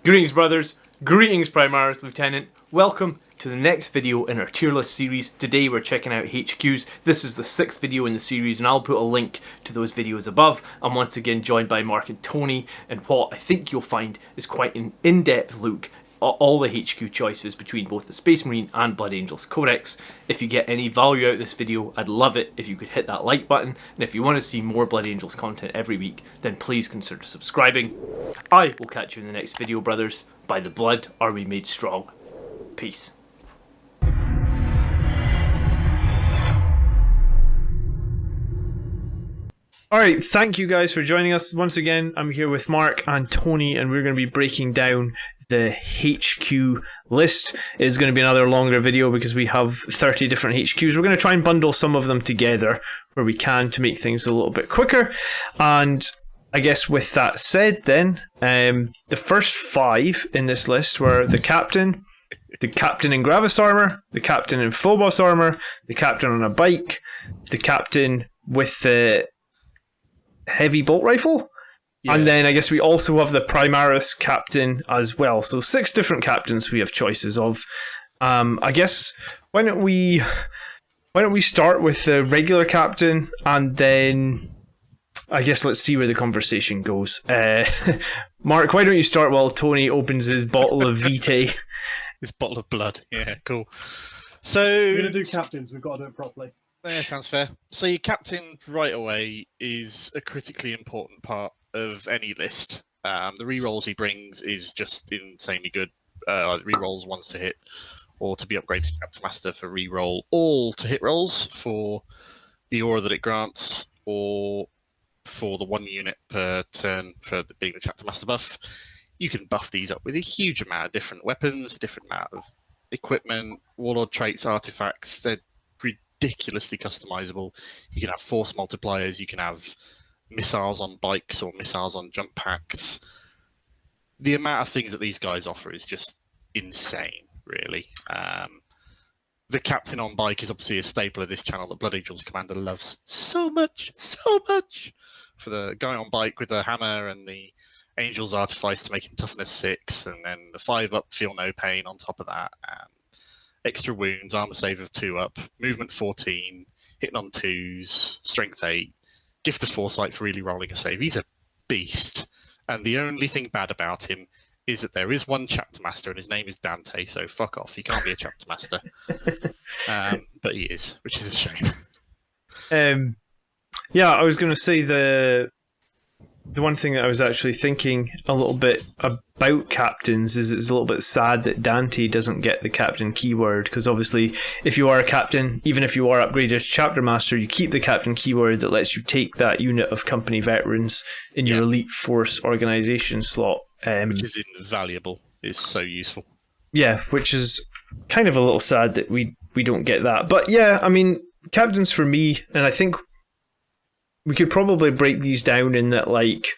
Greetings, brothers. Greetings, Primaris Lieutenant. Welcome to the next video in our tier list series. Today we're checking out HQs. This is the 6th video in the series, and I'll put a link to those videos above. I'm once again joined by Mark and Tony, and what I think you'll find is quite an in-depth look at all the HQ choices between both the Space Marine and Blood Angels Codex. If you get any value out of this video, I'd love it if you could hit that like button, and if you want to see more Blood Angels content every week, then please consider subscribing. I will catch you in the next video, brothers. By the blood are we made strong. Peace. Alright, thank you guys for joining us. Once again, I'm here with Mark and Tony, and we're going to be breaking down the HQ list. It's going to be another longer video because we have 30 different HQs. We're going to try and bundle some of them together where we can to make things a little bit quicker. And I guess with that said then, the first 5 in this list were the Captain in Gravis armor, the Captain in Phobos armor, the Captain on a bike, the Captain with the heavy bolt rifle, and then I guess we also have the Primaris Captain as well. So 6 different captains we have choices of. I guess why don't we start with the regular captain, and then I guess let's see where the conversation goes. Mark, why don't you start while Tony opens his bottle of Vitae? His bottle of blood. Yeah, cool. So we're going to do captains. We've got to do it properly. Yeah, sounds fair. So your captain right away is a critically important part of any list. The rerolls he brings is just insanely good. Rerolls once to hit, or to be upgraded to Chapter Master for reroll, all to hit rolls for the aura that it grants, or for the 1 unit per turn for being the Chapter Master buff. You can buff these up with a huge amount of different weapons, different amount of equipment, warlord traits, artifacts. They're ridiculously customizable. You can have force multipliers, you can have missiles on bikes or missiles on jump packs. The amount of things that these guys offer is just insane, really. The Captain on bike is obviously a staple of this channel that Blood Angels Commander loves so much. For the guy on bike with the hammer and the Angel's Artifice to make him toughness 6, and then the 5 up, feel no pain on top of that. Extra wounds, armor save of 2 up, movement 14, hitting on 2s, strength 8, gift of foresight for really rolling a save. He's a beast. And the only thing bad about him is that there is one chapter master, and his name is Dante, so fuck off. He can't be a chapter master. But he is, which is a shame. Yeah, I was going to say the one thing that I was actually thinking a little bit about captains is it's a little bit sad that Dante doesn't get the captain keyword, because obviously if you are a captain, even if you are upgraded to chapter master, you keep the captain keyword that lets you take that unit of company veterans in your elite force organization slot. Which is invaluable. It's so useful. Yeah, which is kind of a little sad that we don't get that. But yeah, I mean, captains for me, and I think we could probably break these down in that, like,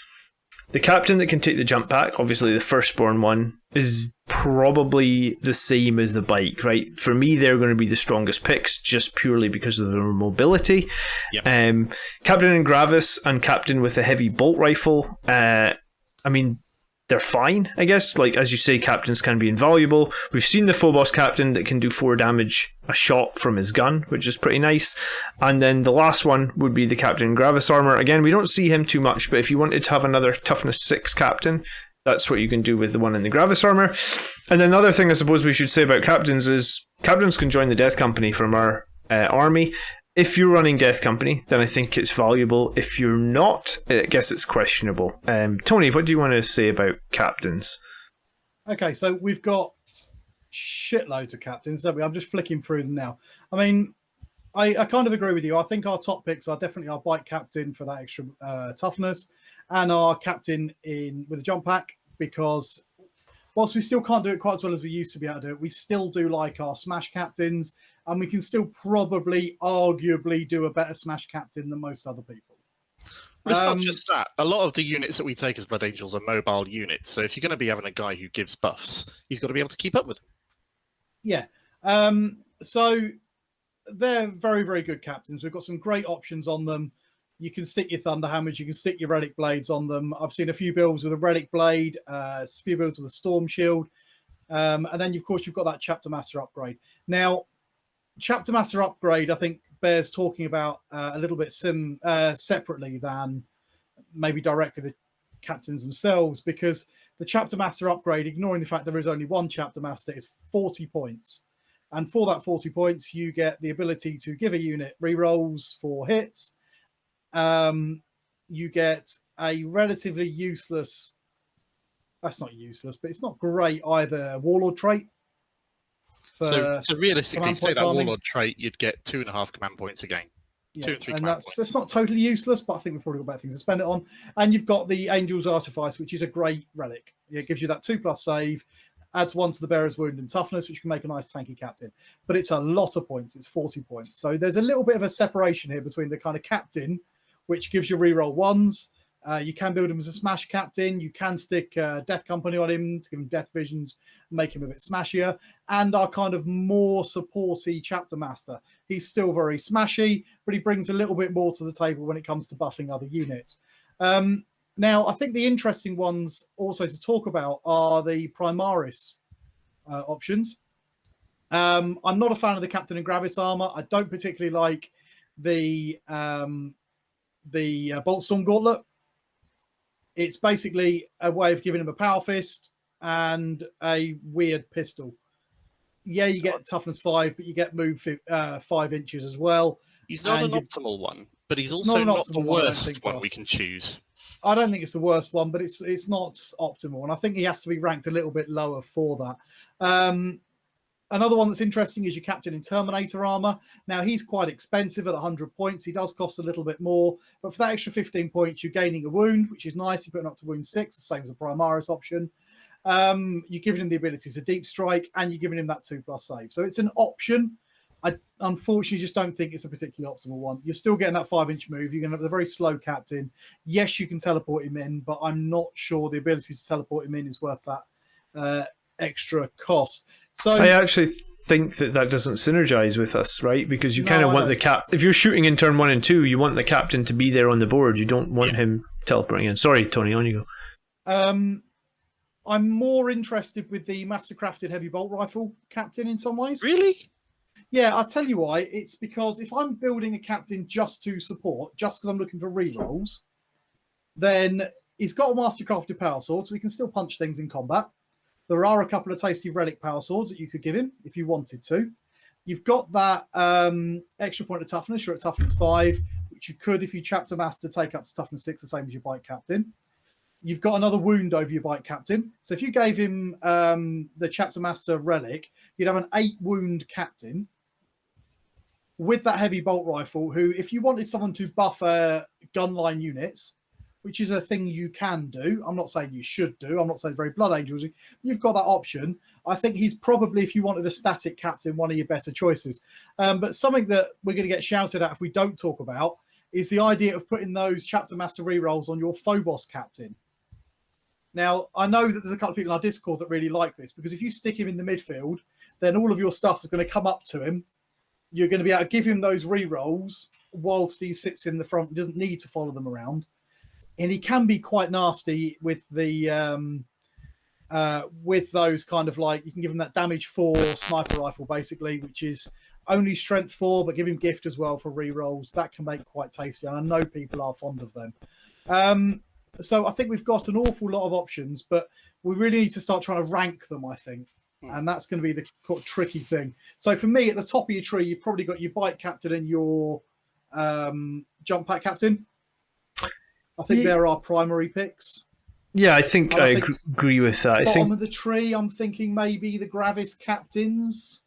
the captain that can take the jump pack, obviously the firstborn one, is probably the same as the bike, right? For me, they're going to be the strongest picks just purely because of their mobility. Yep. Captain in Gravis and Captain with a heavy bolt rifle, I mean, they're fine, I guess. Like, as you say, captains can be invaluable. We've seen the Phobos captain that can do 4 damage a shot from his gun, which is pretty nice. And then the last one would be the Captain in Gravis armor. Again, we don't see him too much, but if you wanted to have another toughness 6 captain, that's what you can do with the one in the Gravis armor. And then the other thing I suppose we should say about captains is captains can join the Death Company from our army. If you're running Death Company, then I think it's valuable. If you're not, I guess it's questionable. Tony, what do you want to say about captains? Okay, so we've got shitloads of captains, don't we? I'm just flicking through them now. I mean, I kind of agree with you. I think our top picks are definitely our bike captain for that extra toughness, and our captain with a jump pack, because whilst we still can't do it quite as well as we used to be able to do it, we still do like our smash captains, and we can still probably, arguably, do a better smash captain than most other people. But it's not just that. A lot of the units that we take as Blood Angels are mobile units, so if you're going to be having a guy who gives buffs, he's got to be able to keep up with them. Yeah. So they're very, very good captains. We've got some great options on them. You can stick your thunder hammers, you can stick your relic blades on them. I've seen a few builds with a relic blade, a few builds with a storm shield, and then of course you've got that chapter master upgrade. Now, chapter master upgrade, I think bears talking about a little bit separately than maybe directly the captains themselves, because the chapter master upgrade, ignoring the fact there is only one chapter master, is 40 points. And for that 40 points, you get the ability to give a unit rerolls for hits. You get a relatively useless, that's not useless, but it's not great either, warlord trait. So realistically, to take that warlord trait, you'd get 2.5 command points again. Yeah, 2 and 3 and command points. that's not totally useless, but I think we've probably got better things to spend it on. And you've got the Angel's Artifice, which is a great relic. It gives you that 2+ save, adds 1 to the bearer's wound and toughness, which can make a nice tanky captain. But it's a lot of points. It's 40 points. So there's a little bit of a separation here between the kind of captain, which gives you reroll 1s. You can build him as a smash captain. You can stick Death Company on him to give him death visions, make him a bit smashier, and our kind of more supporty chapter master. He's still very smashy, but he brings a little bit more to the table when it comes to buffing other units. Now, I think the interesting ones also to talk about are the Primaris options. I'm not a fan of the Captain and Gravis armor. I don't particularly like the Boltstorm Gauntlet. It's basically a way of giving him a power fist and a weird pistol. Yeah, you get toughness 5, but you get move 5 inches as well. He's not an optimal one, but he's also not the worst one we can choose. I don't think it's the worst one, but it's not optimal, and I think he has to be ranked a little bit lower for that. Another one that's interesting is your Captain in Terminator armor. Now, he's quite expensive at 100 points. He does cost a little bit more, but for that extra 15 points, you're gaining a wound, which is nice. You're putting up to wound 6, the same as a Primaris option. You're giving him the ability to deep strike, and you're giving him that 2+ save. So it's an option. I unfortunately just don't think it's a particularly optimal one. You're still getting that 5-inch move. You're going to have a very slow captain. Yes, you can teleport him in, but I'm not sure the ability to teleport him in is worth that extra cost. So I actually think that doesn't synergize with us, right? Because you kind of want if you're shooting in turn 1 and 2, you want the captain to be there on the board. You don't want him teleporting in. Sorry, Tony, on you go. I'm more interested with the Mastercrafted Heavy Bolt Rifle captain in some ways. Really? Yeah, I'll tell you why. It's because if I'm building a captain just to support, just because I'm looking for rerolls, then he's got a Mastercrafted Power Sword, so he can still punch things in combat. There are a couple of tasty relic power swords that you could give him if you wanted to. You've got that extra point of toughness. You're at toughness 5, which you could, if you chapter master, take up to toughness 6, the same as your bike captain. You've got another wound over your bike captain. So if you gave him the chapter master relic, you'd have an 8 wound captain with that heavy bolt rifle, who, if you wanted someone to buff gunline units, which is a thing you can do. I'm not saying you should do. I'm not saying very Blood Angels. You've got that option. I think he's probably, if you wanted a static captain, one of your better choices. But something that we're going to get shouted at if we don't talk about is the idea of putting those chapter master rerolls on your Phobos captain. Now, I know that there's a couple of people in our Discord that really like this, because if you stick him in the midfield, then all of your stuff is going to come up to him. You're going to be able to give him those rerolls whilst he sits in the front. He doesn't need to follow them around. And he can be quite nasty with the with those kind of, like, you can give him that damage 4 sniper rifle basically, which is only strength 4, but give him gift as well for rerolls. That can make quite tasty, and I know people are fond of them. So I think we've got an awful lot of options, but we really need to start trying to rank them, I think. And that's going to be the tricky thing. So for me, at the top of your tree, you've probably got your bike captain and your jump pack captain. I think there are primary picks. Yeah, I think I agree with that. Bottom of the tree, I'm thinking maybe the Gravis captains.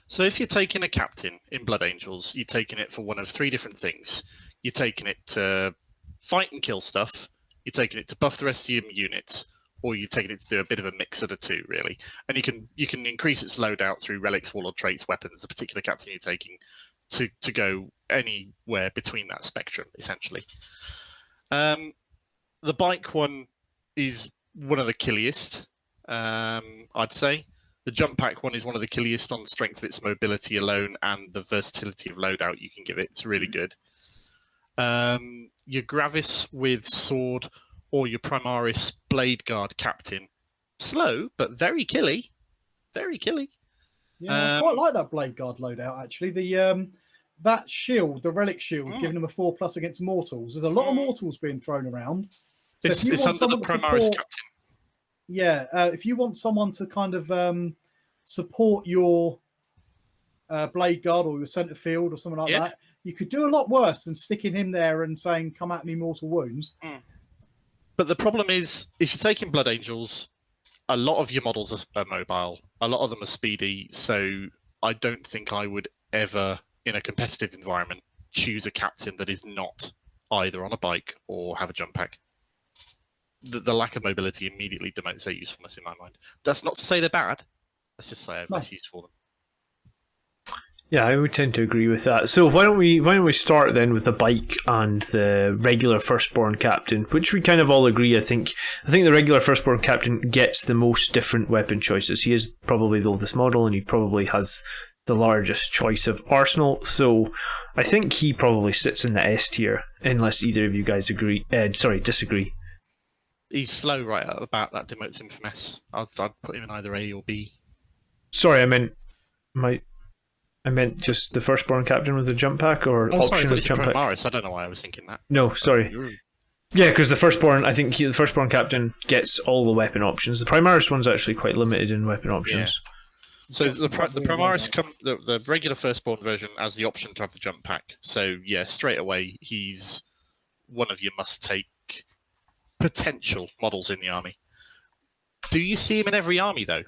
So if you're taking a captain in Blood Angels, you're taking it for one of 3 different things. You're taking it to fight and kill stuff, you're taking it to buff the rest of your units, or you're taking it to do a bit of a mix of the 2, really. And you can increase its loadout through relics, warlord traits, weapons, the particular captain you're taking, to go anywhere between that spectrum, essentially. The bike one is one of the killiest, I'd say. The jump pack one is one of the killiest on the strength of its mobility alone and the versatility of loadout you can give it. It's really good. Your Gravis with sword, or your Primaris Blade Guard Captain. Slow, but very killy. Very killy. Yeah, I quite like that Blade Guard loadout, actually. That shield, the Relic Shield, giving them a 4+ against mortals. There's a lot of mortals being thrown around. So It's under the Primaris Captain. Yeah, if you want someone to kind of support your Blade Guard or your Centre Field or something like that, you could do a lot worse than sticking him there and saying, come at me, mortal wounds. But the problem is, if you're taking Blood Angels, a lot of your models are mobile. A lot of them are speedy, so I don't think I would ever, in a competitive environment, choose a captain that is not either on a bike or have a jump pack. The lack of mobility immediately demotes their usefulness in my mind. That's not to say they're bad. Let's just say I have less use for them. Yeah, I would tend to agree with that. So why don't we start then with the bike and the regular firstborn captain, which we kind of all agree. I think the regular firstborn captain gets the most different weapon choices. He is probably the oldest model, and he probably has the largest choice of arsenal. So I think he probably sits in the S tier, unless either of you guys disagree. He's slow right out of the bat. That demotes him from S. I'd put him in either A or B. Sorry, I meant just the firstborn captain with the jump pack, or option with jump pack. Primaris. I don't know why I was thinking that. No, sorry. Yeah, because the firstborn captain gets all the weapon options. The Primaris one's actually quite limited in weapon options. Yeah. So the Primaris the regular firstborn version has the option to have the jump pack. So yeah, straight away he's one of your must-take potential models in the army. Do you see him in every army though?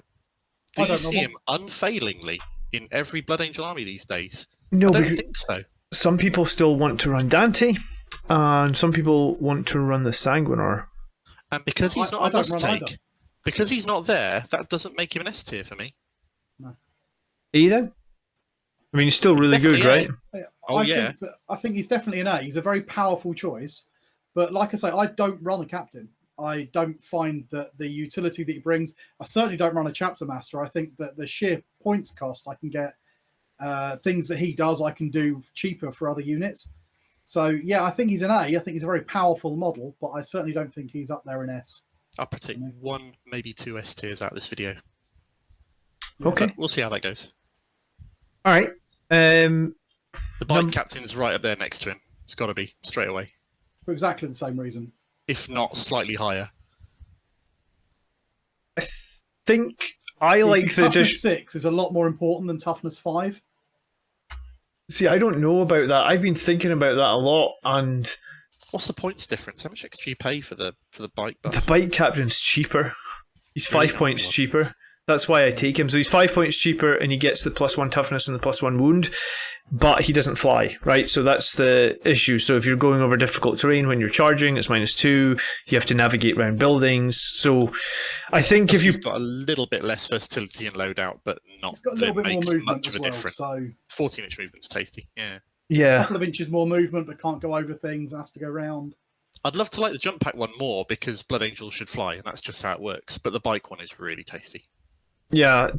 Do you see him unfailingly in every Blood Angel army these days? No, I don't think so. Some people still want to run Dante, and some people want to run the Sanguinor. And because he's not a must-take, because he's not there, that doesn't make him an S tier for me. No. Either? I mean, he's still really good, right? I think he's definitely an A. He's a very powerful choice. But like I say, I don't run a captain. I don't find that the utility that he brings. I certainly don't run a chapter master. I think that the sheer points cost, I can get things that he does, I can do cheaper for other units. So yeah, I think he's an A. I think he's a very powerful model, but I certainly don't think he's up there in S. I'll predict 1, maybe 2 S tiers out of this video. Okay, but we'll see how that goes. All right. The bike captain's right up there next to him. It's got to be straight away. For exactly the same reason. If not slightly higher. I think I like the toughness 6 is a lot more important than toughness 5. See, I don't know about that. I've been thinking about that a lot, and what's the points difference? How much extra do you pay for the bike buff? The bike captain's cheaper. He's 5 points cheaper. That's why I take him. So he's 5 points cheaper, and he gets the +1 toughness and the +1 wound, but he doesn't fly, right? So that's the issue. So if you're going over difficult terrain when you're charging, it's -2. You have to navigate around buildings. So I think if you've got a little bit less versatility and loadout, but not it's got a little bit more movement much as of a well. difference. So 14-inch movement's tasty. Yeah. Yeah. A couple of inches more movement, but can't go over things and has to go round. I'd love to like the jump pack one more because Blood Angels should fly, and that's just how it works. But the bike one is really tasty. Yeah,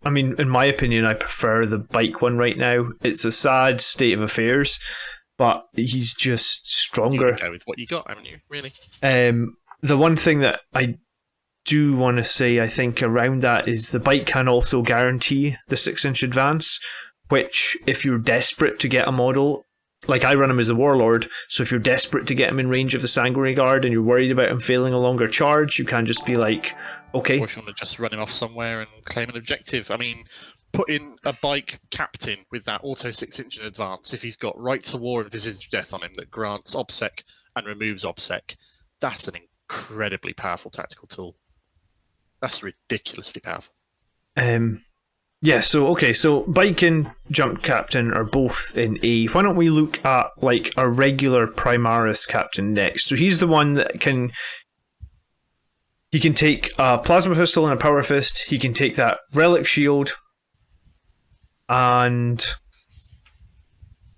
I mean, in my opinion, I prefer the bike one right now. It's a sad state of affairs, but he's just stronger. You can go with what you got, haven't you? Really? The one thing that I do want to say, I think, around that is the bike can also guarantee the 6-inch advance, which, if you're desperate to get a model, like I run him as a warlord, so if you're desperate to get him in range of the Sanguinary Guard and you're worried about him failing a longer charge, you can just be like, okay. Or if you want to just run him off somewhere and claim an objective. I mean, put in a bike captain with that auto 6-inch in advance, if he's got Rites of War and Visage of Death on him that grants OBSEC and removes OBSEC, that's an incredibly powerful tactical tool. That's ridiculously powerful. Yeah, so bike and jump captain are both in A. Why don't we look at like a regular Primaris captain next? So he's the one that he can take a plasma pistol and a power fist. He can take that relic shield, and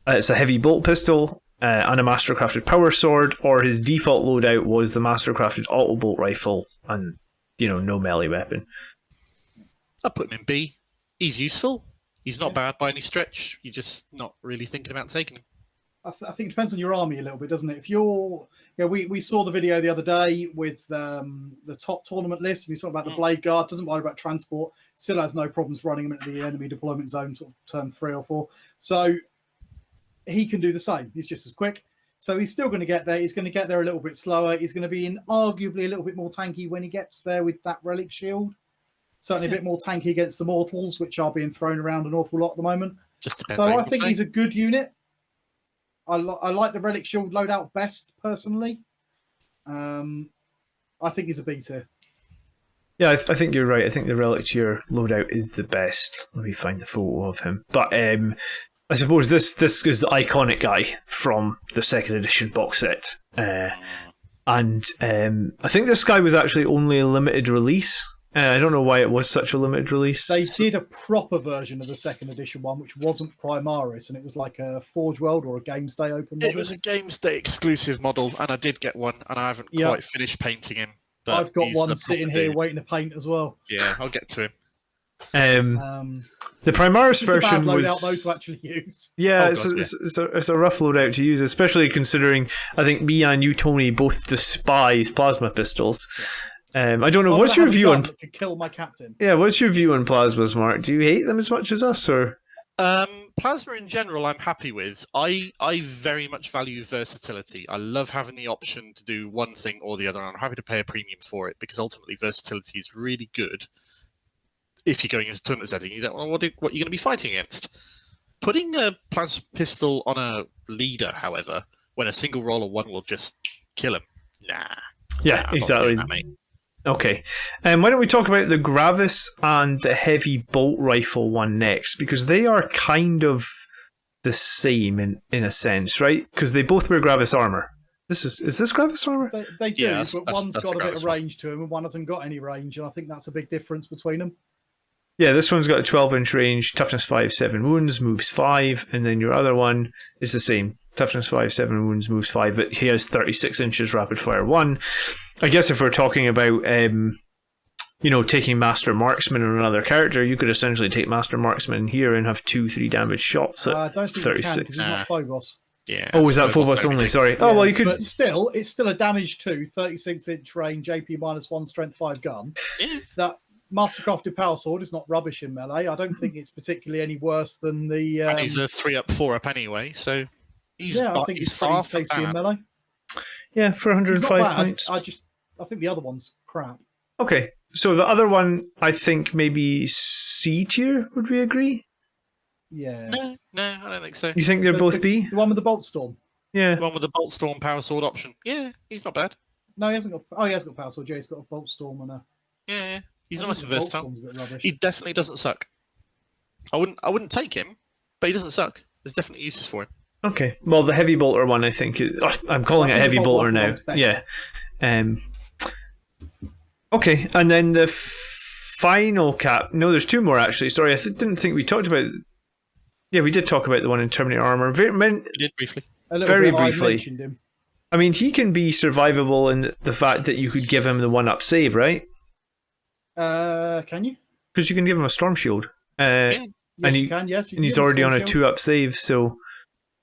it's a heavy bolt pistol and a mastercrafted power sword. Or his default loadout was the mastercrafted auto bolt rifle and no melee weapon. I'll put him in B. He's useful. He's not bad by any stretch. You're just not really thinking about taking him. I think it depends on your army a little bit, doesn't it? If you're, we saw the video the other day with the top tournament list, and he's talking about the Blade Guard, doesn't worry about transport, still has no problems running them into the enemy deployment zone sort of turn 3 or 4. So he can do the same. He's just as quick. So he's still going to get there. He's going to get there a little bit slower. He's going to be arguably a little bit more tanky when he gets there with that relic shield. Certainly a bit more tanky against the mortals, which are being thrown around an awful lot at the moment. Just depends. So I think he's a good unit. I like the relic shield loadout best personally. I think he's a B tier. Yeah, I think you're right. I think the relic shield loadout is the best. Let me find the photo of him. But I suppose this is the iconic guy from the second edition box set. And I think this guy was actually only a limited release. I don't know why it was such a limited release. They did a proper version of the second edition one, which wasn't Primaris, and it was like a Forge World or a Games Day open model. It was a Games Day exclusive model, and I did get one, and I haven't quite finished painting him. But I've got one sitting here waiting to paint as well. Yeah, I'll get to him. The Primaris version a bad was loadout though to actually use. Yeah, it's a rough loadout to use, especially considering I think me and you, Tony, both despise plasma pistols. I don't know. What's your view on? Could kill my captain. Yeah, what's your view on plasmas, Mark? Do you hate them as much as us, or? Plasma in general, I'm happy with. I very much value versatility. I love having the option to do one thing or the other. And I'm happy to pay a premium for it because ultimately versatility is really good. If you're going into tournament setting, you don't know what you're going to be fighting against. Putting a plasma pistol on a leader, however, when a single roll of 1 will just kill him. Nah. Yeah, exactly. Okay, why don't we talk about the Gravis and the heavy bolt rifle one next, because they are kind of the same in a sense, right? Because they both wear Gravis armor. Is this Gravis armor? They do, yeah, but one's got a bit of range to him, and one hasn't got any range, and I think that's a big difference between them. Yeah, this one's got a 12-inch range, toughness 5, 7 wounds, moves 5, and then your other one is the same. Toughness 5, 7 wounds, moves 5, but he has 36 inches rapid fire 1. I guess if we're talking about, taking Master Marksman on another character, you could essentially take Master Marksman here and have 2-3 damage shots at I don't think 36. you can, because he's not Phobos. Yeah. Oh, is that Phobos only? Sorry. Oh, well, you could. But still, it's still a damage 2, 36-inch range, AP -1, strength 5 gun. Yeah. That Mastercrafted Power Sword is not rubbish in melee. I don't think it's particularly any worse than the. And he's a 3-up, 4-up anyway, so I think he's pretty tasty in melee. Yeah, for 105 points. I think the other one's crap. Okay, so the other one, I think maybe C tier. Would we agree? Yeah. No, I don't think so. You think they're both B? The one with the Bolt Storm. Yeah. The one with the Bolt Storm Power Sword option. Yeah, he's not bad. No, he hasn't got. Oh, he has got Power Sword. Yeah, he's got a Bolt Storm and a. Yeah. He's nice and versatile. He definitely doesn't suck. I wouldn't take him, but he doesn't suck. There's definitely uses for him. Okay. Well, the heavy bolter one, I think. I'm calling it heavy bolter now. Yeah. Okay, and then the final cap. No, there's 2 more actually. Sorry, I didn't think we talked about. Yeah, we did talk about the one in Terminator armor. We did briefly. Very briefly. I mentioned him. I mean, he can be survivable in the fact that you could give him the 1-up save, right? Can you? Because you can give him a Storm Shield. Yes, you can. Yes, and he's already on a 2-up save, so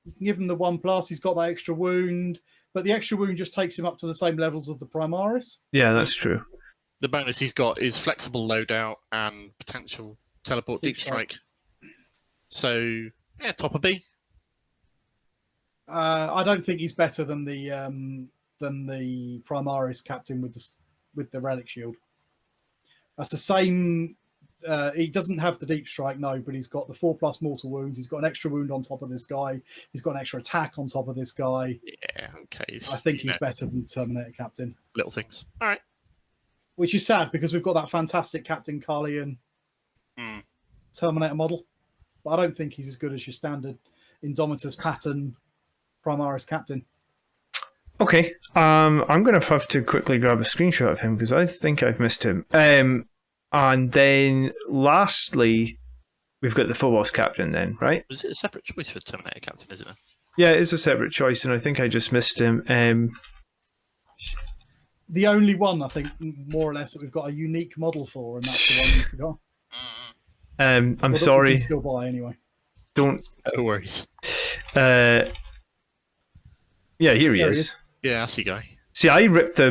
you can give him the 1+. He's got that extra wound, but the extra wound just takes him up to the same levels as the Primaris. Yeah, that's true. The bonus he's got is flexible loadout and potential teleport deep strike. So yeah, top of B. I don't think he's better than the Primaris captain with the relic shield. That's the same. He doesn't have the deep strike, no, but he's got the 4+ mortal wounds. He's got an extra wound on top of this guy. He's got an extra attack on top of this guy. Yeah, okay. I think he's better than Terminator Captain. Little things. All right. Which is sad because we've got that fantastic Captain Carlian Terminator model. But I don't think he's as good as your standard Indomitus pattern Primaris Captain. Okay. I'm going to have to quickly grab a screenshot of him because I think I've missed him. And then lastly, we've got the Phobos Captain then, right? Was it a separate choice for Terminator Captain, isn't it? Yeah, it's a separate choice, and I think I just missed him. The only one, I think, more or less, that we've got a unique model for, and that's the one you forgot. I'm sorry. You can still buy anyway. Don't. No worries. Yeah, here he There he is. is. Yeah, I see, guy. See, I ripped the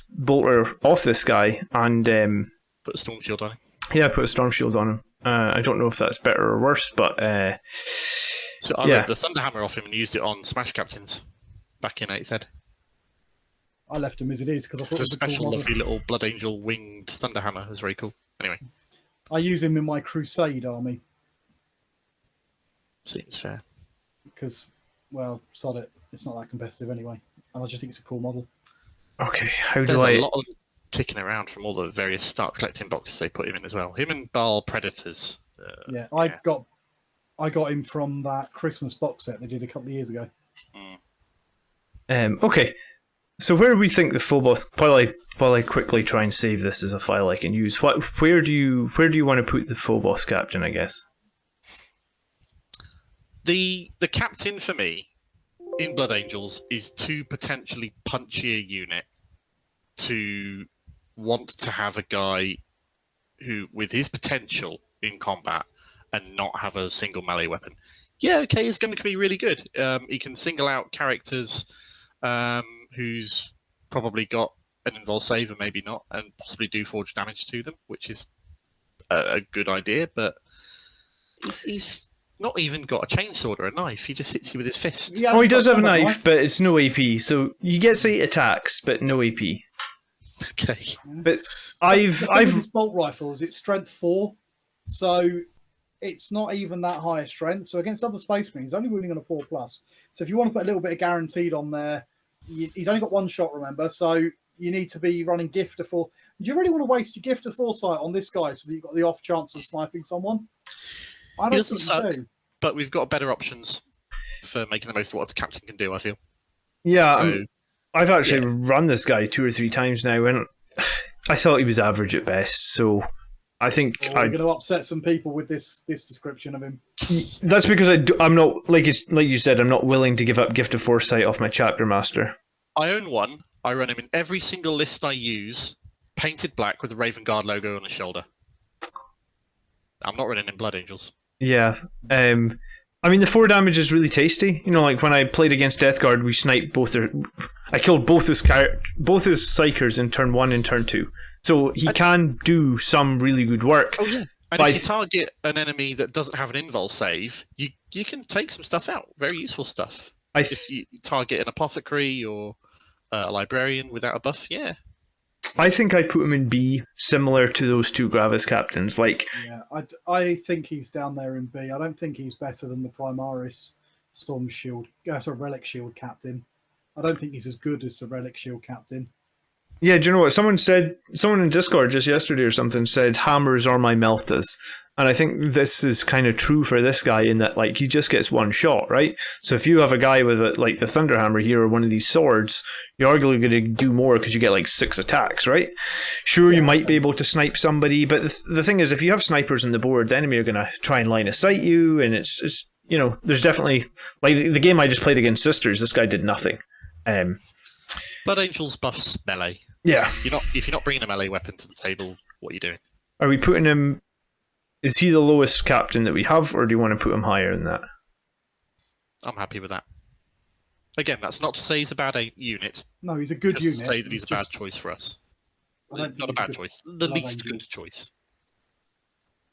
bolter off this guy, and Put a storm shield on him. yeah, I put a storm shield on him. I don't know if that's better or worse, but So I yeah. ripped the Thunderhammer off him and used it on Smash Captains back in 8th Ed. I left him as it is because I thought The it was a cool special, model. lovely little Blood Angel winged Thunderhammer was very cool. Anyway, I use him in my Crusade army seems fair. because, well, sod it. It's not that competitive anyway. And I just think it's a cool model. Okay, how There's do I? a lot of them kicking around from all the various start collecting boxes they put him in as well. Him and Baal Predators. Yeah, I got him from that Christmas box set they did a couple of years ago. Okay, so where do we think the Phobos? While I quickly try and save this as a file I can use. Where do you want to put the Phobos captain? I guess. The captain for me in Blood Angels is too potentially punchier unit to want to have a guy who, with his potential in combat, and not have a single melee weapon. Yeah, okay, he's going to be really good. He can single out characters who's probably got an involved save and maybe not, and possibly do forge damage to them, which is a good idea. But he's not even got a chainsaw or a knife. He just hits you with his fist. Yeah, Oh, he does have a knife, but it's no AP. So he gets 8 attacks, but no AP. Okay. But The thing with his bolt rifles, it's strength 4, so it's not even that high a strength. So against other spacemen, he's only wounding on a 4+. So if you want to put a little bit of guaranteed on there, he's only got 1 shot, remember, so you need to be running Gift of Foresight. Do you really want to waste your Gift of Foresight on this guy so that you've got the off chance of sniping someone? I don't doesn't think suck. you do. But we've got better options for making the most of what the captain can do, I feel. yeah, So, I've actually run this guy 2 or 3 times now, and I thought he was average at best. So I think We're going to upset some people with this description of him. that's because I'm not like you said. I'm not willing to give up Gift of Foresight off my chapter master. I own one. I run him in every single list I use, painted black with the Raven Guard logo on his shoulder. I'm not running in Blood Angels. Yeah. I mean, the 4 damage is really tasty. You know, like when I played against Death Guard, we sniped I killed both his Psychers in turn 1 and turn 2. So he can do some really good work. Oh, yeah. And if you target an enemy that doesn't have an invul save, you can take some stuff out. Very useful stuff. If you target an Apothecary or a Librarian without a buff, yeah. I think I put him in B, similar to those 2 Gravis captains. Like, Yeah, I think he's down there in B. I don't think he's better than the Primaris Storm Shield, Relic Shield captain. I don't think he's as good as the Relic Shield captain. yeah, do you know what? Someone in Discord just yesterday or something said, hammers are my Melthas. And I think this is kind of true for this guy in that, like, he just gets 1 shot, right? So if you have a guy with, like, the Thunderhammer here or one of these swords, you're arguably going to do more because you get, like, 6 attacks, right? Sure, you might be able to snipe somebody, but the thing is, if you have snipers on the board, the enemy are going to try and line of sight you, and it's you know, there's definitely... Like, the game I just played against Sisters, this guy did nothing. Blood Angels buffs melee. Yeah. If you're not bringing a melee weapon to the table, what are you doing? Are we putting him... Is he the lowest captain that we have, or do you want to put him higher than that? I'm happy with that. Again, that's not to say he's a bad unit. No, he's a good Just unit. to say that he's a bad choice for us. I don't think Not a he's a bad good- choice. The not least a good unit. choice.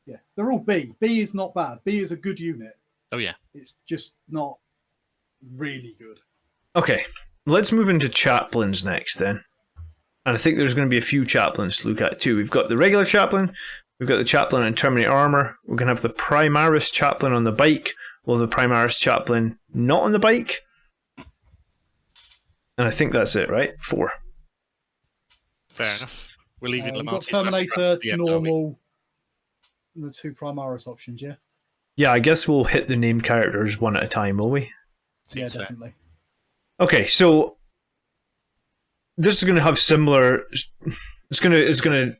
Yeah, they're all B. B is not bad. B is a good unit. Oh, yeah. It's just not really good. Okay, let's move into chaplains next then. And I think there's going to be a few chaplains to look at too. We've got the regular chaplain, we've got the chaplain in Terminator armor, we're going to have the Primaris chaplain on the bike, we'll have the Primaris chaplain not on the bike. And I think that's it, right? 4. Fair enough. We're leaving We've got Lemartes Terminator, at the end, are we? normal, and the 2 Primaris options, yeah? Yeah, I guess we'll hit the named characters one at a time, will we? Seems yeah, fair. definitely. Okay, so this is going to have similar. It's going to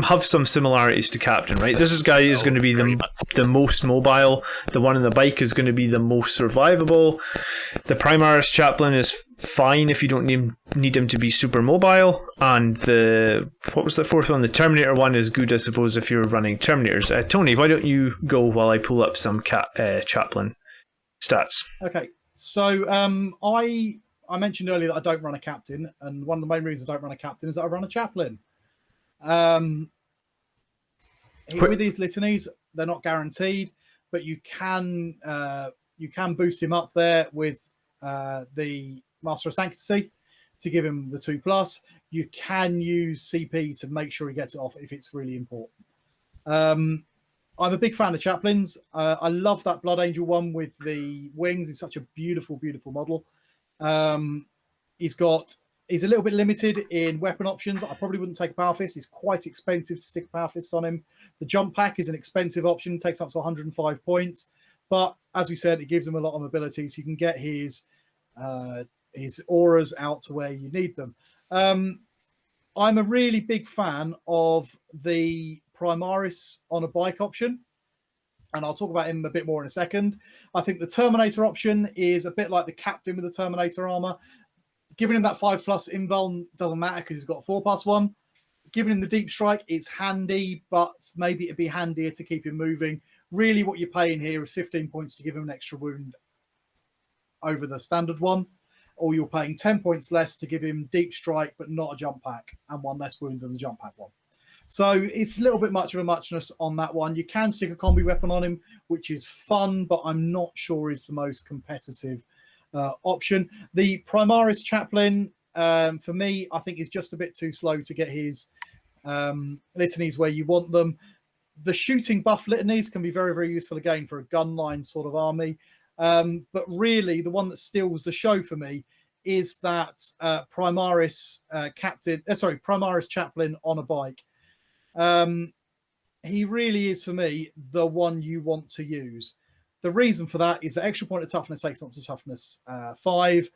have some similarities to Captain, right? This guy is going to be the most mobile. The one on the bike is going to be the most survivable. The Primaris Chaplain is fine if you don't need him to be super mobile. And what was the 4th one? The Terminator one is good, I suppose, if you're running Terminators. Tony, why don't you go while I pull up some Chaplain stats? Okay, so I I mentioned earlier that I don't run a captain, and one of the main reasons I don't run a captain is that I run a chaplain. With these litanies, they're not guaranteed, but you can boost him up there with the Master of Sanctity to give him the 2+. You can use CP to make sure he gets it off if it's really important. I'm a big fan of chaplains. I love that Blood Angel one with the wings. It's such a beautiful, beautiful model. He's a little bit limited in weapon options. I probably wouldn't take a Power Fist. It's quite expensive to stick a Power Fist on him. The Jump Pack is an expensive option, takes up to 105 points. But as we said, it gives him a lot of mobility, so you can get his auras out to where you need them. I'm a really big fan of the Primaris on a bike option, and I'll talk about him a bit more in a second. I think the Terminator option is a bit like the Captain with the Terminator armor. Giving him that 5+ invuln doesn't matter because he's got 4+1. Giving him the Deep Strike, it's handy, but maybe it'd be handier to keep him moving. Really what you're paying here is 15 points to give him an extra wound over the standard one, or you're paying 10 points less to give him Deep Strike, but not a Jump Pack, and 1 less wound than the Jump Pack one. So it's a little bit much of a muchness on that one. You can stick a combi weapon on him, which is fun, but I'm not sure is the most competitive option. The Primaris Chaplain, for me, I think is just a bit too slow to get his litanies where you want them. The shooting buff litanies can be very, very useful again for a gunline sort of army. But really, the one that steals the show for me is that Primaris Primaris Chaplain on a bike. He really is, for me, the one you want to use. The reason for that is the extra point of toughness takes up to toughness 5.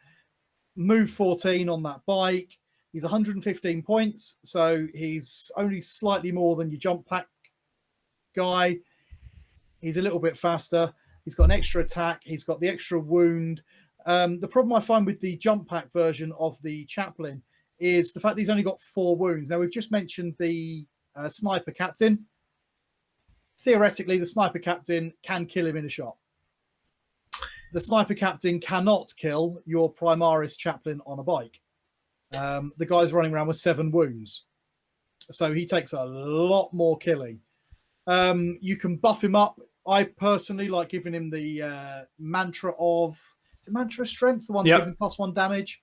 Move 14 on that bike. He's 115 points, so he's only slightly more than your Jump Pack guy. He's a little bit faster. He's got an extra attack. He's got the extra wound. The problem I find with the Jump Pack version of the Chaplain is the fact that he's only got 4 wounds. Now, we've just mentioned the Sniper Captain. Theoretically, the Sniper Captain can kill him in a shot. The Sniper Captain cannot kill your Primaris Chaplain on a bike. The guy's running around with 7 wounds. So he takes a lot more killing. You can buff him up. I personally like giving him the mantra of... Is it Mantra of Strength? The one that gives him +1 damage.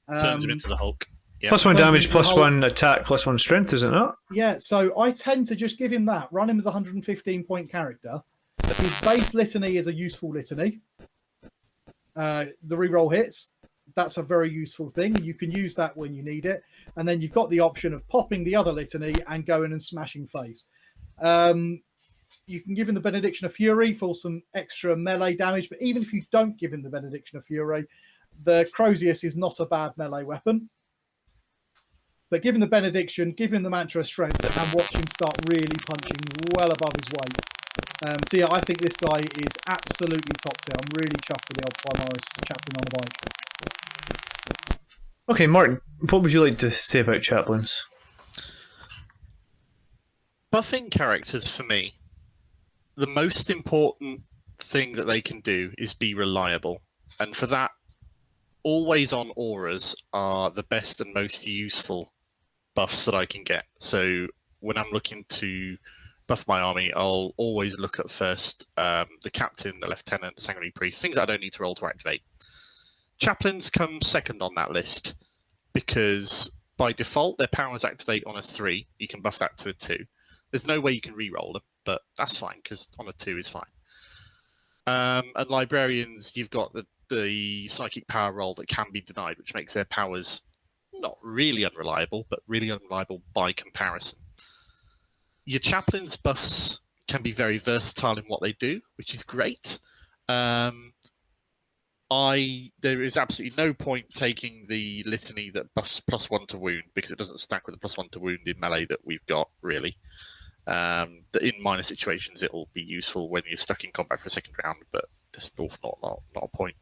Turns him into the Hulk. Yep. +1 damage, +1 attack, +1 strength, is it not? Yeah, so I tend to just give him that. Run him as a 115-point character. His base litany is a useful litany. The reroll hits. That's a very useful thing. You can use that when you need it. And then you've got the option of popping the other litany and going and smashing face. You can give him the Benediction of Fury for some extra melee damage. But even if you don't give him the Benediction of Fury, the Crozius is not a bad melee weapon. But give him the Benediction, give him the Mantra of Strength, and watch him start really punching well above his weight. So yeah, I think this guy is absolutely top tier. I'm really chuffed with the old Primaris Chaplain on a bike. Okay, Martin, what would you like to say about Chaplains? Buffing characters, for me, the most important thing that they can do is be reliable. And for that, always-on auras are the best and most useful buffs that I can get. So when I'm looking to buff my army, I'll always look at first the Captain, the Lieutenant, the Sanguinary Priest, things that I don't need to roll to activate. Chaplains come second on that list because by default their powers activate on a 3. You can buff that to a 2. There's no way you can re-roll them, but that's fine because on a 2 is fine. And Librarians, you've got the psychic power roll that can be denied, which makes their powers not really unreliable, but really unreliable by comparison. Your Chaplains buffs can be very versatile in what they do, which is great. There is absolutely no point taking the litany that buffs +1 to wound because it doesn't stack with the +1 to wound in melee that we've got, really. In minor situations, it'll be useful when you're stuck in combat for a second round, but there's an awful not a point.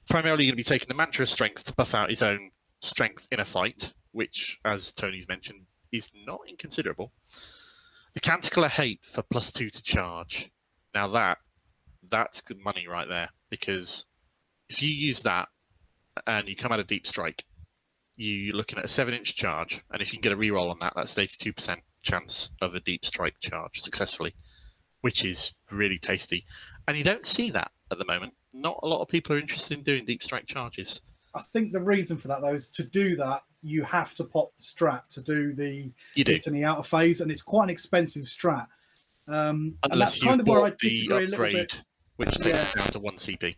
Primarily, you're going to be taking the Mantra of Strength to buff out his own strength in a fight, which, as Tony's mentioned, is not inconsiderable. The Canticle of Hate for +2 to charge. Now that's good money right there, because if you use that and you come out of deep strike, you're looking at a 7-inch charge, and if you can get a reroll on that, that's an 82% chance of a deep strike charge successfully, which is really tasty. And you don't see that at the moment. Not a lot of people are interested in doing deep strike charges. I think the reason for that, though, is to do that, you have to pop the strat to do the hit in the outer phase, and it's quite an expensive strat. And that's kind of where I disagree a little bit. Which takes it down to 1 CP.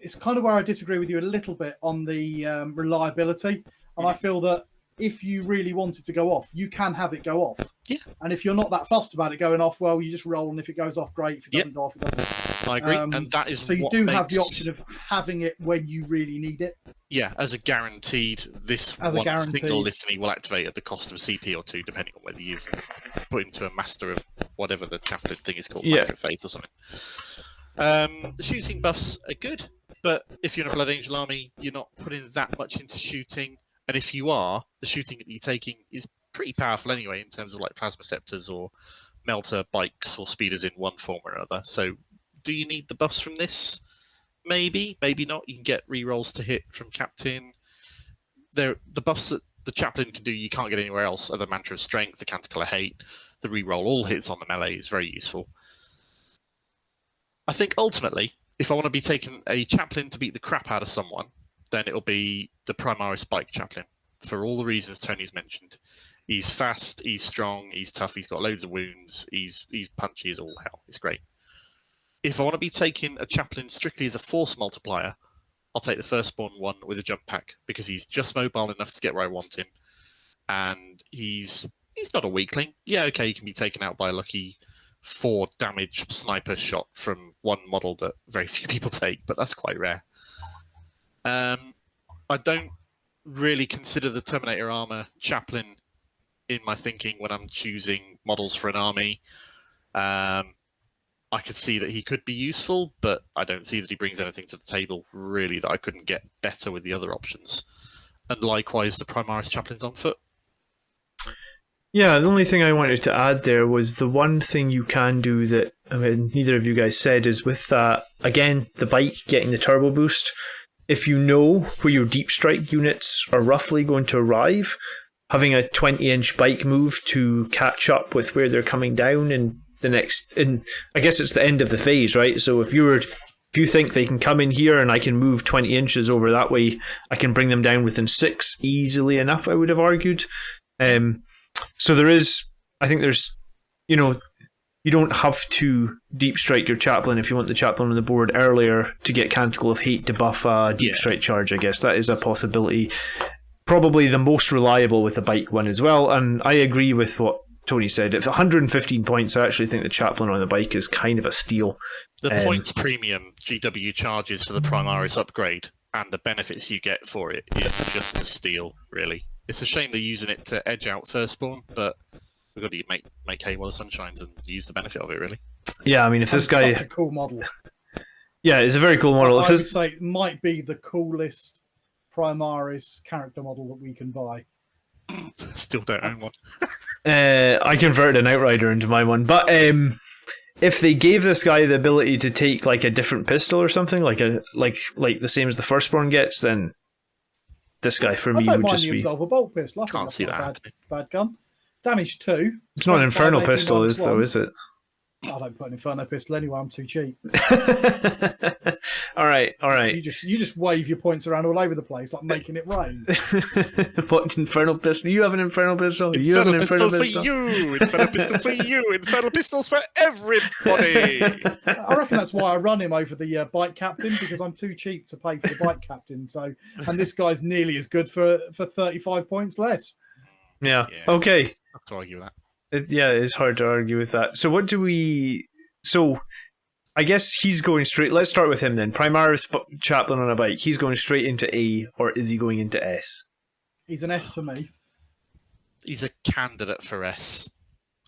It's kind of where I disagree with you a little bit on the reliability. And I feel that if you really want it to go off, you can have it go off. Yeah. And if you're not that fussed about it going off, well, you just roll, and if it goes off, great. If it doesn't go off, it doesn't. I agree. And that is so you do have the option of having it when you really need it. Yeah, as a guaranteed, this single litany will activate at the cost of a CP or 2, depending on whether you've put into a master of whatever the chaplain thing is called, Master of Faith or something. The shooting buffs are good, but if you're in a Blood Angel army, you're not putting that much into shooting. And if you are, the shooting that you're taking is pretty powerful anyway, in terms of like plasma scepters or melter bikes or speeders in one form or another. So do you need the buffs from this? Maybe, maybe not. You can get rerolls to hit from Captain. The buffs that the Chaplain can do, you can't get anywhere else. Are the Mantra of Strength, the Canticle of Hate, the reroll all hits on the melee is very useful. I think ultimately, if I want to be taking a Chaplain to beat the crap out of someone, then it'll be the Primaris Bike Chaplain, for all the reasons Tony's mentioned. He's fast, he's strong, he's tough, he's got loads of wounds, he's punchy as all hell. It's great. If I want to be taking a Chaplain strictly as a force multiplier, I'll take the firstborn one with a jump pack, because he's just mobile enough to get where I want him. And he's not a weakling. Yeah, okay, he can be taken out by a lucky 4 damage sniper shot from one model that very few people take, but that's quite rare. I don't really consider the Terminator armor Chaplain in my thinking when I'm choosing models for an army. I could see that he could be useful, but I don't see that he brings anything to the table really that I couldn't get better with the other options. And likewise, the Primaris Chaplain's on foot. Yeah, the only thing I wanted to add there was the one thing you can do that, I mean, neither of you guys said, is with that, again, the bike getting the turbo boost. If you know where your deep strike units are roughly going to arrive, having a 20-inch bike move to catch up with where they're coming down in the next, I guess it's the end of the phase, right? So if you think they can come in here and I can move 20 inches over that way, I can bring them down within 6 easily enough, I would have argued. So I think there's, you don't have to deep strike your Chaplain if you want the Chaplain on the board earlier to get Canticle of Hate to buff a deep strike charge, I guess. That is a possibility. Probably the most reliable with the bike one as well, and I agree with what Tony said. If 115 points, I actually think the Chaplain on the bike is kind of a steal. The points premium GW charges for the Primaris upgrade and the benefits you get for it is just a steal, really. It's a shame they're using it to edge out Firstborn, but we've got to make hay while the sun shines and use the benefit of it, really. Yeah, I mean, if this guy... such a cool model. Yeah, it's a very cool model. I would say it might be the coolest Primaris character model that we can buy. Still don't own one. I converted an Outrider into my one, but if they gave this guy the ability to take like a different pistol or something, like the same as the Firstborn gets, then this guy for me would just be... I don't mind the Absolver pistol. I can't see that. Bad gun. Damage 2. It's not an Infernal pistol, is it? I don't put an Inferno pistol anyway. I'm too cheap. all right. You just wave your points around all over the place, like making it rain. What Infernal pistol? You have an Infernal pistol. You have an Infernal pistol for you. Infernal pistol for you. Infernal pistols for everybody. I reckon that's why I run him over the Bike Captain, because I'm too cheap to pay for the Bike Captain. So, and this guy's nearly as good for 35 points less. Yeah. Okay. Tough to argue with that. It's hard to argue with that. So what do we... So, I guess he's going straight... Let's start with him then. Primaris Chaplain on a bike. He's going straight into A, or is he going into S? He's an S for me. He's a candidate for S.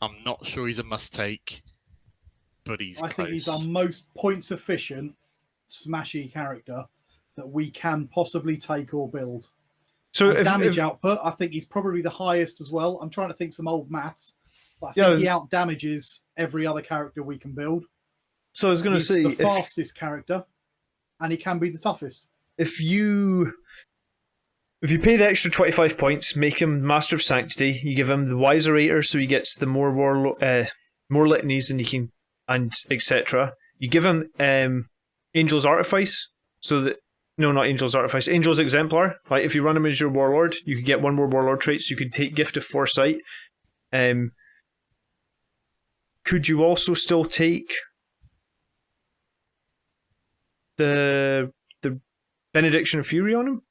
I'm not sure he's a must-take, but he's close. I think he's our most points-efficient, smashy character that we can possibly take or build. So damage output, I think he's probably the highest as well. I'm trying to think some old maths. But I think he out-damages every other character we can build. So I was going to say... the fastest character, and he can be the toughest. If you If you pay the extra 25 points, make him Master of Sanctity. You give him the Wiserator, so he gets the more more litanies, and he can, and etc. You give him Angel's Artifice, so that no, not Angel's Artifice, Angel's Exemplar. Like if you run him as your Warlord, you could get one more Warlord trait. So you could take Gift of Foresight. Could you also still take the Benediction of Fury on him?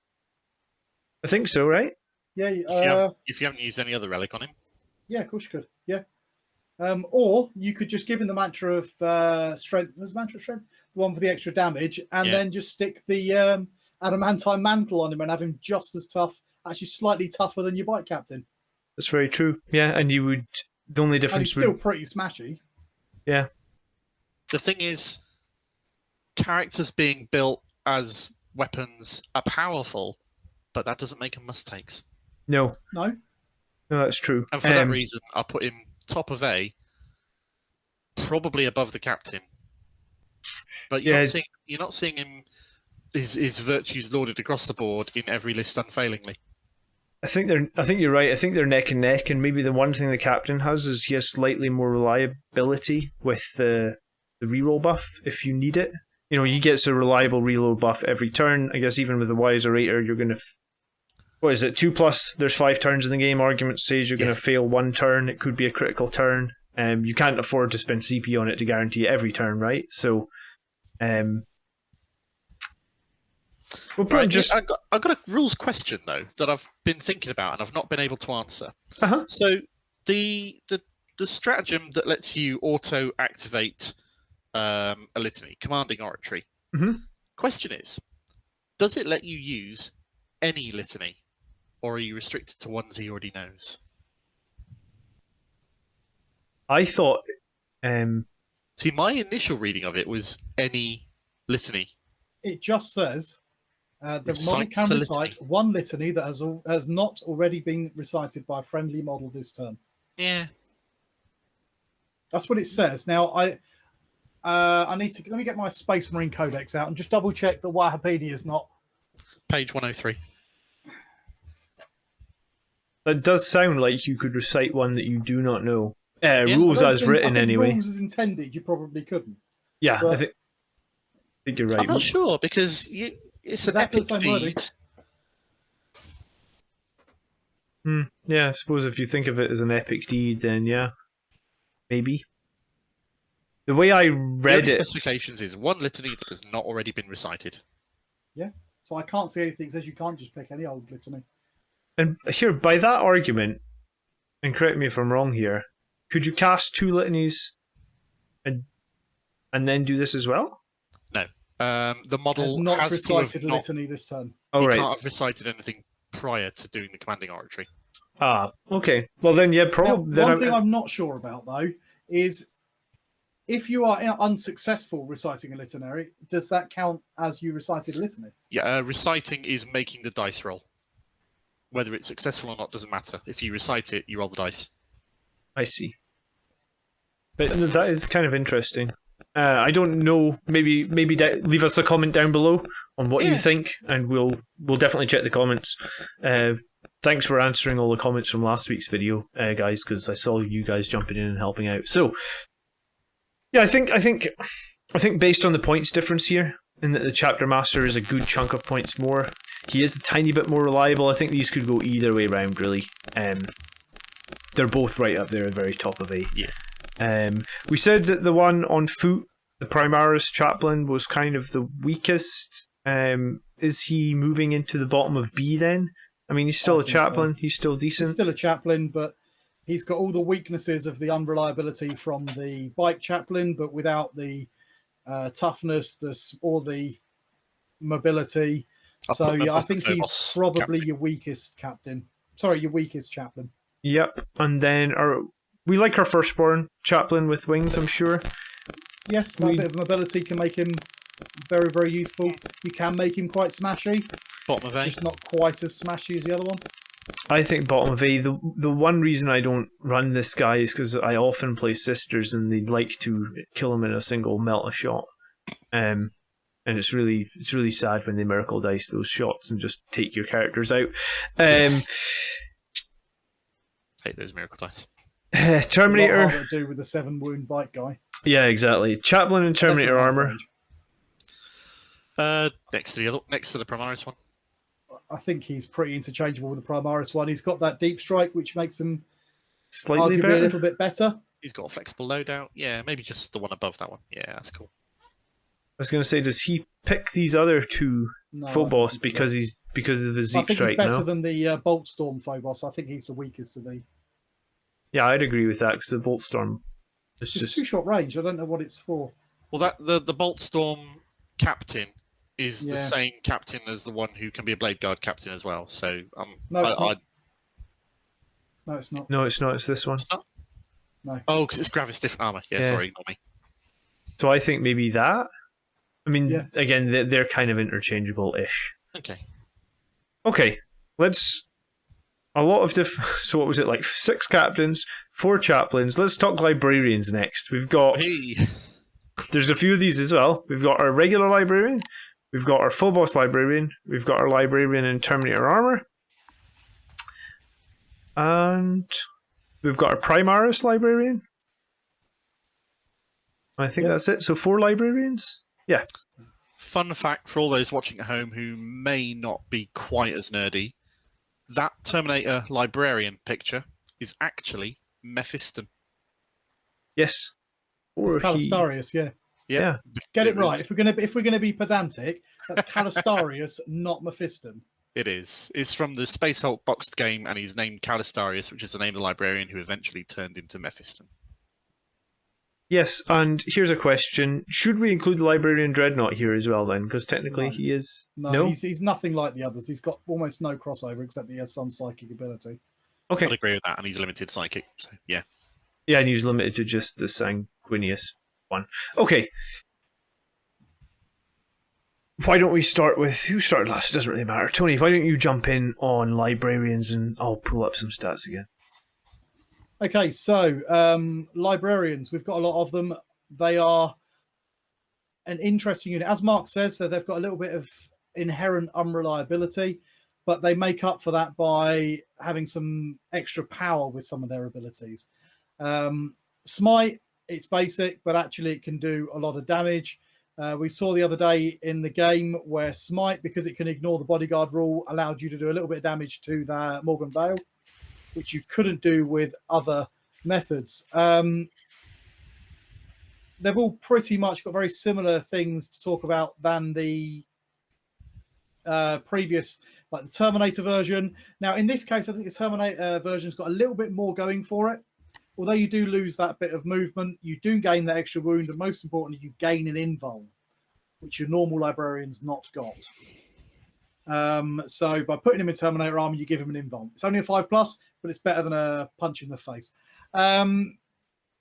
I think so, right? Yeah. If you haven't used any other relic on him. Yeah, of course you could. Yeah. Or you could just give him the Mantra of Strength. There's Mantra of Strength, the one for the extra damage, and then just stick the Adamantine Mantle on him and have him just as tough, actually slightly tougher than your Bite Captain. That's very true. Yeah, and you would. The only difference and he's still pretty smashy. Yeah. The thing is, characters being built as weapons are powerful, but that doesn't make them must-takes. No, that's true. And for that reason, I put him top of A, probably above the captain. But you're not seeing him his virtues lauded across the board in every list unfailingly. I think you're right. I think they're neck and neck, and maybe the one thing the captain has is he has slightly more reliability with the reroll buff if you need it. You know, he gets a reliable reload buff every turn. I guess even with the Wiserator, you're going to... What is it? 2+, there's 5 turns in the game. Argument says you're going to fail one turn. It could be a critical turn. You can't afford to spend CP on it to guarantee it every turn, right? So... I've got a rules question, though, that I've been thinking about and I've not been able to answer. Uh-huh. So the stratagem that lets you auto-activate a litany, commanding oratory. Mm-hmm. Question is, does it let you use any litany, or are you restricted to ones he already knows? I thought... See, my initial reading of it was any litany. It just says the model can recite one litany that has not already been recited by a friendly model this turn. Yeah. That's what it says. Now, let me get my Space Marine Codex out and just double check that Wikipedia is not... Page 103. That does sound like you could recite one that you do not know. Rules as written, anyway. Rules as intended, you probably couldn't. Yeah, but... I think you're right. I'm not sure, because it's an epic deed. Yeah, I suppose if you think of it as an epic deed, then yeah, maybe. The way I read it... specifications is one litany that has not already been recited. Yeah, so I can't see anything that says you can't just pick any old litany. And here, by that argument, and correct me if I'm wrong here, could you cast 2 litanies and then do this as well? No. The model has not recited a litany this turn. Oh, right. Can't have recited anything prior to doing the commanding oratory. Ah, okay. Well, then, yeah, probably... One thing I'm not sure about, though, is if you are unsuccessful reciting a litany, does that count as you recited a litany? Yeah, reciting is making the dice roll. Whether it's successful or not doesn't matter. If you recite it, you roll the dice. I see. But that is kind of interesting. I don't know. Maybe leave us a comment down below on what you think, and we'll definitely check the comments. Thanks for answering all the comments from last week's video, guys, because I saw you guys jumping in and helping out. So, yeah, I think based on the points difference here, in that the Chapter Master is a good chunk of points more, he is a tiny bit more reliable. I think these could go either way round, really. They're both right up there, very top of A. Yeah. We said that the one on foot, the Primaris Chaplain, was kind of the weakest. Is he moving into the bottom of B then? I mean, he's still a Chaplain. So. He's still decent. He's still a Chaplain, but he's got all the weaknesses of the unreliability from the Bike Chaplain, but without the toughness, or the mobility. So yeah, I think he's probably your weakest captain. Sorry, your weakest Chaplain. Yep, and then we like our firstborn Chaplain with wings, I'm sure. Yeah, that bit of mobility can make him very, very useful. You can make him quite smashy. Bottom of A. Just not quite as smashy as the other one. I think bottom of A. The one reason I don't run this guy is because I often play sisters and they'd like to kill him in a single melt a shot. and it's really sad when they miracle dice those shots and just take your characters out. Take those miracle dice. Terminator. A lot harder to do with the 7 wound bite guy. Yeah, exactly. Chaplain and Terminator armor. Next to the Primaris one. I think he's pretty interchangeable with the Primaris one. He's got that deep strike, which makes him Slightly arguably better. a little bit better. He's got a flexible loadout. Yeah, maybe just the one above that one. Yeah, that's cool. I was going to say, does he pick these other two Phobos because of his deep strike? I think he's better no? than the Bolt Storm Phobos. I think he's the weakest of the. Yeah, I'd agree with that because the Bolt Storm is It's too short range. I don't know what it's for. Well, that the Bolt Storm captain is the Yeah. same captain as the one who can be a Blade Guard captain as well. So No, it's not. No, it's not. No, it's not. It's this one. It's not? No. Oh, because it's Gravis different armor. Yeah, sorry, ignore me. So I think maybe that. I mean, Yeah. again, they're kind of interchangeable-ish. Okay. Okay, let's. A lot of So what was it, like 6 captains, 4 chaplains? Let's talk librarians next. We've got. Hey. There's a few of these as well. We've got our regular librarian. We've got our Phobos librarian. We've got our librarian in Terminator armor. And we've got our Primaris librarian. I think that's it. So 4 librarians? Yeah. Fun fact for all those watching at home who may not be quite as nerdy, that Terminator librarian picture is actually Mephiston. Yes. It's Calistarius, yeah. Yeah. Get it right. If we're gonna be pedantic, that's Calistarius, not Mephiston. It is. It's from the Space Hulk boxed game, and he's named Calistarius, which is the name of the librarian who eventually turned into Mephiston. Yes, and here's a question. Should we include the Librarian Dreadnought here as well, then? Because technically he is... No, he's nothing like the others. He's got almost no crossover, except he has some psychic ability. Okay. I'd agree with that, and he's limited psychic, so yeah. Yeah, and he's limited to just the Sanguinius one. Okay. Why don't we start with... Who started last? It doesn't really matter. Tony, why don't you jump in on Librarians and I'll pull up some stats again. Okay, so librarians, we've got a lot of them. They are an interesting unit. As Mark says, they've got a little bit of inherent unreliability, but they make up for that by having some extra power with some of their abilities. Smite, it's basic, but actually it can do a lot of damage. We saw the other day in the game where Smite, because it can ignore the bodyguard rule, allowed you to do a little bit of damage to the Morgan Vale, which you couldn't do with other methods. They've all pretty much got very similar things to talk about than the previous, like the Terminator version. Now, in this case, I think the Terminator version's got a little bit more going for it. Although you do lose that bit of movement, you do gain that extra wound, and most importantly, you gain an invuln, which your normal librarian's not got. So by putting him in Terminator armor, you give him an invuln. It's only a 5+, but it's better than a punch in the face.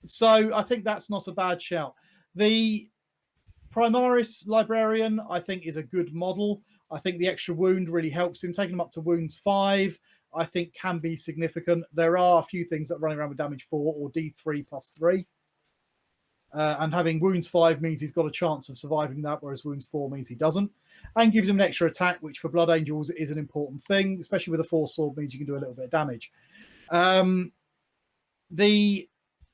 So I think that's not a bad shout. The Primaris librarian, I think, is a good model. I think the extra wound really helps him. Taking him up to wounds 5, I think, can be significant. There are a few things that are running around with damage 4 or D3+3. And having wounds 5 means he's got a chance of surviving that, whereas wounds 4 means he doesn't. And gives him an extra attack, which for Blood Angels is an important thing, especially with a 4 sword means you can do a little bit of damage. The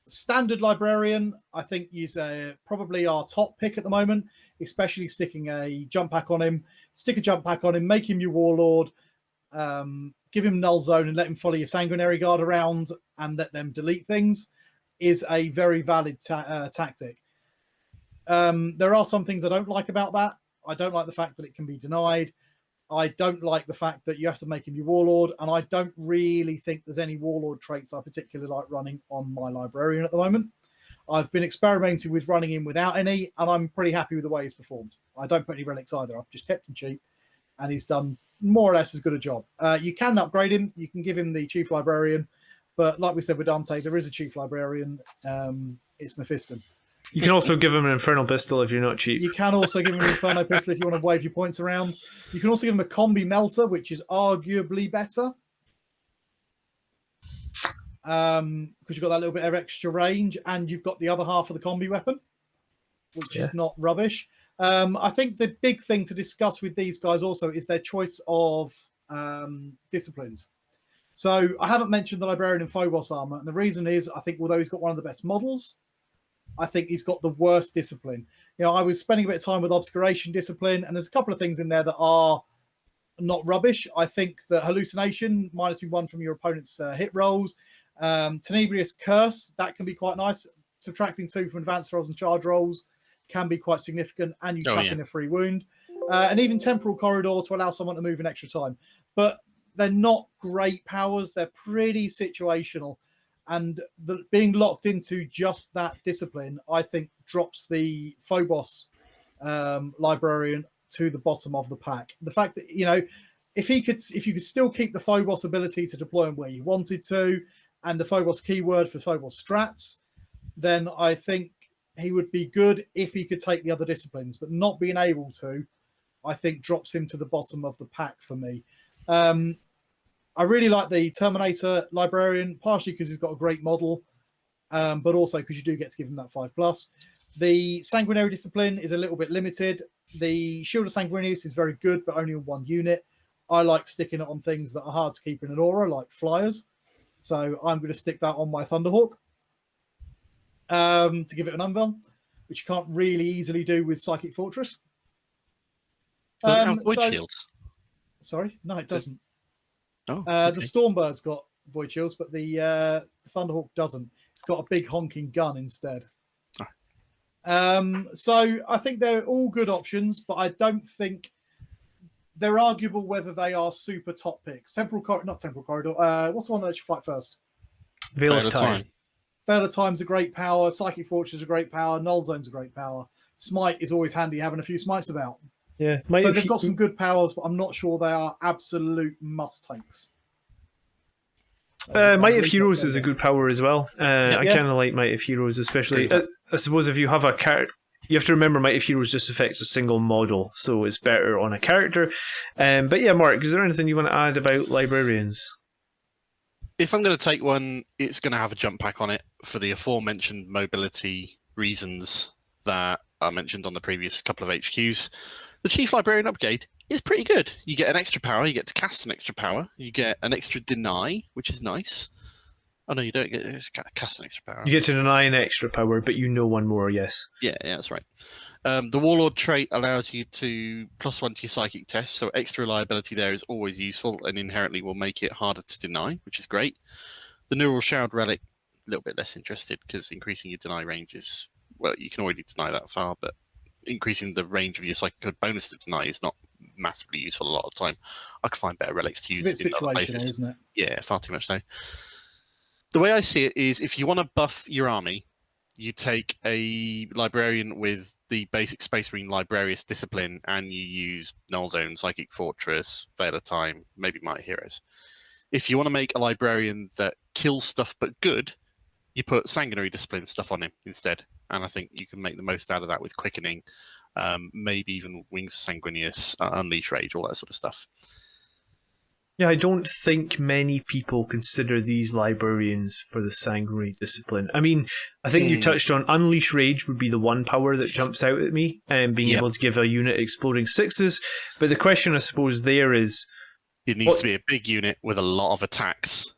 standard librarian, I think, is probably our top pick at the moment, especially sticking a jump pack on him. Stick a jump pack on him, make him your warlord, give him null zone and let him follow your sanguinary guard around and let them delete things is a very valid tactic. There are some things I don't like about that. I don't like the fact that it can be denied. I don't like the fact that you have to make him your warlord, and I don't really think there's any warlord traits I particularly like running on my librarian at the moment. I've been experimenting with running him without any, and I'm pretty happy with the way he's performed. I don't put any relics either. I've just kept him cheap, and he's done more or less as good a job. You can upgrade him. You can give him the chief librarian, but like we said with Dante, there is a chief librarian. It's Mephiston. You can also give him an Infernal Pistol if you're not cheap. You can also give him an Inferno Pistol if you want to wave your points around. You can also give him a Combi Melter, which is arguably better. Because you've got that little bit of extra range, and you've got the other half of the combi weapon, which is not rubbish. I think the big thing to discuss with these guys also is their choice of disciplines. So I haven't mentioned the Librarian and Phobos armor, and the reason is I think although he's got one of the best models, I think he's got the worst discipline. You know, I was spending a bit of time with Obscuration discipline, and there's a couple of things in there that are not rubbish. I think the hallucination, -1 from your opponent's hit rolls, Tenebrious Curse, that can be quite nice. Subtracting 2 from advanced rolls and charge rolls can be quite significant, and you chuck in a free wound. And even Temporal Corridor to allow someone to move in extra time. But they're not great powers. They're pretty situational. And being locked into just that discipline, I think, drops the Phobos Librarian to the bottom of the pack. The fact that, you know, if you could still keep the Phobos ability to deploy him where you wanted to, and the Phobos keyword for Phobos strats, then I think he would be good if he could take the other disciplines. But not being able to, I think, drops him to the bottom of the pack for me. I really like the Terminator Librarian, partially because he's got a great model, but also because you do get to give him that 5+. The Sanguinary discipline is a little bit limited. The Shield of Sanguinius is very good, but only in 1 unit. I like sticking it on things that are hard to keep in an aura, like flyers. So I'm going to stick that on my Thunderhawk to give it an unveil, which you can't really easily do with Psychic Fortress. Does it have void shields? Sorry? No, it doesn't. Oh, okay. The Stormbird's got void shields, but the Thunderhawk doesn't. It's got a big honking gun instead. So I think they're all good options, but I don't think they're arguable whether they are super top picks. Not Temporal Corridor. What's the one that lets you fight first? Veil of Time. Veil of Time's a great power. Psychic Fortress is a great power. Null Zone's a great power. Smite is always handy having a few smites about. Yeah, so they've got some good powers, but I'm not sure they are absolute must-takes. Might of Heroes is a good power as well. I kind of like Might of Heroes, especially. I suppose if you have a character, you have to remember Might of Heroes just affects a single model, so it's better on a character. But yeah, Mark, is there anything you want to add about Librarians? If I'm going to take one, it's going to have a jump pack on it for the aforementioned mobility reasons that I mentioned on the previous couple of HQs. The Chief Librarian upgrade is pretty good. You get an extra power, you get to cast an extra power, you get an extra deny, which is nice. Oh no, you don't get to cast an extra power. You get to deny an extra power, but you know one more, yes. Yeah, that's right. The Warlord trait allows you to +1 to your psychic test, so extra reliability there is always useful and inherently will make it harder to deny, which is great. The Neural Shroud relic, a little bit less interested because increasing your deny range is, well, you can already deny that far, but increasing the range of your psychic code bonus to deny is not massively useful a lot of the time. I could find better relics to use. It's a bit situational, isn't it? Yeah, far too much so. The way I see it is if you want to buff your army, you take a Librarian with the basic Space Marine Librarius discipline and you use Null Zone, Psychic Fortress, Veil of Time, maybe Might Heroes. If you want to make a Librarian that kills stuff but good, you put Sanguinary Discipline stuff on him instead. And I think you can make the most out of that with Quickening, maybe even Wings Sanguinius, Unleash Rage, all that sort of stuff. Yeah, I don't think many people consider these Librarians for the Sanguinary discipline. I mean, I think you touched on Unleash Rage would be the one power that jumps out at me, and being able to give a unit exploding 6s. But the question, I suppose, there is... It needs to be a big unit with a lot of attacks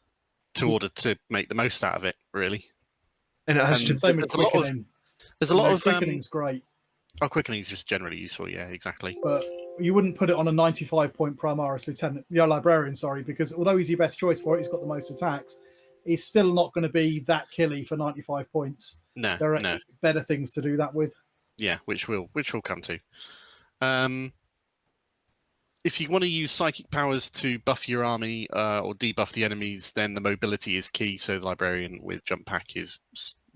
in order to make the most out of it, really. And it has to... Same with Quickening. There's a lot of... Quickening's great. Oh, Quickening's just generally useful, yeah, exactly. But you wouldn't put it on a 95-point Primaris Lieutenant, Librarian, sorry, because although he's your best choice for it, he's got the most attacks, he's still not going to be that killy for 95 points. No, there are better things to do that with. Yeah, which we'll come to. If you want to use psychic powers to buff your army or debuff the enemies, then the mobility is key, so the Librarian with jump pack is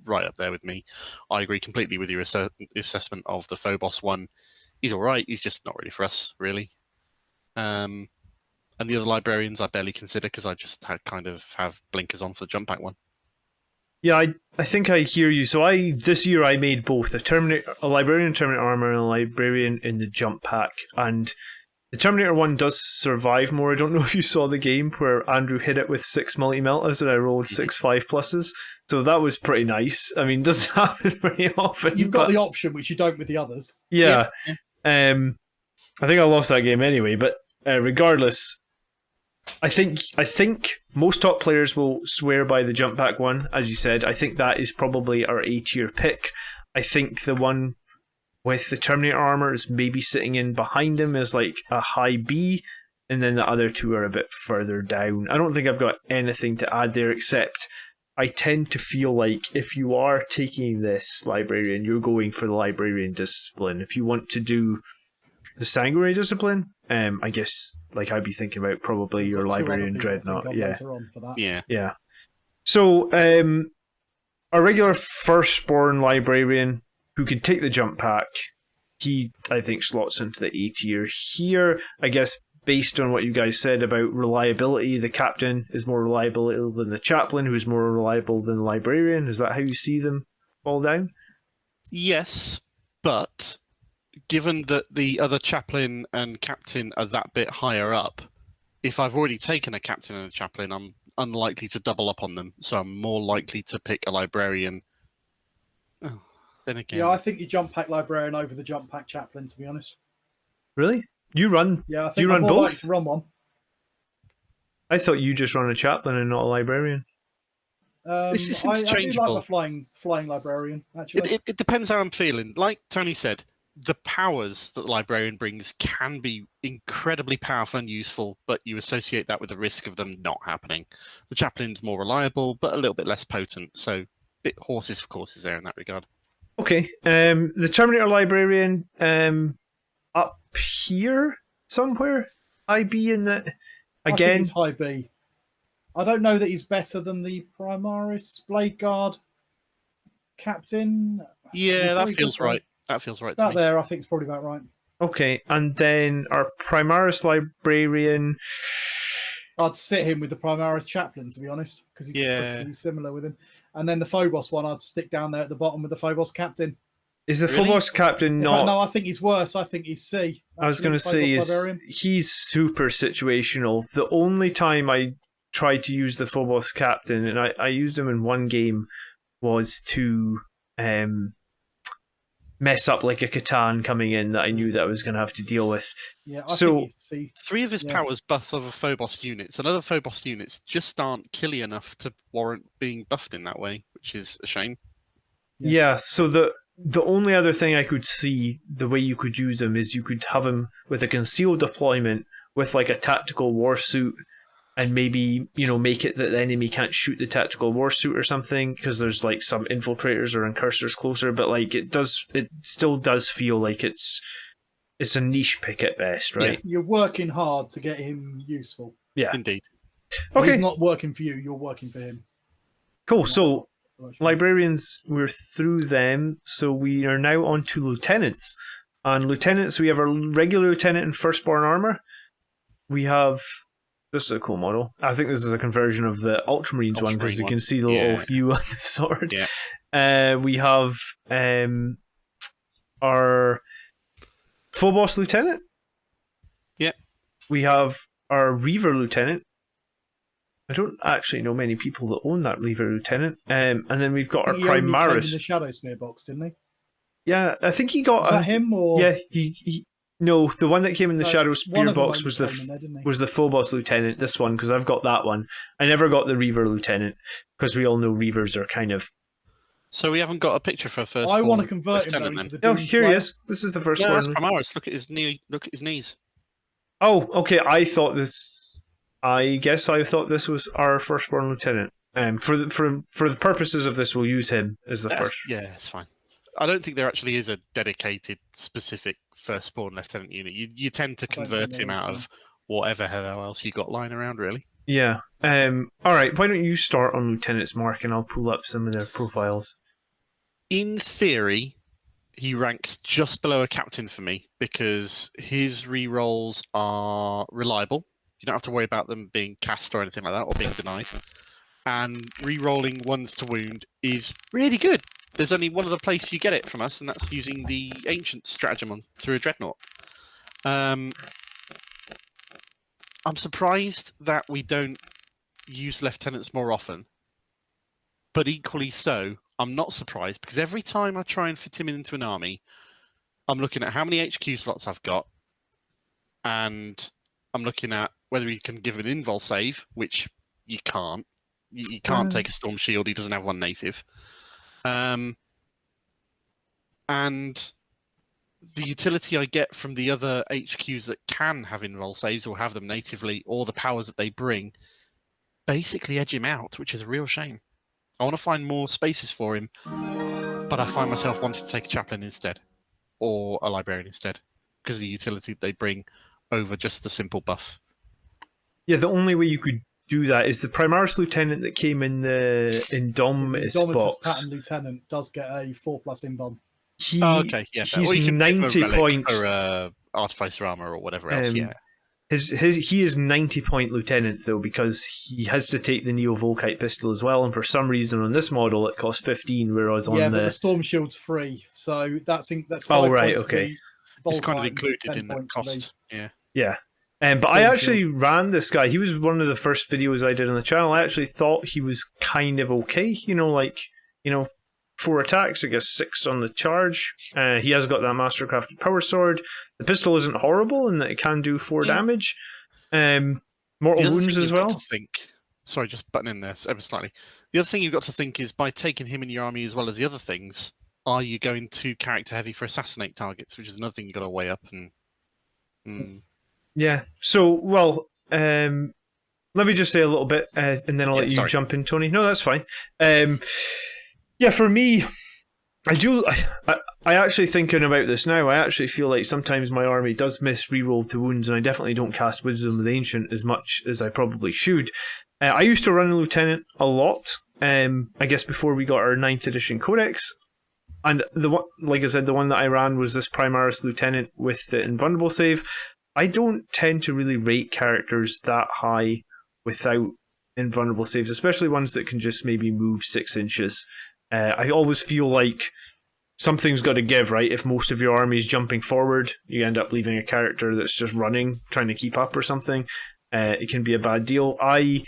right up there with me. I agree completely with your assessment of the Phobos one. He's all right. He's just not really for us, really. And the other Librarians I barely consider because I just kind of have blinkers on for the jump pack one. Yeah, I think I hear you. So this year I made both a Librarian in Terminator armor and a Librarian in the jump pack, and the Terminator one does survive more. I don't know if you saw the game where Andrew hit it with 6 multi-meltas and I rolled 6 5+s. So that was pretty nice. I mean, doesn't happen very often. You've got but the option, which you don't with the others. yeah. Yeah. I think I lost that game anyway, but regardless, I think most top players will swear by the jump pack one, as you said. I think that is probably our A tier pick. I think the one with the Terminator armor is maybe sitting in behind him as like a high B, and then the other two are a bit further down. I don't think I've got anything to add there, except I tend to feel like if you are taking this Librarian, you're going for the Librarian discipline. If you want to do the Sanguinary discipline, I guess like I'd be thinking about probably your Librarian Dreadnought. Yeah. So our regular firstborn Librarian who can take the jump pack, he I think slots into the A tier here. I guess based on what you guys said about reliability, the captain is more reliable than the chaplain, who is more reliable than the Librarian. Is that how you see them fall down? Yes, but given that the other chaplain and captain are that bit higher up, if I've already taken a captain and a chaplain, I'm unlikely to double up on them, so I'm more likely to pick a Librarian. Oh, then again, Yeah, I think you jump pack Librarian over the jump pack chaplain, to be honest. Really? You run? Yeah, I think you I'm run more both? likely to run one. I thought you just run a chaplain and not a Librarian. This is I do interchangeable. like my flying Librarian, actually. It depends how I'm feeling. Like Tony said, the powers that the Librarian brings can be incredibly powerful and useful, but you associate that with the risk of them not happening. The chaplain's more reliable, but a little bit less potent, so bit horses for courses there in that regard. Okay. The Terminator Librarian up here somewhere? IB in the... I think Again, he's high B. I don't know that he's better than the Primaris Blade Guard captain. Yeah, that feels right. That feels right to That me. there, I think, is probably about right. okay, and then our Primaris Librarian... I'd sit him with the Primaris Chaplain, to be honest, because he's pretty similar with him. And then the Phobos one, I'd stick down there at the bottom with the Phobos Captain. Is the Phobos Captain not... No, I think he's worse. I think he's C. I was going to say, he's super situational. The only time I tried to use the Phobos Captain, and I used him in one game, was to mess up like a Catan coming in that I knew that I was going to have to deal with. Yeah, I think he's C. 3 of his powers buff other Phobos units, and other Phobos units just aren't killy enough to warrant being buffed in that way, which is a shame. Yeah, so the only other thing I could see the way you could use him is you could have him with a concealed deployment with like a tactical war suit, and maybe, you know, make it that the enemy can't shoot the tactical war suit or something because there's like some infiltrators or incursors closer, but like it still does feel like it's a niche pick at best, right? Yeah, you're working hard to get him useful. Yeah. Indeed. Okay. He's not working for you, you're working for him. Cool. So Librarians, we're through them, so we are now on to lieutenants. And lieutenants, we have a regular lieutenant in firstborn armor. We have... This is a cool model. I think this is a conversion of the Ultramarines one, because you can see the little U on the sword. Yeah. We have our Phobos Lieutenant. Yeah. We have our Reaver Lieutenant. I don't actually know many people that own that Reaver Lieutenant. And then we've got our He only came Primaris. in the Shadow Spear box, didn't he? Yeah, I think he got... Was that him, or...? Yeah, he no, the one that came in the Shadow Spear box was the Phobos Lieutenant, this one, because I've got that one. I never got the Reaver Lieutenant, because we all know Reavers are kind of... So we haven't got a picture for first. I want to convert him into the Doom here he is. This is the first one. That's Primaris. Look at his knee. Look at his knees. Oh, okay. I guess I thought this was our firstborn lieutenant. For the purposes of this, we'll use him as the first. Yeah, it's fine. I don't think there actually is a dedicated, specific firstborn lieutenant unit. You tend to convert him out of whatever hell else you got lying around, really. Yeah. All right. Why don't you start on lieutenants, Mark, and I'll pull up some of their profiles. In theory, he ranks just below a captain for me because his rerolls are reliable. You don't have to worry about them being cast or anything like that, or being denied. And rerolling ones to wound is really good. There's only one other place you get it from us, and that's using the ancient stratagem through a dreadnought. I'm surprised that we don't use lieutenants more often, but equally so, I'm not surprised because every time I try and fit him into an army, I'm looking at how many HQ slots I've got, and I'm looking at whether you can give an invul save, which you can't. You can't take a Storm Shield. He doesn't have one native. And the utility I get from the other HQs that can have invul saves or have them natively, or the powers that they bring, basically edge him out, which is a real shame. I want to find more spaces for him, but I find myself wanting to take a Chaplain instead, or a Librarian instead, because of the utility they bring over just the simple buff. Yeah, the only way you could do that is the Primaris Lieutenant that came in the Indomitus box. Pattern Lieutenant does get a 4+ invul. Okay, yeah. He's Or you can 90 points for Artificer Armor or whatever else, yeah. He is 90-point Lieutenant, though, because he has to take the Neo-Volkite pistol as well, and for some reason on this model it costs 15, whereas on but the Storm Shield's free, so that's 5 right, points okay. It's kind of included in the cost, yeah. Yeah. But I actually ran this guy. He was one of the first videos I did on the channel. I actually thought he was kind of okay. 4 attacks, I guess 6 on the charge. He has got that Mastercrafted Power Sword. The pistol isn't horrible in that it can do 4 damage. Mortal wounds as well. Sorry, just butting in there ever slightly. The other thing you've got to think is by taking him in your army as well as the other things, are you going too character heavy for assassinate targets, which is another thing you've got to weigh up. Yeah. So, well, let me just say a little bit, and then I'll let you jump in, Tony. No, that's fine. Yeah, for me, I actually, thinking about this now, I actually feel like sometimes my army does miss reroll to wounds, and I definitely don't cast Wisdom of the Ancient as much as I probably should. I used to run a Lieutenant a lot, I guess before we got our 9th edition Codex, and like I said, the one that I ran was this Primaris Lieutenant with the Invulnerable save. I don't tend to really rate characters that high without invulnerable saves, especially ones that can just maybe move 6 inches. I always feel like something's got to give, right? If most of your army is jumping forward, you end up leaving a character that's just running, trying to keep up or something. It can be a bad deal. I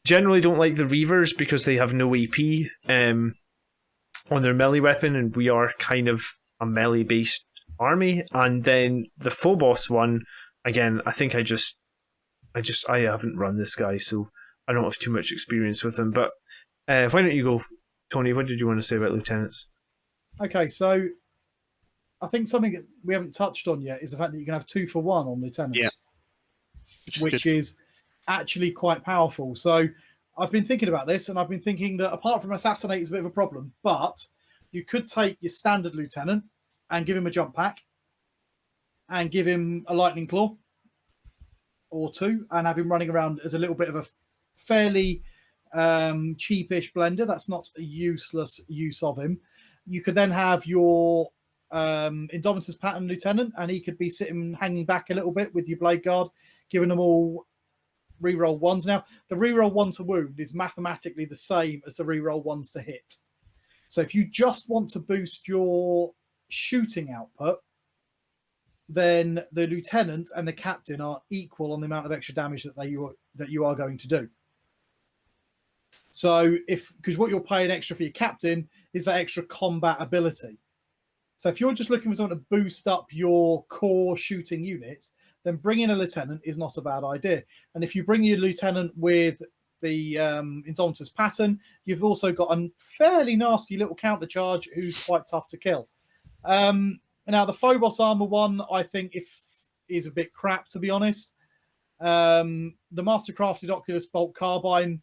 generally don't like the Reavers because they have no AP on their melee weapon, and we are kind of a melee-based army. And then the Phobos one, again, I think I haven't run this guy, so I don't have too much experience with him. But why don't you go, Tony? What did you want to say about lieutenants? Okay, so I think something that we haven't touched on yet is the fact that you can have 2 for 1 on lieutenants, which is actually quite powerful. So I've been thinking about this, and I've been thinking that apart from assassinate is a bit of a problem, but you could take your standard lieutenant and give him a jump pack and give him a lightning claw or 2 and have him running around as a little bit of a fairly cheapish blender. That's not a useless use of him. You could then have your Indomitus Pattern Lieutenant, and he could be sitting hanging back a little bit with your Blade Guard, giving them all reroll 1s. Now, the reroll 1 to wound is mathematically the same as the reroll 1s to hit. So if you just want to boost your shooting output, then the lieutenant and the captain are equal on the amount of extra damage that you are going to do. So because what you're paying extra for your captain is that extra combat ability. So if you're just looking for someone to boost up your core shooting units, then bringing a lieutenant is not a bad idea. And if you bring your lieutenant with the Indomitus Pattern, you've also got a fairly nasty little counter charge who's quite tough to kill. Now, the Phobos Armor one, I think, is a bit crap, to be honest. The Mastercrafted Oculus Bolt Carbine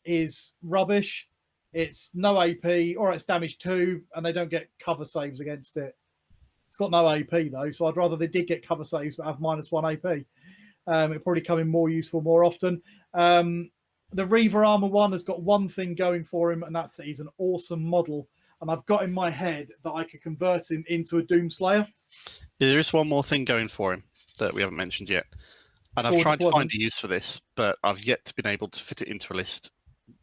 is rubbish. It's no AP, or it's damage 2, and they don't get cover saves against it. It's got no AP, though, so I'd rather they did get cover saves but have -1 AP. It'll probably come in more useful more often. The Reaver Armor one has got one thing going for him, and that's that he's an awesome model. And I've got in my head that I could convert him into a Doomslayer. Yeah, there is one more thing going for him that we haven't mentioned yet. And I've tried to find a use for this, but I've yet to been able to fit it into a list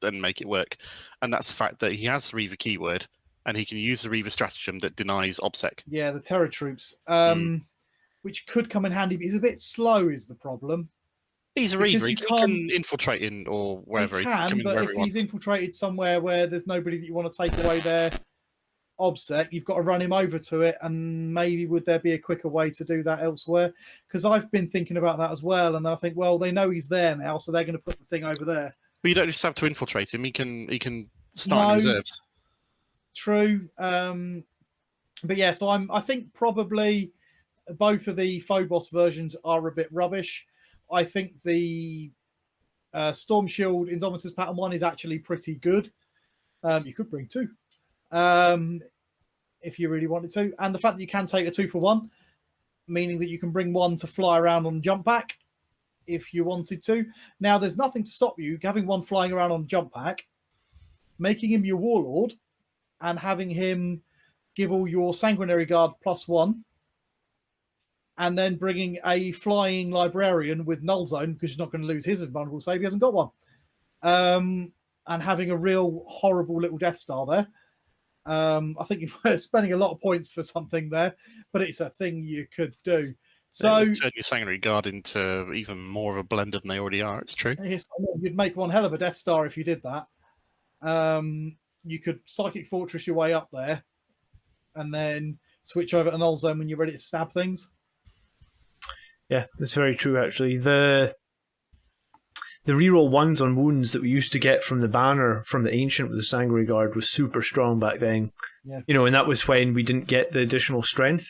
and make it work. And that's the fact that he has the Reaver keyword, and he can use the Reaver stratagem that denies OBSEC. Yeah, the Terror Troops, which could come in handy, but he's a bit slow is the problem. He's a Because reaver. you He can't- can infiltrate in or wherever. He He can can, come in but wherever if he he's wants. infiltrated somewhere where there's nobody that you want to take away their obsec, you've got to run him over to it. And maybe would there be a quicker way to do that elsewhere? Because I've been thinking about that as well, and I think, well, they know he's there now, so they're going to put the thing over there. But you don't just have to infiltrate him. He can start in No. reserves. True, but yeah. So I think probably both of the Phobos versions are a bit rubbish. I think the Storm Shield Indomitus Pattern 1 is actually pretty good. You could bring 2 if you really wanted to. And the fact that you can take a 2-for-1, meaning that you can bring 1 to fly around on jump pack if you wanted to. Now, there's nothing to stop you having 1 flying around on jump pack, making him your Warlord, and having him give all your Sanguinary Guard +1, and then bringing a flying Librarian with Null Zone, because you're not going to lose his invulnerable save, he hasn't got one. And having a real horrible little Death Star there. I think you're spending a lot of points for something there, but it's a thing you could do. So turn your Sanguinary Guard into even more of a blender than they already are. It's true. yes, you'd make one hell of a Death Star if you did that. You could Psychic Fortress your way up there, and then switch over to Null Zone when you're ready to stab things. Yeah, that's very true, actually. The reroll 1s on wounds that we used to get from the banner from the Ancient with the Sanguinary Guard was super strong back then. Yeah. You know, and that was when we didn't get the additional strength.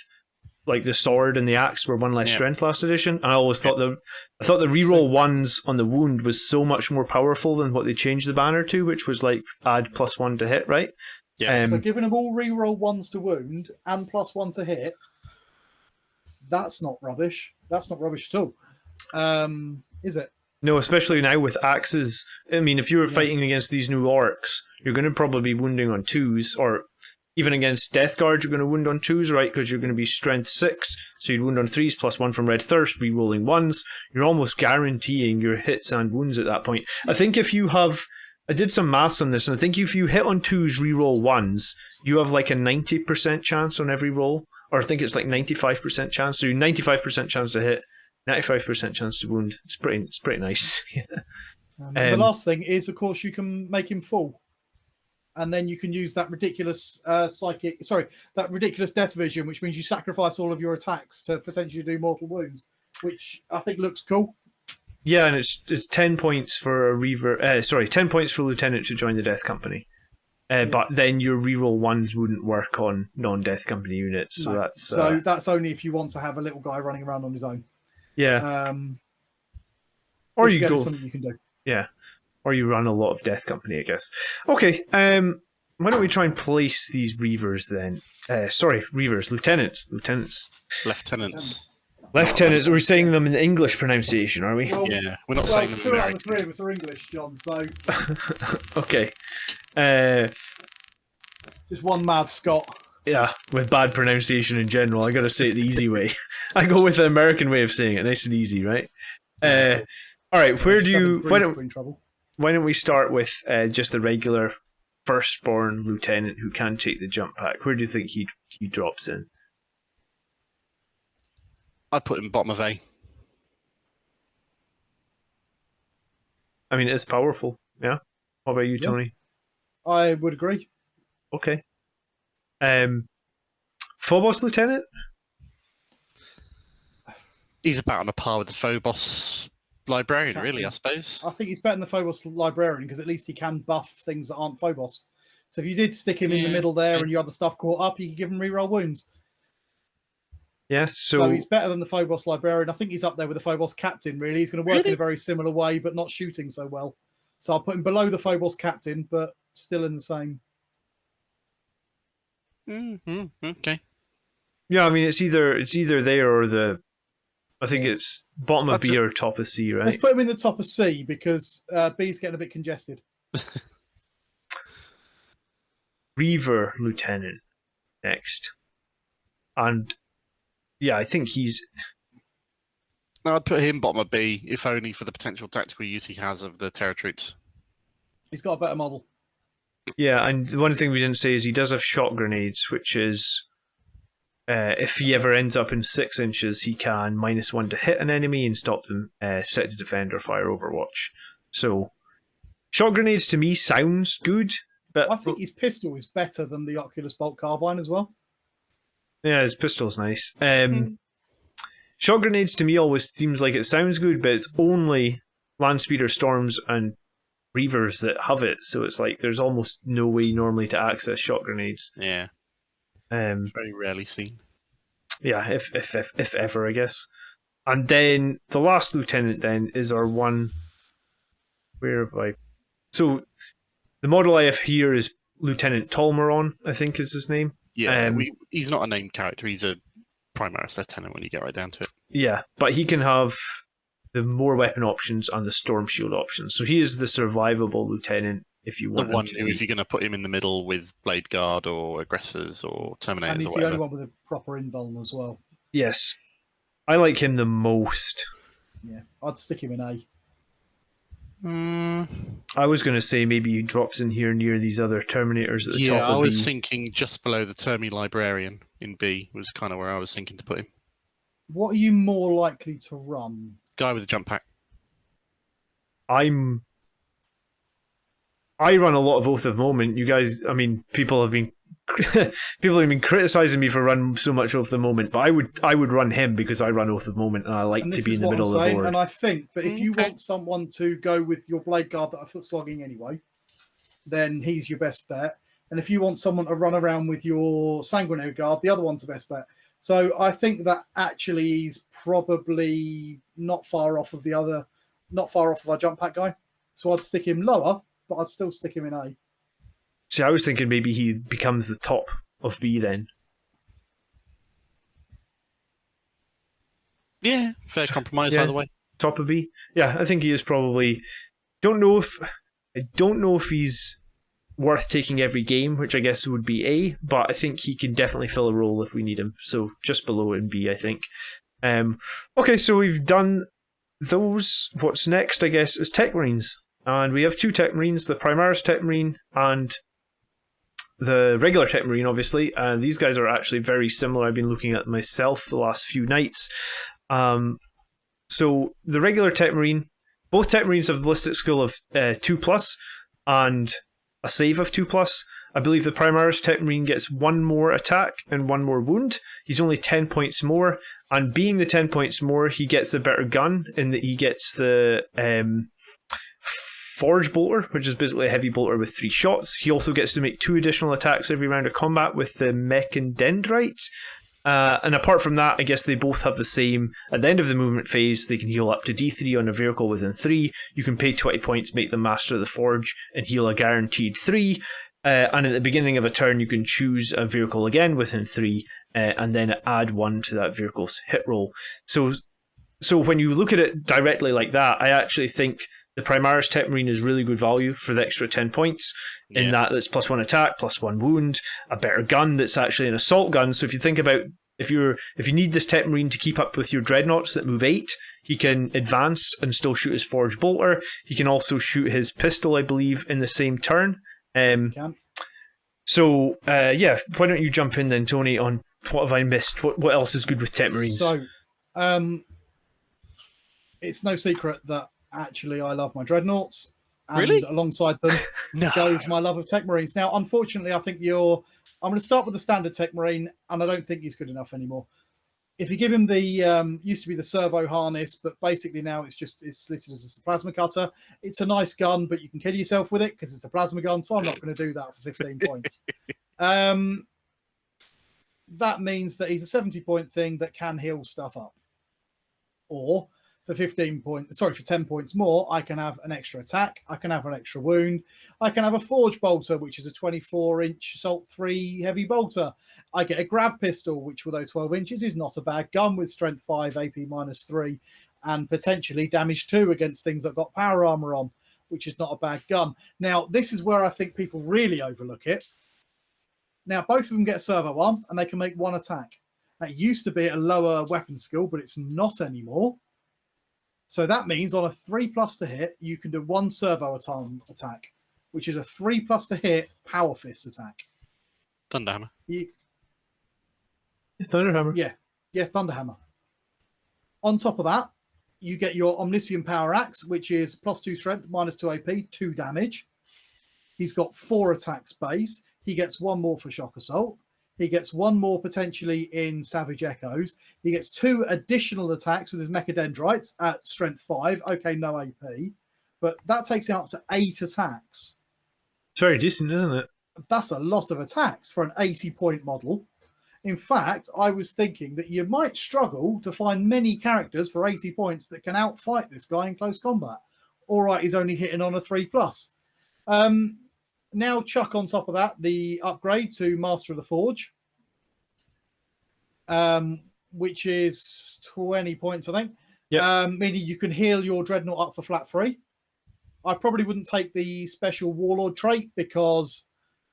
Like the sword and the axe were 1 less strength last edition. And I always thought the reroll 1s on the wound was so much more powerful than what they changed the banner to, which was like add +1 to hit, right? Yeah. So giving them all reroll 1s to wound and +1 to hit, that's not rubbish. That's not rubbish at all. Is it? No, especially now with axes. I mean, if you were fighting against these new orcs, you're going to probably be wounding on 2s, or even against Death Guards, you're going to wound on 2s, right? Because you're going to be strength 6, so you'd wound on 3s +1 from Red Thirst, re-rolling 1s. You're almost guaranteeing your hits and wounds at that point. I think if you have... I did some maths on this, and I think if you hit on 2s, re-roll 1s, you have like a 90% chance on every roll, or I think it's like 95% chance. So 95% chance to hit, 95% chance to wound. It's pretty nice. The last thing is, of course, you can make him full, and then you can use that ridiculous that ridiculous death vision, which means you sacrifice all of your attacks to potentially do mortal wounds, which I think looks cool. Yeah, and it's 10 points for a reaver. 10 points for Lieutenant to join the Death Company. But then your reroll 1s wouldn't work on non-Death Company units, so no. That's only if you want to have a little guy running around on his own. Yeah. Or you go something you can do. Yeah. Or you run a lot of Death Company, I guess. Okay. Why don't we try and place these reavers then? Reavers, lieutenants. Lieutenants. We're saying them in the English pronunciation, are we? Well, yeah, we're not saying them 2 out of American. the 3 of us are English, John. So Okay. just one mad Scot. Yeah, with bad pronunciation in general. I gotta say it the easy way. I go with the American way of saying it, nice and easy, right? All right, why don't we start with just the regular firstborn lieutenant who can take the jump pack? Where do you think he drops in? I'd put him bottom of A. I mean, it's powerful. Yeah. What about you, Tony? I would agree. Okay. Phobos lieutenant? He's about on a par with the Phobos Librarian, Captain. really, I suppose. I think he's better than the Phobos Librarian because at least he can buff things that aren't Phobos. So if you did stick him in the middle there and your other stuff caught up, you could give him reroll wounds. Yeah, so he's better than the Phobos Librarian. I think he's up there with the Phobos Captain, really. He's going to work in a very similar way, but not shooting so well. So I'll put him below the Phobos Captain, but still in the same. Okay. Yeah, I mean, it's either there or the... I think it's bottom of B or top of C, right? Let's put him in the top of C because B's getting a bit congested. Reaver Lieutenant next. And yeah, I think he's... I'd put him bottom of B, if only for the potential tactical use he has of the Terror Troops. He's got a better model. Yeah, and one thing we didn't say is he does have shot grenades, which is if he ever ends up in 6 inches, he can -1 to hit an enemy and stop them set to defend or fire Overwatch. So, shot grenades to me sounds good, but I think his pistol is better than the Oculus Bolt Carbine as well. yeah, his pistol's nice. Shot grenades to me always seems like it sounds good, but it's only Landspeeder Storms and Reavers that have it, so it's like there's almost no way normally to access shot grenades. Yeah. Very rarely seen. Yeah, if ever, I guess. And then the last lieutenant then is our one. Where have I? So the model I have here is Lieutenant Tolmeron, I think is his name. Yeah, he's not a named character. He's a Primaris Lieutenant when you get right down to it. Yeah, but he can have the more weapon options and the Storm Shield options. So he is the survivable lieutenant if you want. The one who, if you're going to put him in the middle with Blade Guard or Aggressors or Terminators And he's or the whatever. only one with a proper invuln as well. Yes. I like him the most. Yeah, I'd stick him in A. I was going to say maybe he drops in here near these other Terminators at the top of I was B. thinking just below the Termi Librarian in B was kind of where I was thinking to put him. What are you more likely to run? Guy with a jump pack. I run a lot of Oath of Moment. You guys, I mean, people have been criticizing me for running so much Oath of Moment, but I would run him because I run Oath of Moment and I like to be in the middle of the board. And I think that if you want someone to go with your Blade Guard that are foot slogging anyway, then he's your best bet. And if you want someone to run around with your Sanguinary Guard, the other one's the best bet. So I think that actually he's probably not far off of our jump pack guy. So I'd stick him lower, but I'd still stick him in A. See, I was thinking maybe he becomes the top of B then. Yeah, fair compromise Yeah. either way. Top of B? Yeah, I think he is probably. I don't know if he's worth taking every game, which I guess would be A, but I think he can definitely fill a role if we need him. So just below in B, I think. Okay, so we've done those. What's next, I guess, is Techmarines. And we have 2 Techmarines, the Primaris Techmarine and the regular Techmarine, obviously. These guys are actually very similar. I've been looking at myself the last few nights. So the regular Techmarine, both Techmarines have a ballistic skill of 2+, and a save of 2+. I believe the Primaris Techmarine gets 1 more attack and 1 more wound. He's only 10 points more, and being the 10 points more, he gets a better gun in that he gets the Forge Bolter, which is basically a heavy bolter with 3 shots. He also gets to make 2 additional attacks every round of combat with the Mech and Dendrite. And apart from that, I guess they both have the same. At the end of the movement phase, they can heal up to D3 on a vehicle within 3. You can pay 20 points, make them Master of the Forge, and heal a guaranteed 3. And at the beginning of a turn, you can choose a vehicle again within 3, and then add 1 to that vehicle's hit roll. So when you look at it directly like that, I actually think the Primaris Techmarine is really good value for the extra 10 points, in that it's +1 attack, +1 wound, a better gun that's actually an assault gun. So if you think about, if you need this Techmarine to keep up with your Dreadnoughts that move 8, he can advance and still shoot his Forge Bolter. He can also shoot his pistol, I believe, in the same turn. So, why don't you jump in then, Tony, on what have I missed? What else is good with Techmarines? So, it's no secret that actually I love my Dreadnoughts. And Really? alongside them goes my love of Techmarines. Now, unfortunately, I think I'm going to start with the standard Techmarine, and I don't think he's good enough anymore. If you give him the used to be the servo harness, but basically now it's listed as a plasma cutter. It's a nice gun, but you can kill yourself with it because it's a plasma gun. So I'm not going to do that for 15 points. That means that he's a 70-point thing that can heal stuff up. Or for 10 points more, I can have an extra attack. I can have an extra wound. I can have a Forge Bolter, which is a 24-inch Assault 3 heavy bolter. I get a Grav Pistol, which, although 12 inches, is not a bad gun with Strength 5, AP -3, and potentially damage 2 against things that got power armor on, which is not a bad gun. Now, this is where I think people really overlook it. Now, both of them get servo arm, and they can make 1 attack. That used to be at a lower weapon skill, but it's not anymore. So that means on a 3+ to hit, you can do 1 servo attack, which is a 3+ to hit power fist attack. Thunderhammer. Thunderhammer. Yeah, Thunderhammer. On top of that, you get your Omniscient Power Axe, which is +2 strength, -2 AP, 2 damage. He's got 4 attacks base. He gets 1 more for Shock Assault. He gets 1 more potentially in Savage Echoes. He gets 2 additional attacks with his Mechadendrites at strength 5. Okay, no AP. But that takes him up to 8 attacks. It's very decent, isn't it? That's a lot of attacks for an 80-point model. In fact, I was thinking that you might struggle to find many characters for 80 points that can outfight this guy in close combat. All right, he's only hitting on a 3+. Now chuck on top of that the upgrade to Master of the Forge, which is 20 points, I think. Yep. Meaning you can heal your Dreadnought up for flat 3. I probably wouldn't take the special Warlord trait because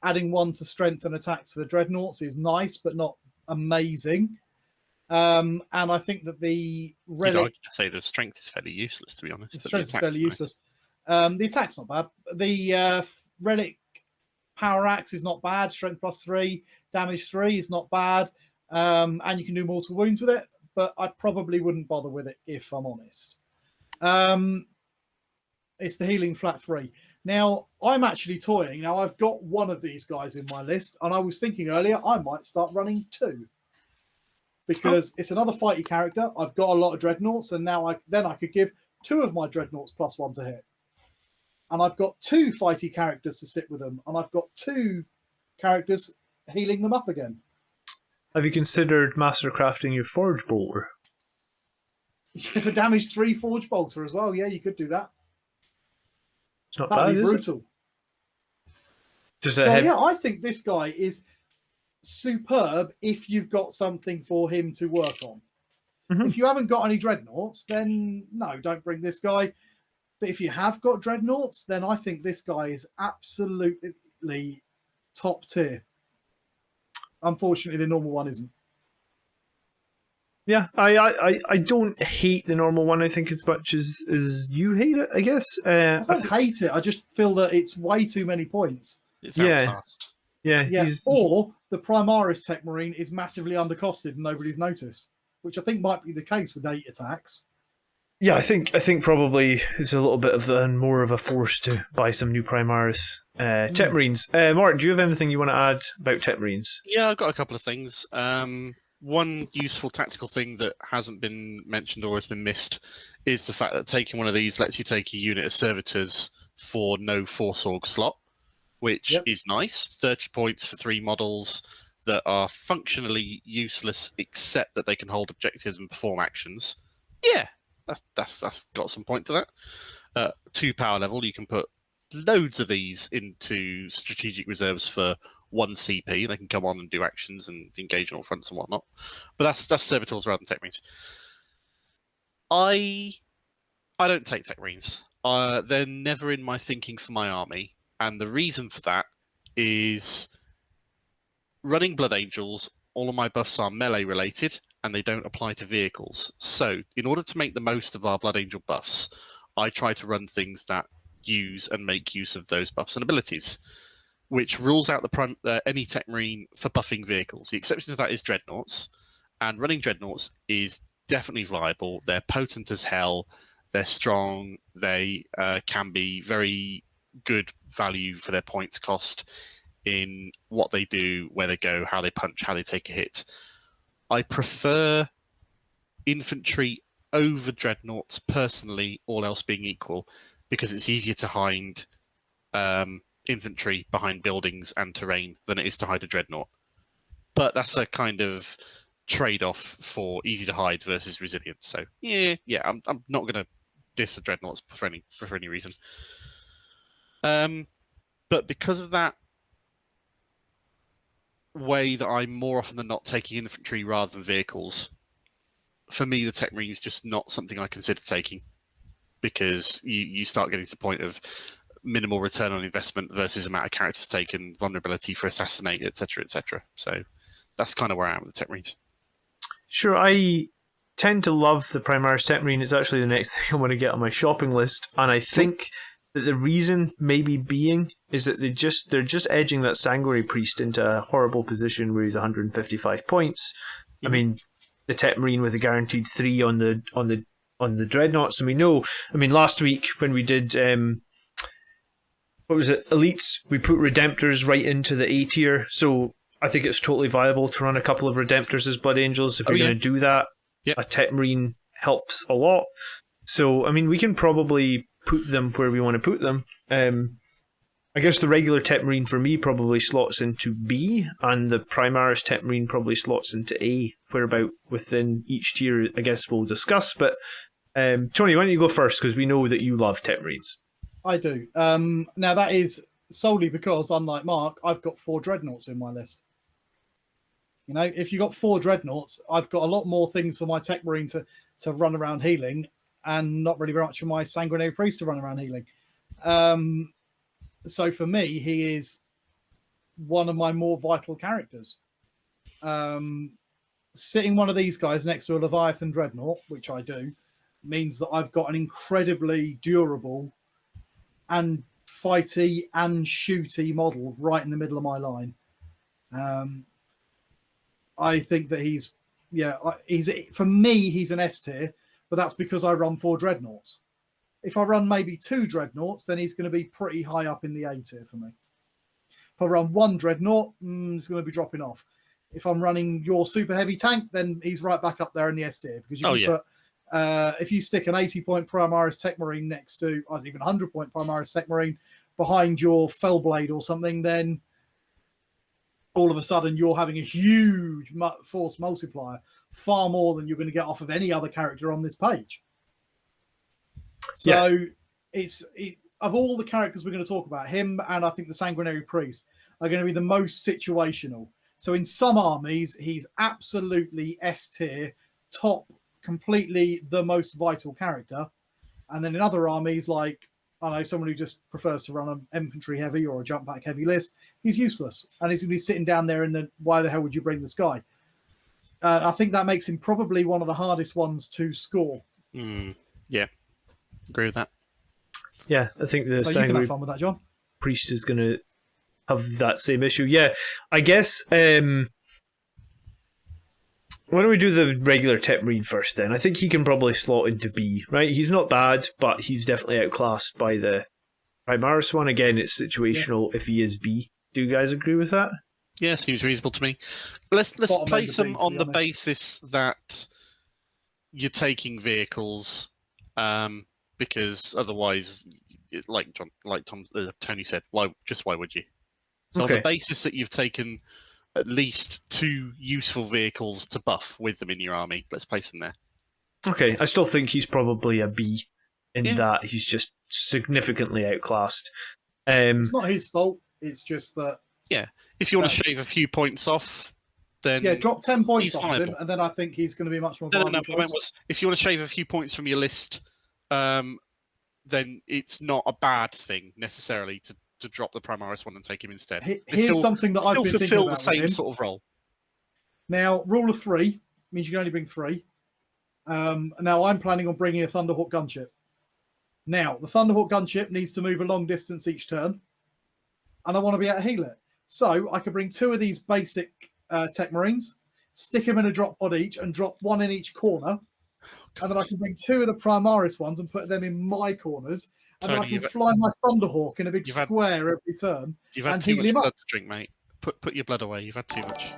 adding 1 to strength and attacks for the Dreadnoughts is nice, but not amazing. And I think that the relic... I'd say the strength is fairly useless, to be honest. The strength is fairly useless. The attack's not bad. The relic power axe is not bad. Strength +3, damage 3 is not bad. And you can do mortal wounds with it, but I probably wouldn't bother with it if I'm honest. It's the healing flat 3. Now, I'm actually toying. Now, I've got one of these guys in my list, and I was thinking earlier I might start running 2. Because it's another fighty character. I've got a lot of Dreadnoughts, and now I could give 2 of my Dreadnoughts +1 to hit. And I've got 2 fighty characters to sit with them, and I've got 2 characters healing them up again. Have you considered mastercrafting your Forge Bolter? For damage 3 Forge Bolter as well. Yeah, you could do that. It's not That'd bad, be is brutal. it? Yeah, I think this guy is superb if you've got something for him to work on. Mhm. If you haven't got any Dreadnoughts, then no, don't bring this guy. But if you have got Dreadnoughts, then I think this guy is absolutely top tier. Unfortunately, the normal one isn't. Yeah, I don't hate the normal one, I think, as much as you hate it, I guess. I don't hate it. I just feel that it's way too many points. It's Yeah. outclassed. Yeah. Or the Primaris Techmarine is massively undercosted and nobody's noticed, which I think might be the case with 8 attacks. Yeah, I think probably it's a little bit of more of a force to buy some new Primaris Techmarines. Mark, do you have anything you want to add about Techmarines? Yeah, I've got a couple of things. One useful tactical thing that hasn't been mentioned or has been missed is the fact that taking one of these lets you take a unit of servitors for no Force Org slot, which is nice. 30 points for 3 models that are functionally useless except that they can hold objectives and perform actions. Yeah, that's got some point to that. 2 power level, you can put loads of these into strategic reserves for 1 CP. They can come on and do actions and engage on all fronts and whatnot. But that's servitors rather than Techmarines. I don't take Techmarines. They're never in my thinking for my army, and the reason for that is running Blood Angels. All of my buffs are melee related, and they don't apply to vehicles. So, in order to make the most of our Blood Angel buffs, I try to run things that use and make use of those buffs and abilities, which rules out any Techmarine for buffing vehicles. The exception to that is Dreadnoughts, and running Dreadnoughts is definitely viable. They're potent as hell, they're strong, they can be very good value for their points cost in what they do, where they go, how they punch, how they take a hit. I prefer infantry over Dreadnoughts personally, all else being equal, because it's easier to hide infantry behind buildings and terrain than it is to hide a Dreadnought. But that's a kind of trade-off for easy to hide versus resilience. So yeah, I'm not going to diss the Dreadnoughts for any reason. But because of that way that I'm more often than not taking infantry rather than vehicles, for me the Techmarine is just not something I consider taking, because you start getting to the point of minimal return on investment versus amount of characters taken, vulnerability for assassinate, etc., etc. So that's kind of where I am with the Techmarines. Sure, I tend to love the Primaris Techmarine. It's actually the next thing I want to get on my shopping list, and I think that the reason maybe being is that they're just edging that Sanguinary Priest into a horrible position where he's 155 points. I mean, the Techmarine with a guaranteed 3 on the Dreadnoughts, and we know. I mean, last week when we did what was it, Elites, we put Redemptors right into the A tier, so I think it's totally viable to run a couple of Redemptors as Blood Angels if you're going to do that. Yep. A Techmarine helps a lot. So, I mean, we can probably put them where we want to put them. I guess the regular Techmarine for me probably slots into B, and the Primaris Techmarine probably slots into A, whereabout within each tier, I guess we'll discuss. But, Tony, why don't you go first, because we know that you love Techmarines. I do. Now, that is solely because, unlike Mark, I've got 4 Dreadnoughts in my list. You know, if you've got 4 Dreadnoughts, I've got a lot more things for my Techmarine to run around healing, and not really very much for my Sanguinary Priest to run around healing. So for me, he is one of my more vital characters. Sitting one of these guys next to a Leviathan Dreadnought, which I do, means that I've got an incredibly durable and fighty and shooty model right in the middle of my line. I think that he's for me, he's an S tier, but that's because I run 4 Dreadnoughts. If I run maybe 2 Dreadnoughts, then he's going to be pretty high up in the A tier for me. If I run 1 Dreadnought, he's going to be dropping off. If I'm running your super heavy tank, then he's right back up there in the S tier, because you can put, if you stick an 80-point Primaris Techmarine next to, or even 100-point Primaris Techmarine behind your Fellblade or something, then all of a sudden you're having a huge force multiplier, far more than you're going to get off of any other character on this page. So it's of all the characters we're going to talk about, him and I think the Sanguinary Priest are going to be the most situational. So in some armies, he's absolutely S tier, top, completely the most vital character. And then in other armies, like, I don't know, someone who just prefers to run an infantry heavy or a jump back heavy list, he's useless. And he's going to be sitting down there in the, why the hell would you bring this guy? I think that makes him probably one of the hardest ones to score. Yeah, agree with that. Yeah, I think the So you can have fun with that, John. Priest is going to have that same issue. Yeah, I guess... why don't we do the regular Techmarine first then? I think he can probably slot into B, right? He's not bad, but he's definitely outclassed by the Primaris one. Again, it's situational if he is B. Do you guys agree with that? Yeah, seems reasonable to me. Let's place him on the basis that you're taking vehicles, because otherwise, like Tony said, why would you? So on the basis that you've taken at least 2 useful vehicles to buff with them in your army, let's place them there. Okay, I still think he's probably a B in that he's just significantly outclassed. It's not his fault. It's just that. Yeah, if you want to shave a few points off, then drop 10 points off him, and then I think he's going to be much more. No. What I meant was, if you want to shave a few points from your list, then it's not a bad thing necessarily to drop the Primaris one and take him instead. Here's something that I've been thinking about. Still fulfill the same sort of role. Now, rule of 3 means you can only bring 3. Now, I'm planning on bringing a Thunderhawk gunship. Now, the Thunderhawk gunship needs to move a long distance each turn, and I want to be able to heal it. So I could bring 2 of these basic Techmarines, stick them in a drop pod each, and drop 1 in each corner. And then I can bring 2 of the Primaris ones and put them in my corners. And Tony, then I can fly my Thunderhawk in a big square every turn. You've had too much blood to drink, mate. Put your blood away. You've had too much.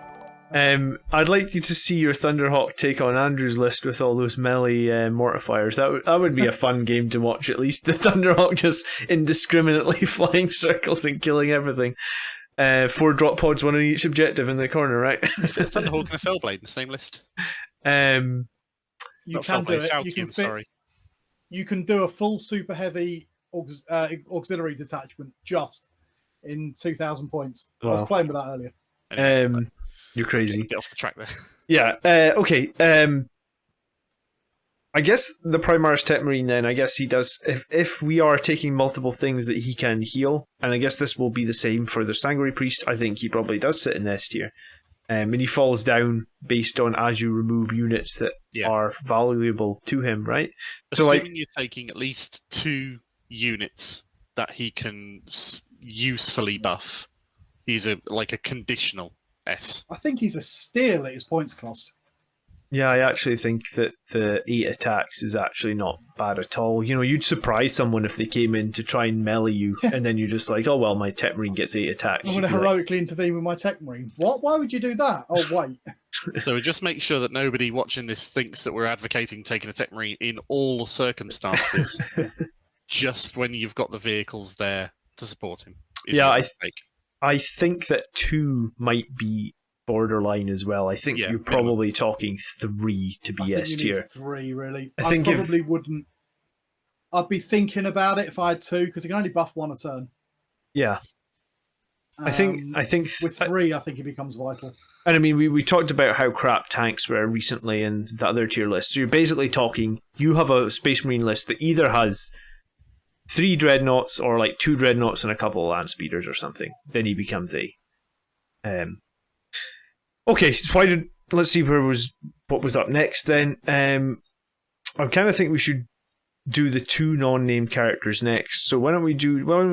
I'd like you to see your Thunderhawk take on Andrew's list with all those melee mortifiers. That would be a fun game to watch, at least. The Thunderhawk just indiscriminately flying circles and killing everything. 4 drop pods, 1 on each objective in the corner, right? Thunderhawk and a Fellblade in the same list. You can do it. You can do a full super heavy auxiliary detachment just in 2,000 points. Wow. I was playing with that earlier. You're crazy. Get off the track there. Yeah. Okay. I guess the Primaris Techmarine then, I guess he does, if we are taking multiple things that he can heal, and I guess this will be the same for the Sanguinary Priest, I think he probably does sit in the S tier. And he falls down based on as you remove units that are valuable to him, right? Assuming you're taking at least 2 units that he can usefully buff, he's like a conditional S. I think he's a steal at his points cost. Yeah, I actually think that the 8 attacks is actually not bad at all. You know, you'd surprise someone if they came in to try and melee you, and then you're just like, oh, well, my Techmarine gets 8 attacks. I'm going to heroically intervene with my Techmarine. What? Why would you do that? Oh, wait. So we just make sure that nobody watching this thinks that we're advocating taking a Techmarine in all circumstances, just when you've got the vehicles there to support him. Yeah, I think that 2 might be borderline as well. I think you're probably talking 3 to be S tier. 3, really. I probably wouldn't. I'd be thinking about it if I had 2, because you can only buff 1 a turn. Yeah. I think with 3, I think it becomes vital. And I mean, we talked about how crap tanks were recently in the other tier list. So you're basically talking, you have a Space Marine list that either has 3 dreadnoughts or like 2 dreadnoughts and a couple of land speeders or something. Then he becomes A. Okay, so let's see what was up next then. I kind of think we should do the 2 non-named characters next. So why don't we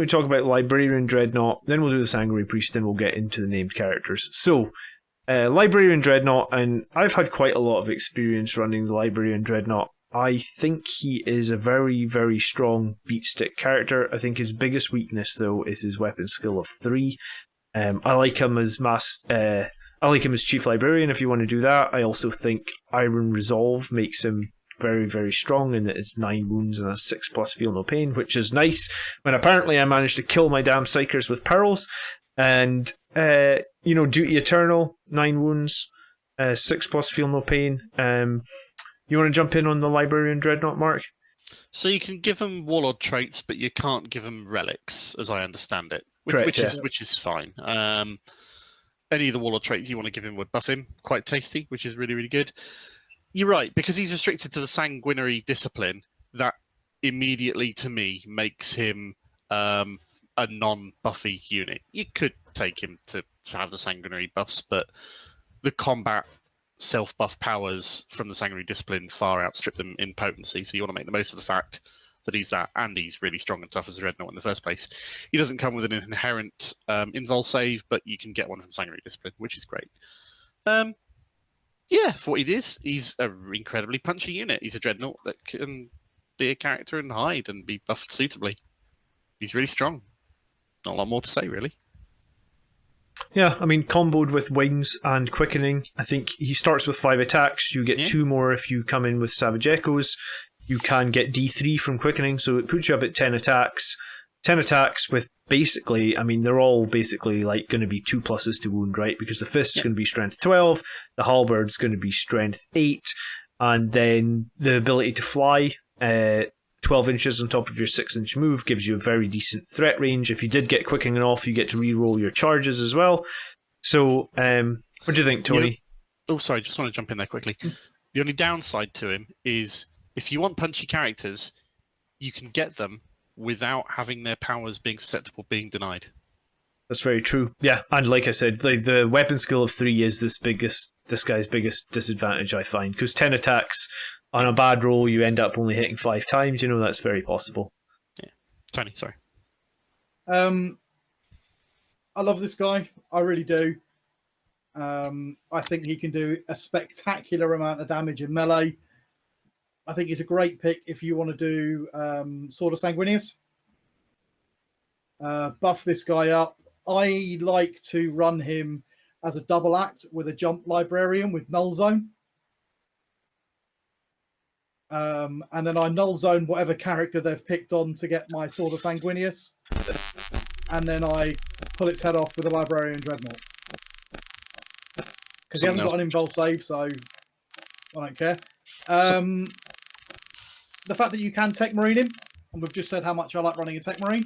talk about Librarian Dreadnought, then we'll do the Sanguinary Priest, then we'll get into the named characters. So, Librarian Dreadnought, and I've had quite a lot of experience running the Librarian Dreadnought. I think he is a very, very strong beatstick character. I think his biggest weakness, though, is his weapon skill of 3. I like him as Chief Librarian if you want to do that. I also think Iron Resolve makes him very, very strong in that it's 9 wounds and a 6+ feel no pain, which is nice. When apparently I managed to kill my damn psychers with pearls. And, Duty Eternal, 9 wounds, 6+ feel no pain. You want to jump in on the Librarian Dreadnought, Mark? So you can give them Warlord traits, but you can't give them relics, as I understand it, which is fine. Any of the Warlord traits you want to give him would buff him quite tasty, which is really, really good. You're right, because he's restricted to the Sanguinary discipline, that immediately, to me, makes him a non-buffy unit. You could take him to have the Sanguinary buffs, but the combat self-buff powers from the Sanguinary discipline far outstrip them in potency, so you want to make the most of the fact that he's that, and he's really strong and tough as a Dreadnought in the first place. He doesn't come with an inherent invul save, but you can get one from Sanguinary discipline, which is great. Yeah, for what he is, he's an incredibly punchy unit. He's a Dreadnought that can be a character and hide and be buffed suitably. He's really strong. Not a lot more to say, really. Yeah, I mean, comboed with Wings and Quickening, I think he starts with 5 attacks. You get 2 more if you come in with Savage Echoes. You can get D3 from Quickening, so it puts you up at 10 attacks. 10 attacks with basically, I mean, they're all basically like going to be 2 pluses to wound, right? Because the Fist's going to be Strength 12, the Halberd's going to be Strength 8, and then the ability to fly, 12 inches on top of your 6-inch move gives you a very decent threat range. If you did get Quickening off, you get to re-roll your charges as well. So, what do you think, Tony? Oh, sorry, just want to jump in there quickly. The only downside to him is if you want punchy characters, you can get them without having their powers being susceptible being denied. That's very true. Yeah, and like I said, the weapon skill of 3 is this guy's biggest disadvantage, I find, because 10 attacks on a bad roll, you end up only hitting 5 times. That's very possible. Yeah, Tony, sorry. I love this guy. I really do. I think he can do a spectacular amount of damage in melee. I think he's a great pick if you want to do Sword of Sanguinius. Buff this guy up. I like to run him as a double act with a jump librarian with null zone. And then I null zone whatever character they've picked on to get my Sword of Sanguinius. And then I pull its head off with a Librarian Dreadnought. Because he hasn't got an invul save, so I don't care. The fact that you can Techmarine him, and we've just said how much I like running a Techmarine,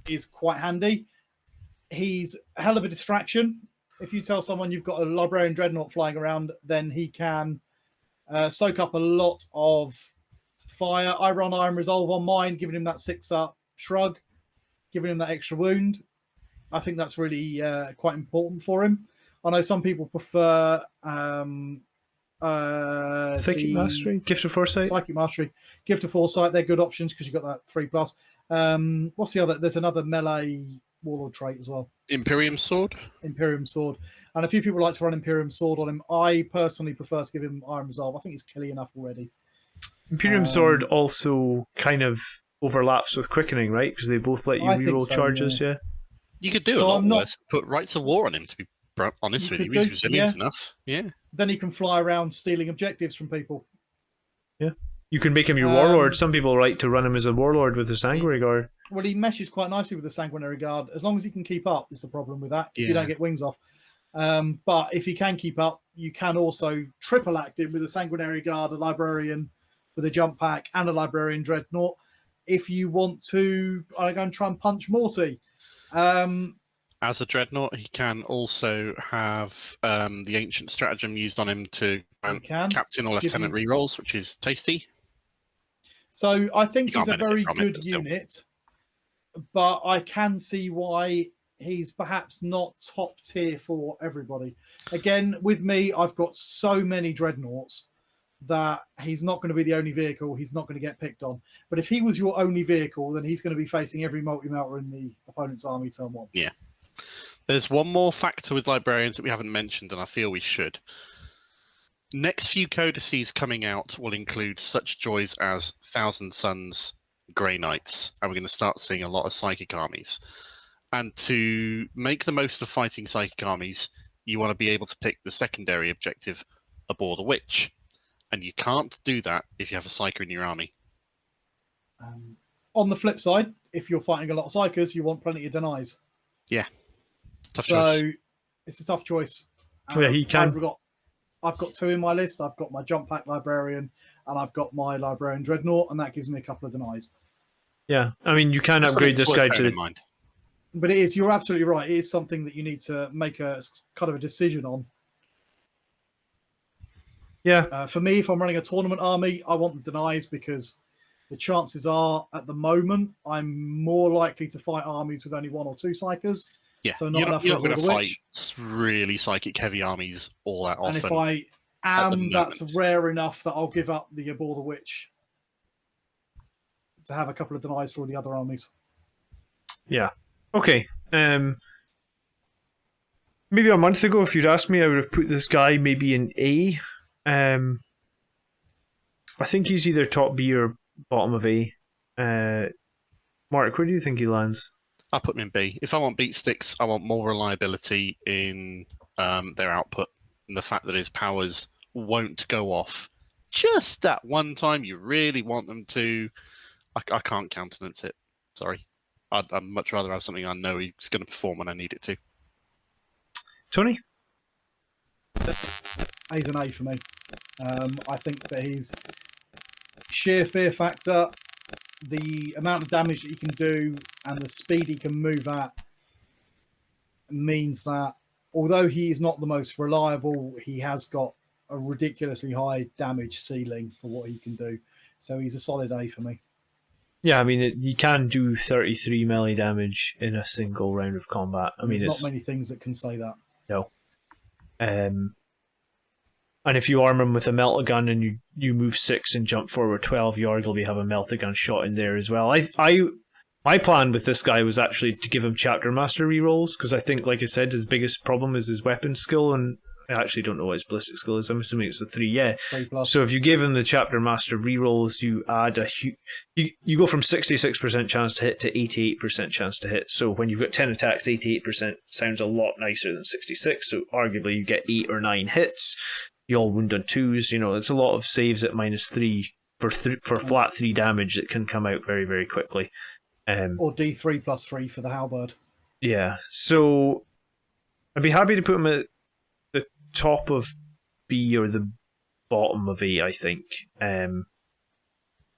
is quite handy. He's a hell of a distraction. If you tell someone you've got a Librarian Dreadnought flying around, then he can soak up a lot of fire. I run Iron Resolve on mine, giving him that 6-up shrug, giving him that extra wound. I think that's really quite important for him. I know some people prefer Psychic Mastery, Gift of Foresight. Psychic Mastery, Gift of Foresight. They're good options because you've got that 3+. What's the other? There's another melee warlord trait as well. Imperium sword. Imperium sword, and a few people like to run Imperium sword on him. I personally prefer to give him Iron Resolve. I think he's killy enough already. Imperium Sword also kind of overlaps with Quickening, right? Because they both let you reroll charges, yeah. You could do a lot worse. Put Rights of War on him, to be honest with you. He's resilient enough. Yeah. Then he can fly around stealing objectives from people. Yeah. You can make him your warlord. Some people like to run him as a warlord with the Sanguinary Guard. Well, he meshes quite nicely with the Sanguinary Guard. As long as he can keep up, is the problem with that. If you don't get wings off. But if he can keep up, you can also triple act him with a Sanguinary Guard, a Librarian with a jump pack, and a Librarian Dreadnought. If you want to, I'm going to try and punch Morty. As a Dreadnought, he can also have the Ancient Stratagem used on him to Captain or Lieutenant rerolls, which is tasty. So I think he's a very good unit, but I can see why he's perhaps not top tier for everybody. Again, with me, I've got so many Dreadnoughts that he's not going to be the only vehicle. He's not going to get picked on. But if he was your only vehicle, then he's going to be facing every multi-melter in the opponent's army turn one. Yeah. There's one more factor with Librarians that we haven't mentioned, and I feel we should. Next few codices coming out will include such joys as Thousand Suns, Grey Knights, and we're going to start seeing a lot of Psychic armies. And to make the most of fighting Psychic armies, you want to be able to pick the secondary objective, Abhor the Witch. And you can't do that if you have a Psyker in your army. On the flip side, if you're fighting a lot of Psykers, you want plenty of denies. Yeah. Tough choice. It's a tough choice. Yeah, he can. I've got two in my list. I've got my Jump Pack Librarian and I've got my Librarian Dreadnought, and that gives me a couple of denies. Yeah, I mean, you can upgrade this guy to... But it is, you're absolutely right. It is something that you need to make a kind of a decision on. Yeah. For me, if I'm running a tournament army, I want the denies because the chances are, at the moment, I'm more likely to fight armies with only one or two Psykers. Yeah, so you're not going to fight really Psychic-heavy armies all that often. And if I am, that's rare enough that I'll give up the Abhor the Witch to have a couple of denies for all the other armies. Yeah. Okay. Maybe a month ago, if you'd asked me, I would have put this guy maybe in A. I think he's either top B or bottom of A. Mark, where do you think he lands? I'll put him in B. If I want beat sticks, I want more reliability in their output, and the fact that his powers won't go off just that one time you really want them to. I can't countenance it. Sorry. I'd much rather have something I know he's going to perform when I need it to. Tony? A's an A for me. I think that he's sheer fear factor, the amount of damage that he can do, and the speed he can move at means that although he is not the most reliable, he has got a ridiculously high damage ceiling for what he can do. So he's a solid A for me. Yeah, I mean, you can do 33 melee damage in a single round of combat. I mean, there's not many things that can say that. No. And if you arm him with a melter gun and you move 6 and jump forward 12, you arguably have a melter gun shot in there as well. My plan with this guy was actually to give him Chapter Master rerolls, because I think, like I said, his biggest problem is his weapon skill, and I actually don't know what his ballistic skill is. I'm assuming it's a 3, yeah. 3+. So if you give him the Chapter Master rerolls, you add you go from 66% chance to hit to 88% chance to hit. So when you've got 10 attacks, 88% sounds a lot nicer than 66. So arguably you get 8 or 9 hits. You all wound on 2s. You know, it's a lot of saves at -3 for flat 3 damage that can come out very, very quickly. Or D3+3 for the halberd. Yeah. So I'd be happy to put him at the top of B or the bottom of A, I think.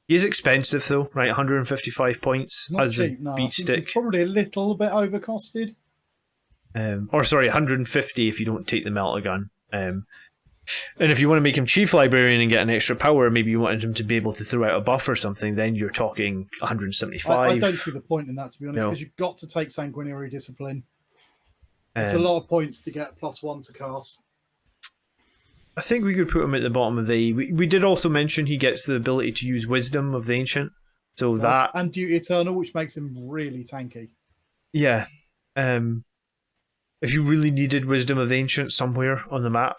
He is expensive though, right? 155 points as a beat stick. He's probably a little bit overcosted. Or sorry, 150 if you don't take the melter gun. And if you want to make him Chief Librarian and get an extra power, maybe you wanted him to be able to throw out a buff or something, then you're talking 175. I don't see the point in that, to be honest, because you've got to take Sanguinary Discipline. It's a lot of points to get +1 to cast. I think we could put him at the bottom of the... We did also mention he gets the ability to use Wisdom of the Ancient. So that... And Duty Eternal, which makes him really tanky. Yeah. If you really needed Wisdom of the Ancients somewhere on the map,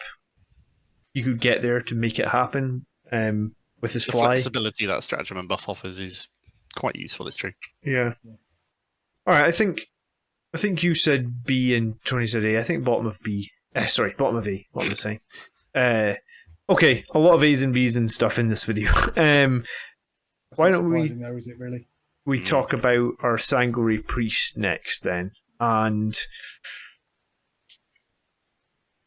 you could get there to make it happen. With his The fly. flexibility that stratagem and buff offers is quite useful. It's true. Yeah. All right. I think you said B and Tony said A. I think bottom of B. Sorry, bottom of A. What was I saying? Okay, a lot of A's and B's and stuff in this video. Why don't we? There, is it really? We talk about our Sanguinary Priest next, then, and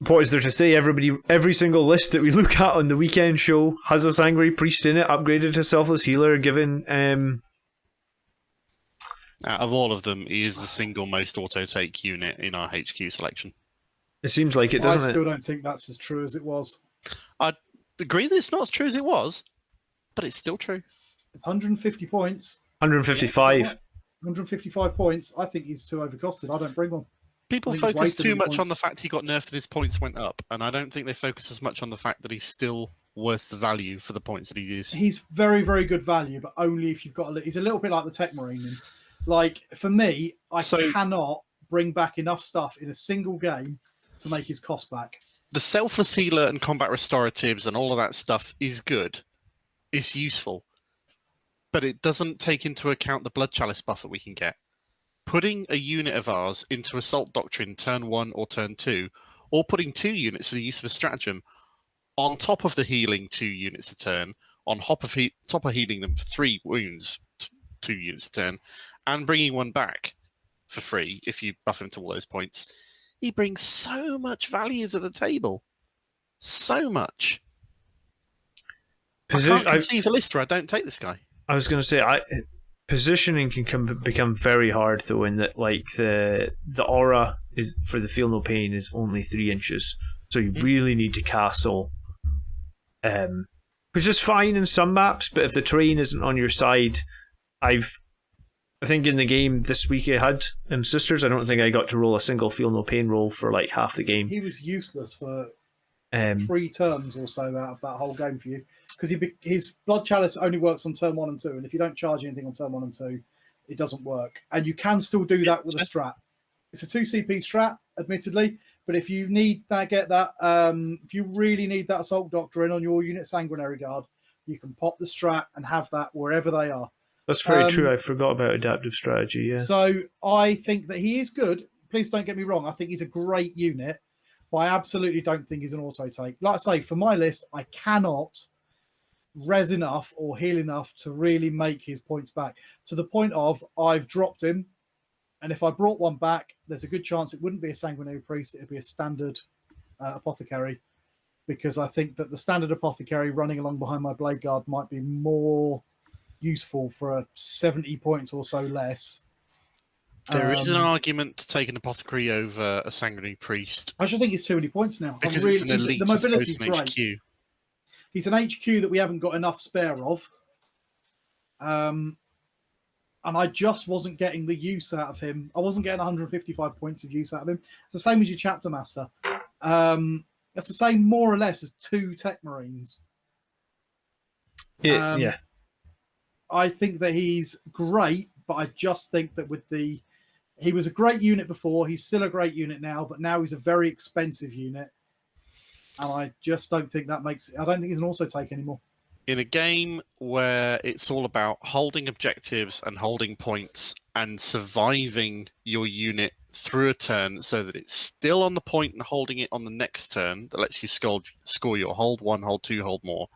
what is there to say? Every single list that we look at on the weekend show has a Sanguinary Priest in it, upgraded to Selfless Healer, given. Out of all of them, he is the single most auto-take unit in our HQ selection. It seems like it, doesn't it? I still don't think that's as true as it was. I agree that it's not as true as it was, but it's still true. It's 150 points. 155. 155 points. I think he's too overcosted. I don't bring one. People focus too much on the fact he got nerfed and his points went up, and I don't think they focus as much on the fact that he's still worth the value for the points that he is. He's very, very good value, but only if you've got he's a little bit like the Techmarine. Like, for me, I cannot bring back enough stuff in a single game to make his cost back. The Selfless Healer and Combat Restoratives and all of that stuff is good. It's useful. But it doesn't take into account the Blood Chalice buff that we can get. Putting a unit of ours into Assault Doctrine turn 1 or turn 2, or putting 2 units for the use of a stratagem on top of the healing 2 units a turn, on top of healing them for 3 wounds 2 units a turn, and bringing one back for free if you buff him to all those points, he brings so much value to the table. So much. I can't conceive a list where I don't take this guy. I was going to say, positioning can become very hard, though, in that like the aura is for the Feel No Pain is only 3 inches, so you really need to castle, which is fine in some maps. But if the terrain isn't on your side, I think in the game this week I had Sisters. I don't think I got to roll a single Feel No Pain roll for like half the game. He was useless for 3 turns or so out of that whole game for you, because his Blood Chalice only works on turn 1 and 2, and if you don't charge anything on turn 1 and 2, it doesn't work. And you can still do that with a strat. It's a 2 CP strat, admittedly, but if you need that, if you really need that Assault Doctrine on your unit Sanguinary Guard, you can pop the strat and have that wherever they are. That's very true. I forgot about adaptive strategy. Yeah. So I think that he is good. Please don't get me wrong. I think he's a great unit, but I absolutely don't think he's an auto take. Like I say, for my list, I cannot res enough or heal enough to really make his points back, to the point of I've dropped him, and if I brought one back, there's a good chance it wouldn't be a Sanguinary Priest. It'd be a standard Apothecary, because I think that the standard Apothecary running along behind my Blade Guard might be more useful for a 70 points or so less. There is an argument to take an Apothecary over a Sanguinary Priest. I just think it's too many points now. Because it's an elite, the mobility is great. HQ. He's an HQ that we haven't got enough spare of. And I just wasn't getting the use out of him. I wasn't getting 155 points of use out of him. It's the same as your Chapter Master. It's the same, more or less, as 2 Techmarines. Yeah. I think that he's great, but I just think that he was a great unit before. He's still a great unit now, but now he's a very expensive unit. And I just don't think I don't think he's an auto take anymore. In a game where it's all about holding objectives and holding points and surviving your unit through a turn so that it's still on the point and holding it on the next turn, that lets you score your hold 1, hold 2, hold more,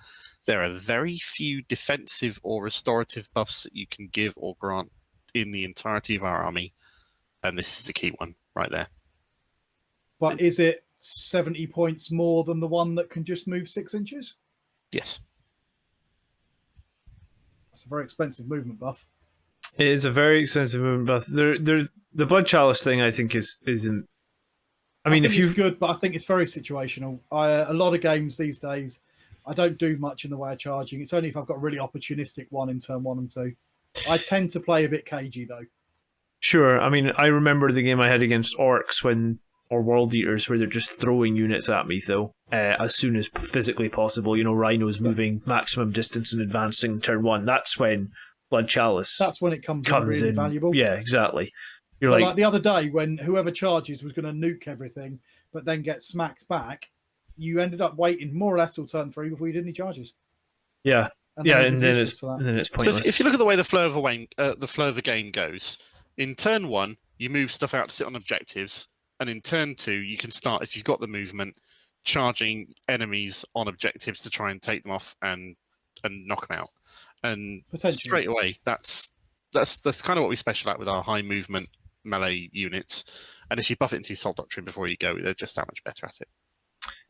there are very few defensive or restorative buffs that you can give or grant in the entirety of our army. And this is the key one right there. But is it 70 points more than the one that can just move 6 inches? Yes. That's a very expensive movement buff. It is a very expensive movement buff. The Blood Chalice thing, I think, isn't. I mean, it's good, but I think it's very situational. A lot of games these days, I don't do much in the way of charging. It's only if I've got a really opportunistic one in turn 1 and 2. I tend to play a bit cagey, though. Sure. I mean, I remember the game I had against Orcs or World Eaters, where they're just throwing units at me, though, as soon as physically possible. You know, Rhinos moving maximum distance and advancing turn 1. That's when Blood Chalice. That's when it comes in really valuable. Yeah, exactly. You're But like, like the other day when whoever charges was going to nuke everything, but then get smacked back, you ended up waiting more or less till turn 3 before you did any charges. yeah, And yeah, it and was then useless it's for that. and then it's So pointless. if you look at the way the flow of the game goes, in turn 1 you move stuff out to sit on objectives, and in turn 2 you can start, if you've got the movement, charging enemies on objectives to try and take them off and knock them out. And Potentially. straight away, that's kind of what we special at with our high movement melee units. And if you buff it into Assault Doctrine before you go, they're just that much better at it.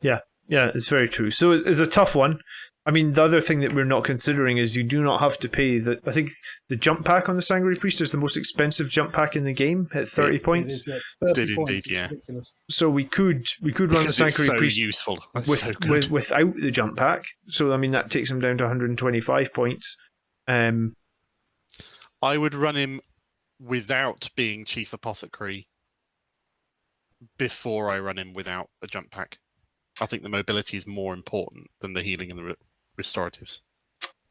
Yeah, it's very true. So it's a tough one. I mean, the other thing that we're not considering is you do not have to pay I think the jump pack on the Sanguinary Priest is the most expensive jump pack in the game at 30 It points. It is, yeah. 30 Did points. indeed, It's yeah. ridiculous. So we could run the Because it's Sanguinary so Priest useful. It's so good. without the jump pack. So I mean that takes him down to 125 points. I would run him without being Chief Apothecary before I run him without a jump pack. I think the mobility is more important than the healing and the restoratives.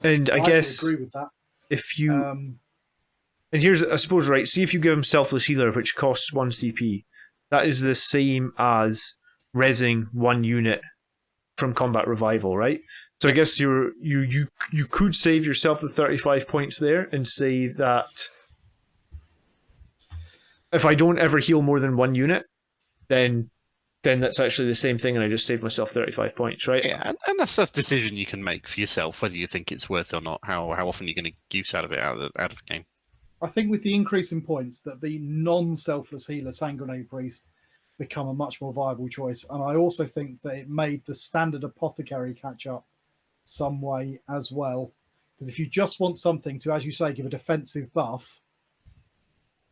And I actually guess agree with that. if you and here's, I suppose, right, see if you give him Selfless Healer, which costs 1 CP, that is the same as rezzing 1 unit from Combat Revival, right? So I guess you could save yourself the 35 points there and say that if I don't ever heal more than 1 unit, then that's actually the same thing, and I just saved myself 35 points, right? Yeah, and that's a decision you can make for yourself, whether you think it's worth or not, how often you're going to use out of the game. I think with the increase in points, that the non-selfless healer Sanguinary Priest become a much more viable choice. And I also think that it made the standard apothecary catch up some way as well. Because if you just want something to, as you say, give a defensive buff,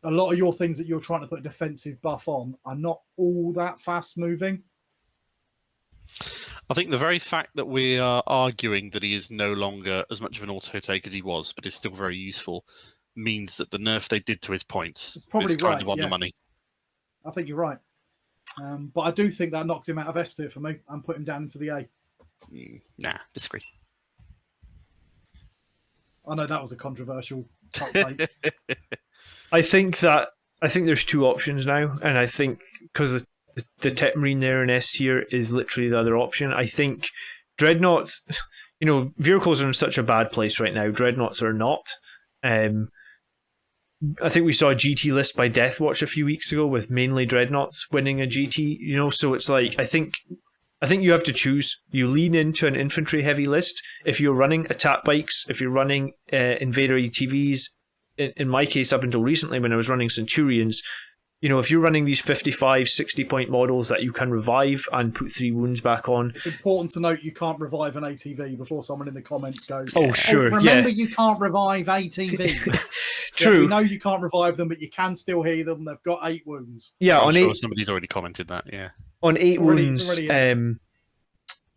a lot of your things that you're trying to put a defensive buff on are not all that fast moving. I think the very fact that we are arguing that he is no longer as much of an auto take as he was, but is still very useful, means that the nerf they did to his points Probably is kind right, of on yeah. the money. I think you're right. But I do think that knocked him out of S tier for me and put him down into the A. Nah, disagree. I know that was a controversial hot take. I think there's 2 options now, and I think because the Techmarine there in S tier is literally the other option. I think Dreadnoughts, vehicles are in such a bad place right now. Dreadnoughts are not. I think we saw a GT list by Deathwatch a few weeks ago with mainly Dreadnoughts winning a GT. So it's like I think you have to choose. You lean into an infantry heavy list if you're running attack bikes, if you're running Invader ETVs. In my case, up until recently, when I was running Centurions, if you're running these 55, 60 point models that you can revive and put 3 wounds back on. It's important to note you can't revive an ATV before someone in the comments goes, oh, sure, remember you can't revive ATVs. True. Yeah, we know you can't revive them, but you can still heal them. They've got 8 wounds. Yeah, I'm on sure 8 somebody's already commented that, yeah. On 8 wounds, it's already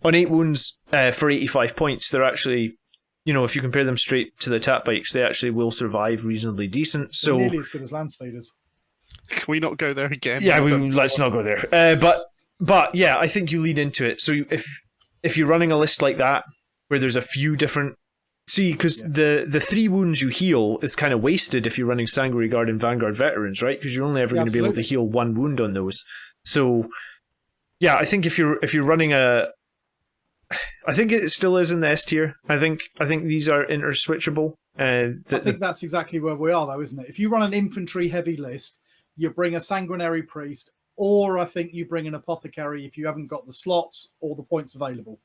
on 8 wounds for 85 points, they're actually, if you compare them straight to the attack bikes, they actually will survive reasonably decent. So they're nearly as good as land speeders. Can we not go there again? Yeah, let's not go there. But yeah, I think you lead into it. So if you're running a list like that where there's a few different, because the 3 wounds you heal is kind of wasted if you're running Sanguinary Guard and Vanguard Veterans, right? Because you're only ever going to be able to heal 1 wound on those. So yeah, I think if you're running I think it still is in the S tier. I think these are interswitchable. I think that's exactly where we are, though, isn't it? If you run an infantry heavy list, you bring a Sanguinary Priest, or I think you bring an Apothecary if you haven't got the slots or the points available.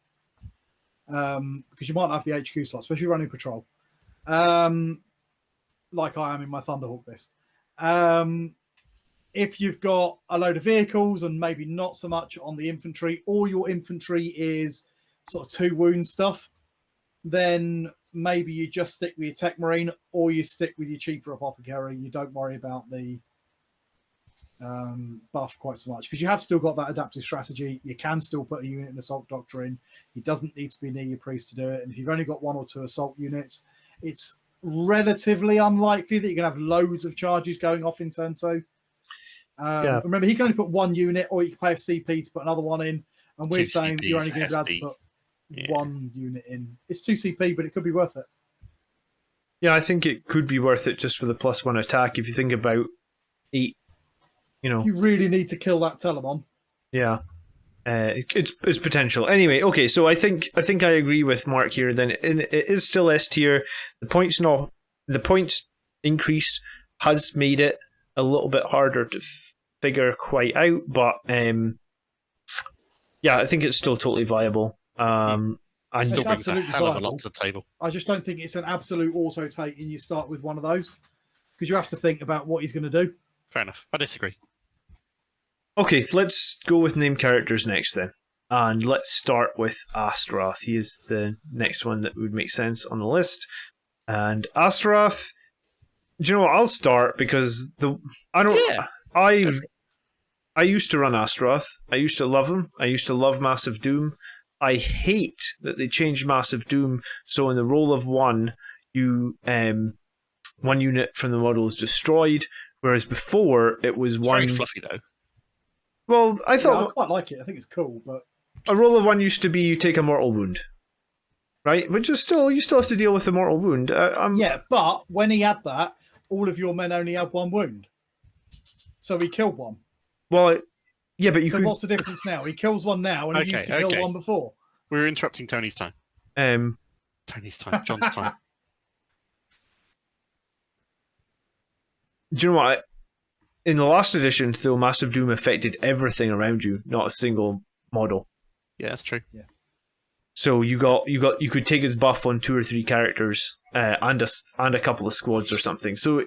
Because you might not have the HQ slots, especially running patrol. Like I am in my Thunderhawk list. If you've got a load of vehicles and maybe not so much on the infantry, or your infantry is sort of 2 wound stuff, then maybe you just stick with your Techmarine, or you stick with your cheaper Apothecary. You don't worry about the buff quite so much, because you have still got that adaptive strategy. You can still put a unit in Assault Doctrine. It doesn't need to be near your priest to do it. And if you've only got 1 or 2 assault units, it's relatively unlikely that you're going to have loads of charges going off in turn 2. Remember, he can only put 1 unit, or you can pay a CP to put another one in. And we're saying that you're only going to be able to put 1 unit in. It's 2 CP, but it could be worth it. Yeah, I think it could be worth it just for the +1 attack. If you think about 8. You know, You really need to kill that Telemon. yeah. It's potential. Anyway, okay, so I think I agree with Mark here. Then it is still S tier. The points increase has made it a little bit harder to figure quite out, but yeah, I think it's still totally viable. And Still It's brings a absolutely hell of a viable. lot to the table. I just don't think it's an absolute auto take and you start with one of those because you have to think about what he's going to do. Fair enough. I disagree. okay, let's go with named characters next then. And let's start with Astorath. He is the next one that would make sense on the list. And Astorath, do you know what? I'll start because Yeah. I used to run Astorath. I used to love him. I used to love Massive Doom. I hate that they changed Massive Doom, so in the roll of 1, you one unit from the model is destroyed, whereas before it was It's one. very fluffy though. Well, I Yeah, I thought quite like it. I think it's cool, but a roll of 1 used to be you take a mortal wound, right? Which is still you still have to deal with the mortal wound. yeah. But when he had that, all of your men only had 1 wound, so he killed 1. Well, yeah, but you So could. what's the difference now? He kills 1 now, and he used to kill 1 before. We're interrupting Tony's time. Tony's time. John's time. Do you know what? In the last edition, though, Massive Doom affected everything around you, not a single model. Yeah, that's true. So you could take his buff on 2 or 3 characters and a couple of squads or something. So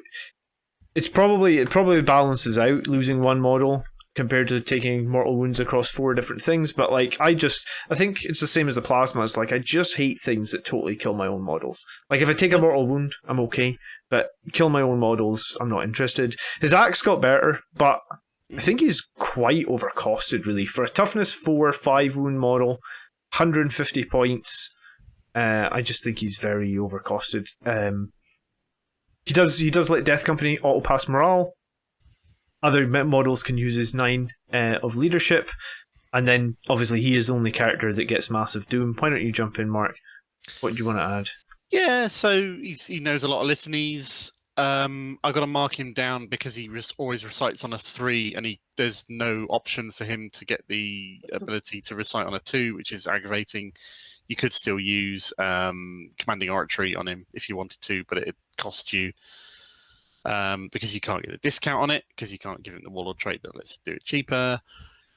it probably balances out losing 1 model compared to taking mortal wounds across 4 different things. But like I think it's the same as the plasmas. Like I just hate things that totally kill my own models. Like if I take a mortal wound, I'm okay, but kill my own models, I'm not interested. His axe got better, but I think he's quite overcosted really for a toughness 4/5 wound model. 150 points. I just think he's very overcosted. He does let Death Company auto pass morale. Other models can use his 9 of leadership, and then obviously he is the only character that gets Massive Doom. Why don't you jump in, Mark? What do you want to add? Yeah, so he knows a lot of litanies. I've got to mark him down because he always recites on a 3, and there's no option for him to get the ability to recite on a 2, which is aggravating. You could still use commanding oratory on him if you wanted to, but it costs you because you can't get a discount on it because you can't give him the warlord trait that lets do it cheaper.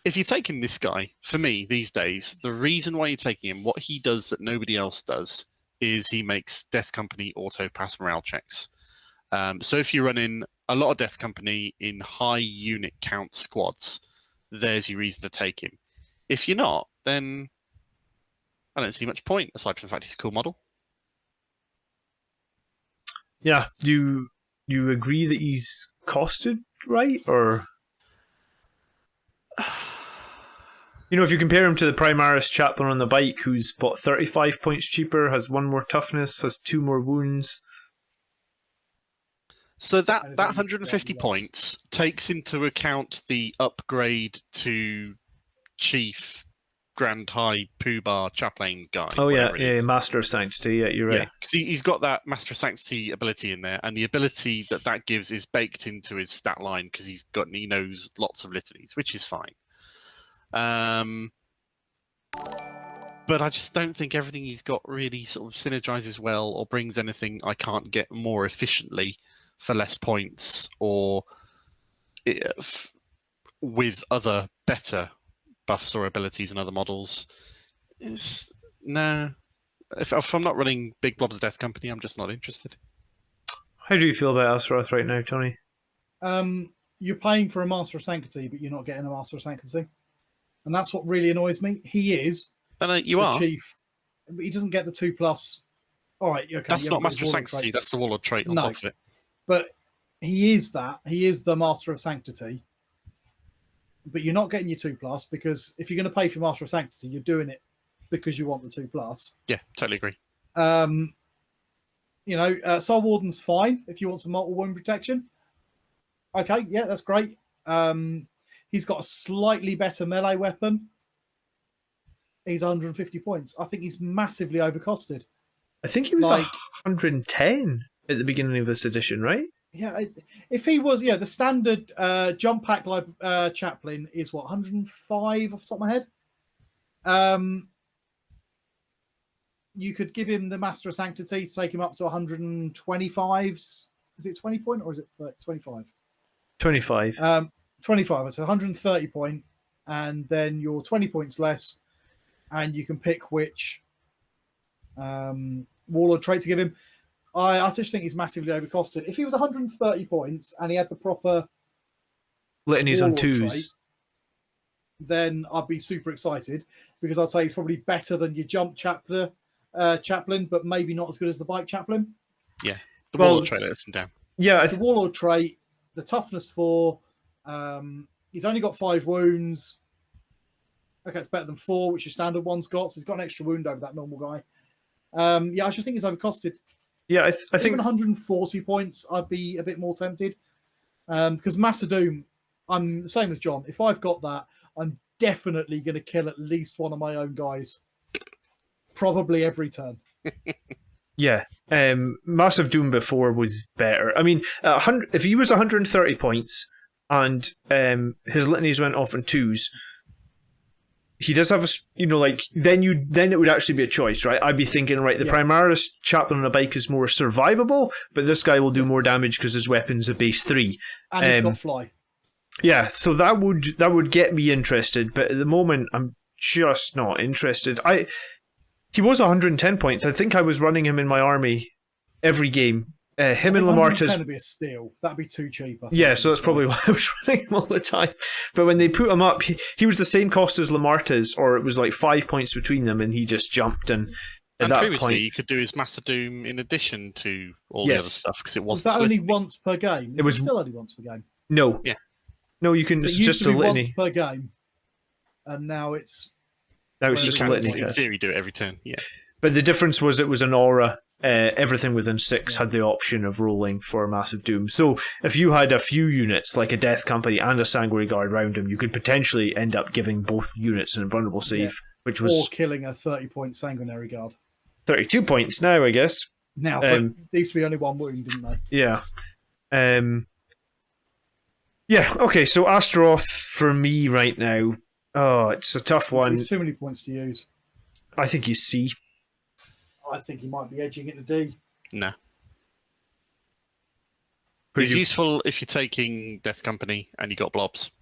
If you're taking this guy, for me these days, the reason why you're taking him, what he does that nobody else does, is he makes Death Company auto pass morale checks. So if you run in a lot of Death Company in high unit count squads, there's your reason to take him. If you're not, then I don't see much point, aside from the fact he's a cool model. Yeah, do you agree that he's costed right, or you know, if you compare him to the Primaris Chaplain on the bike, who's 35 points cheaper, has 1 more toughness, has 2 more wounds. So that And is 150 yes. points takes into account the upgrade to Chief Grand High Poobah Chaplain guy. Oh yeah, whatever it is. Master of Sanctity. Yeah, you're right. Yeah, because he's got that Master of Sanctity ability in there, and the ability that gives is baked into his stat line because he knows lots of litanies, which is fine. But I just don't think everything he's got really sort of synergizes well or brings anything I can't get more efficiently for less points or with other better buffs or abilities and other models. No. If I'm not running big blobs of Death Company, I'm just not interested. How do you feel about Astorath right now, Tony? You're paying for a Master of Sanctity, but you're not getting a Master of Sanctity. And that's what really annoys me. He is You the are. chief, but he doesn't get the 2+. All right, okay. That's you not haven't got Master of his Warlord Sanctity. trait. That's the Warlord trait on No. top of it. But he is that. He is the Master of Sanctity. But you're not getting your 2+, because if you're going to pay for Master of Sanctity, you're doing it because you want the 2+. Yeah, totally agree. You know, Soul Warden's fine if you want some multiple wound protection. Okay, yeah, that's great. He's got a slightly better melee weapon. He's 150 points. I think he's massively overcosted. I think he was Like- 110 at the beginning of this edition, right? Yeah, if he was, the standard jump pack chaplain is what, 105 off the top of my head. You could give him the Master of Sanctity to take him up to 125. Is it 20 point or is it 25? 25. 25. So 130 point, and then you're 20 points less, and you can pick which warlord trait to give him. I just think he's massively overcosted. If he was 130 points and he had the proper litanies on warlord twos, trait, then I'd be super excited, because I'd say he's probably better than your jump chaplain, but maybe not as good as the bike chaplain. Yeah, the warlord trait lets him down. Yeah, it's the warlord trait, the toughness 4. He's only got 5 wounds. Okay, it's better than 4, which your standard one's got. So he's got an extra wound over that normal guy. Yeah, I just think he's overcosted. Yeah, I think 140 points, I'd be a bit more tempted. Because Master Doom, I'm the same as John. If I've got that, I'm definitely going to kill at least one of my own guys. Probably every turn. Yeah. Massive Doom before was better. I mean, if he was 130 points and his litanies went off in 2s, he does have then it would actually be a choice, right? I'd be thinking, right, the Primaris chaplain on a bike is more survivable, but this guy will do more damage because his weapon's a base 3. And he's got fly. Yeah, so that would get me interested, but at the moment I'm just not interested. He was 110 points. I think I was running him in my army every game. Him and Lemartes would be a steal. That'd be too cheap. Yeah, so that's probably why I was running him all the time. But when they put him up, he was the same cost as Lemartes, or it was like 5 points between them, and he just jumped. And at that previously, point, you could do his Master Doom in addition to all the other stuff, because it was wasn't. That only once per game? It was still only once per game. No. Yeah. No, you can. So it's it used just to a be litany. once per game, and now it's. Now it's just a litany. In theory, do it every turn. Yeah. But the difference was it was an aura. Everything within 6 had the option of rolling for Massive Doom. So if you had a few units, like a Death Company and a Sanguinary Guard around him, you could potentially end up giving both units an invulnerable save, which was... Or killing a 30-point Sanguinary Guard. 32 points now, I guess. Now, but it used to be only 1 wound, didn't they? Yeah. Yeah, okay, so Astorath for me right now, it's a tough one. There's too many points to use. I think he's C. I think he might be edging it to D. No. He's useful if you're taking Death Company and you got blobs.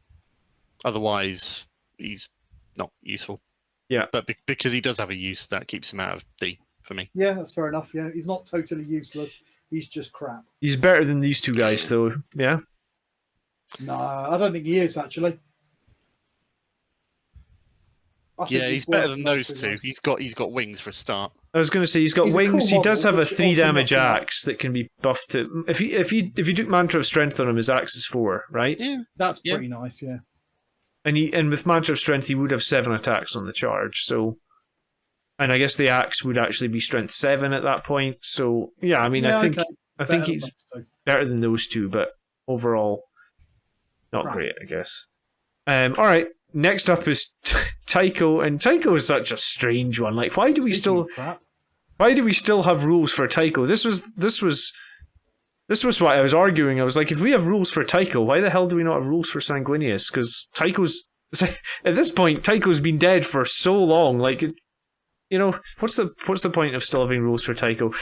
Otherwise, he's not useful. Yeah. But because he does have a use, that keeps him out of D for me. Yeah, that's fair enough. Yeah, he's not totally useless. He's just crap. He's better than these two guys, though. Yeah? No, I don't think he is, actually. Yeah, he's better than those two. He's got wings for a start. I was going to say he's got wings. Cool he does model, have a which 3 also damage not bad. axe that can be buffed to. If you took Mantra of Strength on him, his axe is 4, right? Yeah, that's pretty nice. Yeah, and with Mantra of Strength, he would have 7 attacks on the charge. So, and I guess the axe would actually be Strength 7 at that point. So yeah, I mean, I think he's better than those two, but overall, not great, I guess. All right. Next up is Tycho, and Tycho is such a strange one. Like, why do we still have rules for Tycho? This was what I was arguing. I was like, if we have rules for Tycho, why the hell do we not have rules for Sanguinius? Because Tycho's at this point, Tycho's been dead for so long. Like, what's the point of still having rules for Tycho?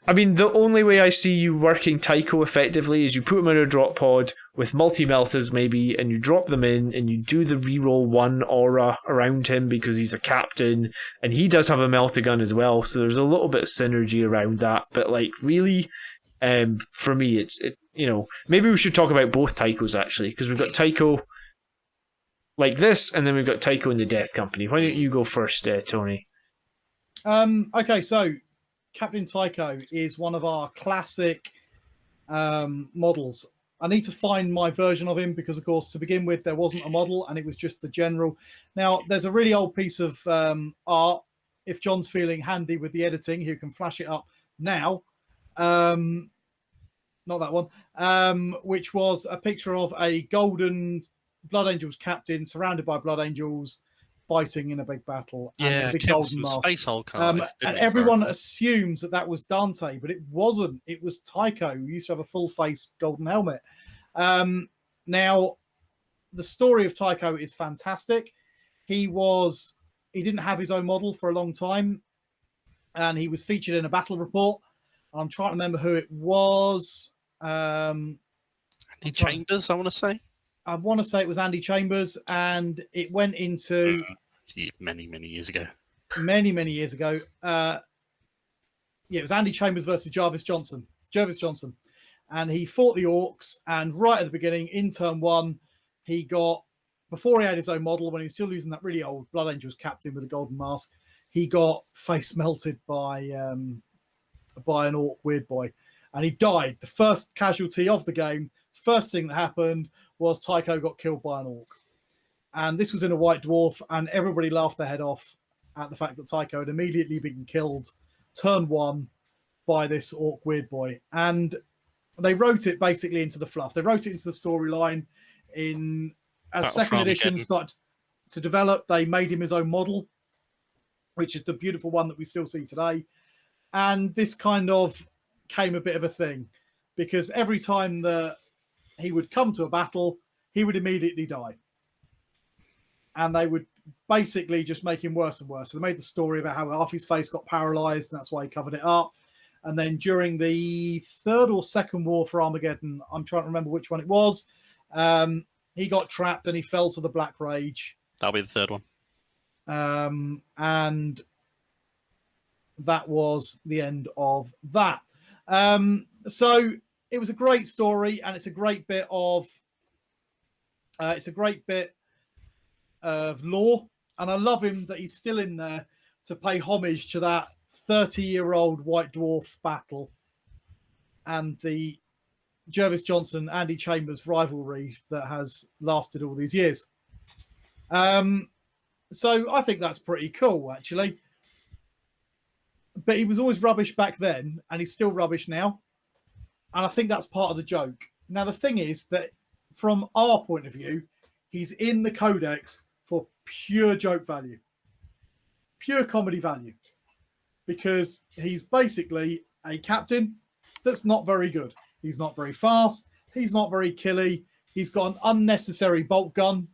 I mean, the only way I see you working Tycho effectively is you put him in a drop pod with multi-meltas maybe, and you drop them in, and you do the reroll 1 aura around him because he's a captain, and he does have a melta-gun as well, so there's a little bit of synergy around that. But like, really, for me, maybe we should talk about both Tychos actually, because we've got Tycho like this, and then we've got Tycho in the Death Company. Why don't you go first, Tony? Okay, so Captain Tycho is one of our classic models. I need to find my version of him because, of course, to begin with, there wasn't a model and it was just the general. Now, there's a really old piece of art. If John's feeling handy with the editing, he can flash it up now. Not that one. Which was a picture of a golden Blood Angels captain surrounded by Blood Angels fighting in a big battle and Yeah, a big Kim was golden some mask. space hulk artist, didn't And he, everyone for- assumes that that was Dante, but it wasn't. It was Tycho, who used to have a full face golden helmet. Now, the story of Tycho is fantastic. He didn't have his own model for a long time, and he was featured in a battle report. I'm trying to remember who it was. Andy Chambers, I want to say. I want to say it was Andy Chambers, and it went into Many years ago. many years ago. Yeah, it was Andy Chambers versus Jervis Johnson, and he fought the Orcs. And right at the beginning, in turn one, before he had his own model, when he was still using that really old Blood Angels captain with a golden mask, he got face melted by an Orc weird boy, and he died. The first casualty of the game. First thing that happened was Tycho got killed by an Orc, and this was in a White Dwarf, and everybody laughed their head off at the fact that Tycho had immediately been killed turn one by this Orc weird boy. And they wrote it basically into the fluff. They wrote it into the storyline. As second edition started to develop, they made him his own model, which is the beautiful one that we still see today. And this kind of came a bit of a thing, because every time that he would come to a battle, he would immediately die. And they would basically just make him worse and worse. So they made the story about how half his face got paralyzed, and that's why he covered it up. And then during the third or second war for Armageddon, I'm trying to remember which one it was, he got trapped and he fell to the Black Rage. That'll be the third one. And that was the end of that. So it was a great story, and it's a great bit of lore, and I love him that he's still in there to pay homage to that 30-year-old White Dwarf battle and the Jervis Johnson Andy Chambers rivalry that has lasted all these years. So I think that's pretty cool, actually. But he was always rubbish back then, and he's still rubbish now, and I think that's part of the joke. Now the thing is that from our point of view, he's in the codex for pure joke value, pure comedy value, because he's basically a captain that's not very good. He's not very fast. He's not very killy. He's got an unnecessary bolt gun.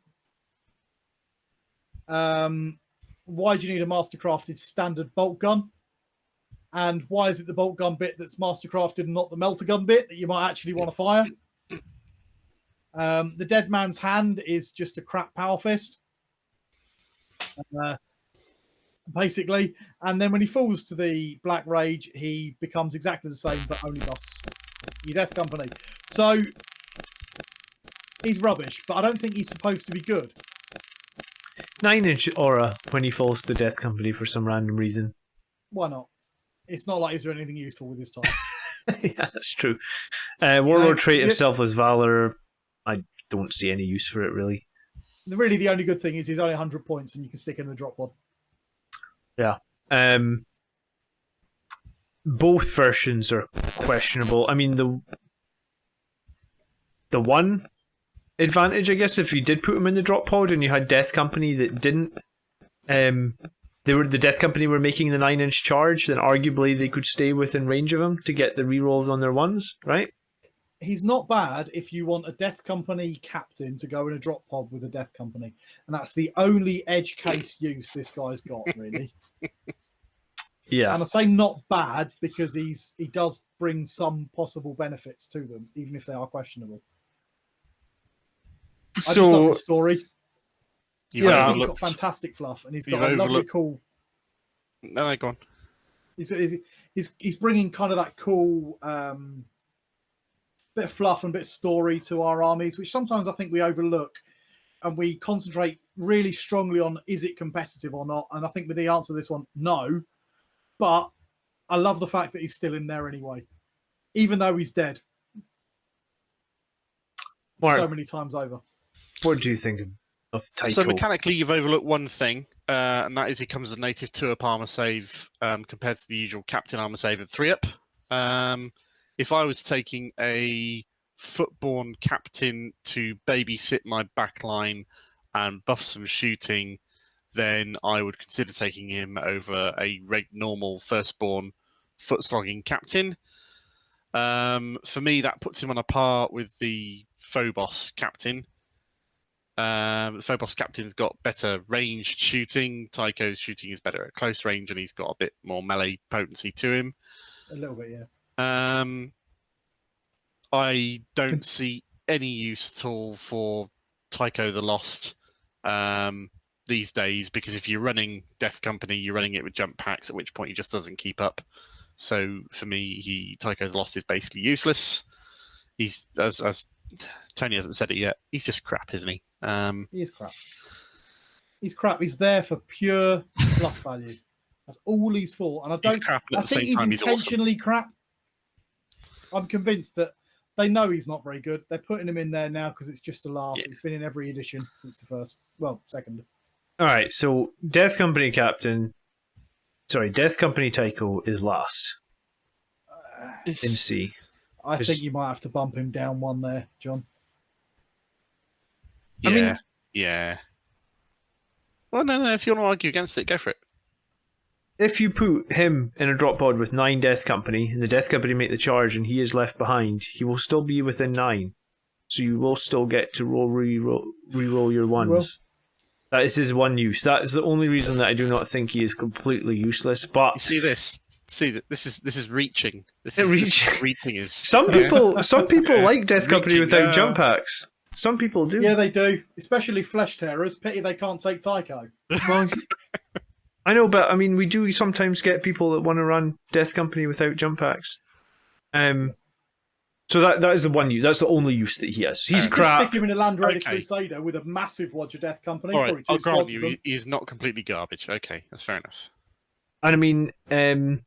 Why do you need a mastercrafted standard bolt gun? And why is it the bolt gun bit that's mastercrafted and not the melter gun bit that you might actually want to fire? The dead man's hand is just a crap power fist, basically. And then when he falls to the Black Rage, he becomes exactly the same, but only busts your Death Company. So he's rubbish, but I don't think he's supposed to be good. 9-inch aura when he falls to Death Company for some random reason. Why not? It's not like he's doing anything useful with his time. Yeah, that's true. Warlord trait of selfless valor, I don't see any use for it, really. Really, the only good thing is he's only 100 points and you can stick in the drop pod. Yeah. Both versions are questionable. I mean, the one advantage, I guess, if you did put them in the drop pod and you had Death Company that didn't, the Death Company were making the 9-inch charge, then arguably they could stay within range of him to get the rerolls on their ones, right? He's not bad if you want a Death Company captain to go in a drop pod with a Death Company, and that's the only edge case use this guy's got, really. Yeah. And I say not bad because he does bring some possible benefits to them, even if they are questionable. I just love the story. Yeah, he's got fantastic fluff, and he's got a lovely, cool. No, go on. He's bringing kind of that cool bit of fluff and bit of story to our armies, which sometimes I think we overlook, and we concentrate really strongly on is it competitive or not. And I think with the answer to this one, no. But I love the fact that he's still in there anyway, even though he's dead so many times over. What do you think of Tycho? So mechanically, you've overlooked one thing, and that is he comes with a native 2-up armor save compared to the usual captain armor save at 3-up. If I was taking a footborn captain to babysit my backline and buff some shooting, then I would consider taking him over a normal firstborn foot-slogging captain. For me, that puts him on a par with the Phobos captain. The Phobos captain's got better ranged shooting. Tycho's shooting is better at close range, and he's got a bit more melee potency to him. A little bit, yeah. I don't see any use at all for Tycho the Lost these days, because if you're running Death Company, you're running it with jump packs, at which point he just doesn't keep up. So for me, Tycho the Lost is basically useless. He's, as Tony hasn't said it yet, he's just crap, isn't he? He is crap. He's crap. He's there for pure fluff value. That's all he's for. And I don't. He's crap, and I at the think same he's time, he's intentionally crap. I'm convinced that they know he's not very good. They're putting him in there now because it's just a laugh. Yeah. He's been in every edition since the first. Well, second. All right, so Death Company Tycho is last in C. I think you might have to bump him down one there, John. Yeah, I mean- yeah. Well, no. If you want to argue against it, go for it. If you put him in a drop pod with 9 Death Company, and the Death Company make the charge and he is left behind, he will still be within 9. So you will still get to re-roll your ones. That is his one use. That is the only reason that I do not think he is completely useless. But You see this? See that this is reaching. Reaching is some people like Death Company Reaching, without jump packs. Some people do. Yeah, they do. Especially flesh terrors. Pity they can't take Tycho. Well, I know, but I mean, we do sometimes get people that want to run Death Company without jump packs. So that is the one use. That's the only use that he has. He's You could crap. stick him in a Land Raider Okay. Crusader with a massive Watcher Death Company. all right. Probably two I'll grant squads of you, them. he is not completely garbage. Okay, that's fair enough. And I mean, and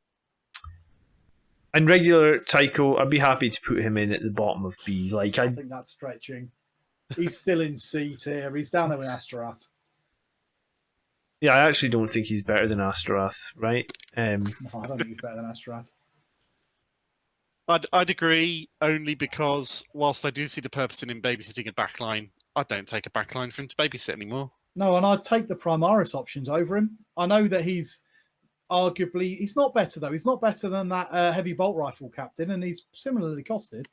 regular Tycho, I'd be happy to put him in at the bottom of B. Like, I think that's stretching. He's still in C tier. He's down there with Astorath. yeah, I actually don't think he's better than Astorath, right? No, I don't think he's better than Astorath. I'd agree, only because whilst I do see the purpose in him babysitting a backline, I don't take a backline for him to babysit anymore. No, and I'd take the Primaris options over him. I know that he's not better though. He's not better than that heavy bolt rifle captain, and he's similarly costed.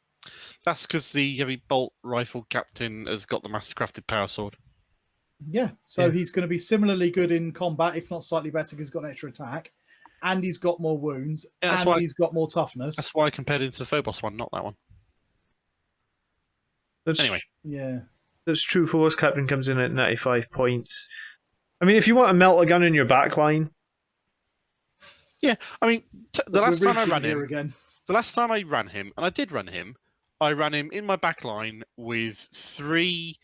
That's because the heavy bolt rifle captain has got the mastercrafted power sword. Yeah, so Yeah. he's going to be similarly good in combat, if not slightly better, because he's got an extra attack, and he's got more wounds, Yeah, that's and why- he's got more toughness. That's why I compared it to the Phobos one, not that one. Anyway, Yeah, That's true. Phobos Captain comes in at 95 points. I mean, if you want to melt a gun in your backline, yeah, I mean, the We're last time I reaching ran here him, again. the last time I ran him, and I did run him, I ran him in my backline with 3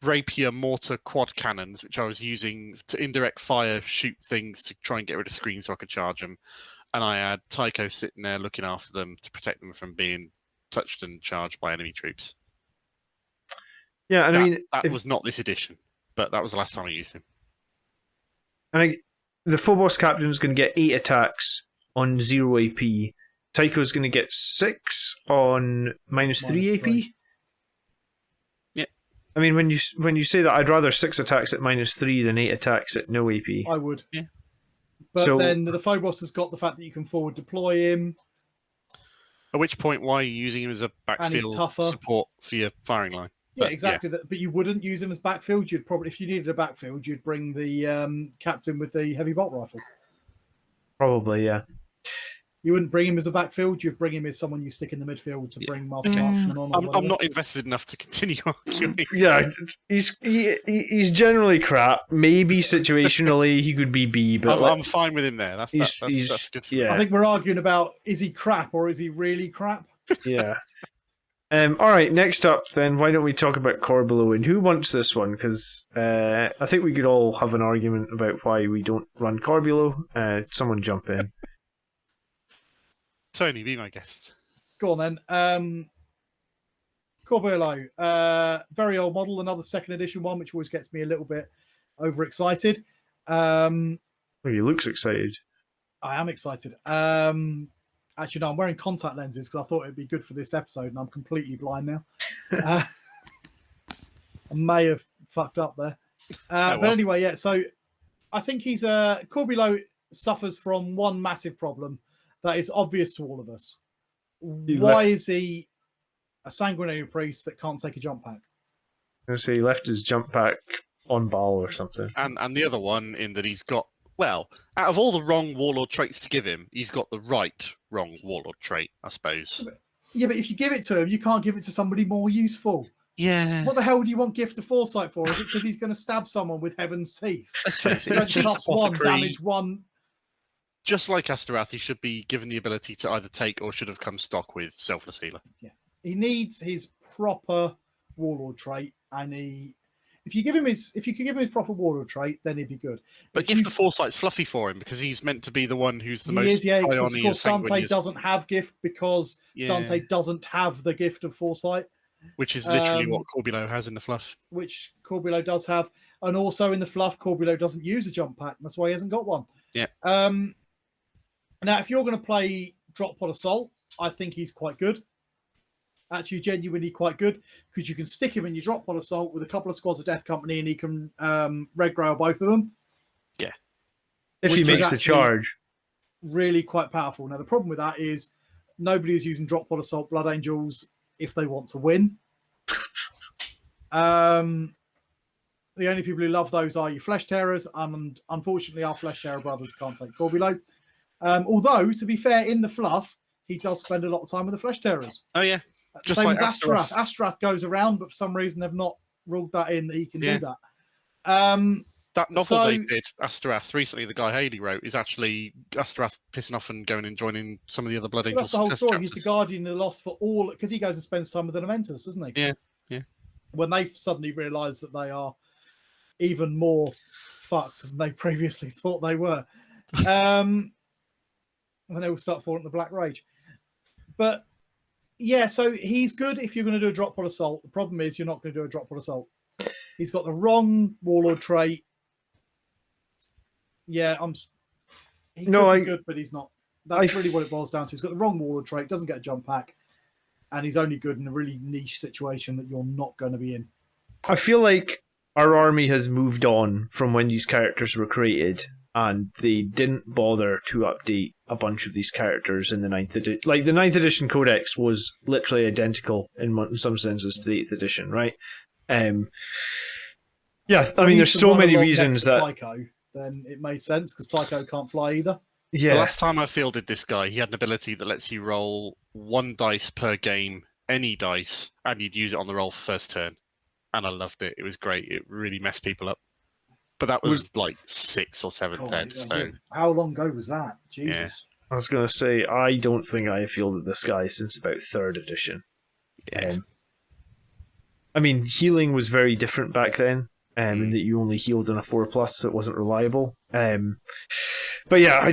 rapier mortar quad cannons, which I was using to indirect fire shoot things to try and get rid of screens so I could charge them. And I had Tycho sitting there looking after them to protect them from being touched and charged by enemy troops. yeah, and I mean, that was not this edition, but that was the last time I used him. the Phobos Captain is going to get 8 attacks on 0 AP. Tycho's going to get 6 on minus 3 AP. 3. Yeah. I mean, when you say that, I'd rather 6 attacks at minus 3 than 8 attacks at no AP. I would. Yeah. But So- then the Phobos has got the fact that you can forward deploy him. At which point, why are you using him as a And he's backfield tougher. support for your firing line? Yeah, But, exactly. But you wouldn't use him as backfield. You'd probably, if you needed a backfield, you'd bring the captain with the heavy bolt rifle. Probably, yeah. You wouldn't bring him as a backfield. You'd bring him as someone you stick in the midfield to bring Master Marksman on. or I'm whatever. not invested enough to continue arguing. Yeah, he's generally crap. Maybe situationally he could be B, but I'm fine with him there. That's good. For me. yeah. I think we're arguing about, is he crap or is he really crap? Yeah. All right, next up then, why don't we talk about Corbulo, and who wants this one? Because I think we could all have an argument about why we don't run Corbulo. Someone jump in. Tony, be my guest. Go on then. Corbulo, very old model, another second edition one, which always gets me a little bit overexcited. Oh, he looks excited. I am excited. Actually, no, I'm wearing contact lenses because I thought it'd be good for this episode, and I'm completely blind now. I may have fucked up there. But anyway, yeah. So I think he's Corbulo suffers from one massive problem that is obvious to all of us. Why is he a sanguinary priest that can't take a jump pack? I'm gonna say he left his jump pack on ball or something. And the other one in that he's got, well, out of all the wrong warlord traits to give him, he's got the right wrong warlord trait, I suppose. Yeah, but if you give it to him, you can't give it to somebody more useful. Yeah. What the hell do you want Gift of Foresight for? Is it because he's going to stab someone with Heaven's Teeth? Let's face it, It's he's plus one, apothecary. damage one. Just like Astorath, he should be given the ability to either take or should have come stock with Selfless Healer. Yeah, he needs his proper warlord trait, and if you could give him his proper warlord trait, then he'd be good. But Gift of Foresight's fluffy for him because he's meant to be the one who's the most yeah. high Because on of course Dante doesn't have gift because Dante doesn't have the Gift of Foresight, which is literally what Corbulo has in the fluff. Which Corbulo does have, and also in the fluff, Corbulo doesn't use a jump pack. That's why he hasn't got one. Yeah. Now, if you're going to play Drop Pod Assault, I think he's quite good. Actually, genuinely quite good, because you can stick him in your Drop Pod Assault with a couple of squads of Death Company, and he can red grail both of them. Yeah. If he makes the charge. Really quite powerful. Now, the problem with that is nobody is using Drop Pod Assault Blood Angels if they want to win. The only people who love those are your Flesh Terrors, and unfortunately our Flesh Terror brothers can't take Corbulo. Although, to be fair, in the fluff, he does spend a lot of time with the Flesh Terrors. Oh, yeah. Just same like as Astorath. Astorath goes around, but for some reason they've not ruled that in that he can do that. That novel they did, Astorath, recently, the guy Haley wrote, is actually Astorath pissing off and going and joining some of the other Blood Angels. That's the whole story. Chapters. He's the Guardian of the Lost for all, because he goes and spends time with the Lemartes, doesn't he? Yeah, yeah. When they suddenly realise that they are even more fucked than they previously thought they were. When they will start falling the Black Rage. But yeah, so he's good if you're going to do a Drop Pod Assault. The problem is you're not going to do a Drop Pod Assault. He's got the wrong warlord trait. Yeah, he could be good, but he's not. That's really what it boils down to. He's got the wrong warlord trait, doesn't get a jump pack, and he's only good in a really niche situation that you're not going to be in. I feel like our army has moved on from when these characters were created, and they didn't bother to update a bunch of these characters in the 9th edition. Like, the 9th edition codex was literally identical in some senses to the 8th edition, right? Yeah, I mean, there's so many reasons that... Tycho, then it made sense, because Tycho can't fly either. Yeah. The last time I fielded this guy, he had an ability that lets you roll 1 dice per game, any dice, and you'd use it on the roll for first turn. And I loved it. It was great. It really messed people up. But that was like 6th or 7th ed. So how long ago was that? Jesus. Yeah. I was going to say, I don't think I have fielded this guy since about 3rd edition. Yeah. I mean, healing was very different back then, in that you only healed on a 4+, so it wasn't reliable. But yeah,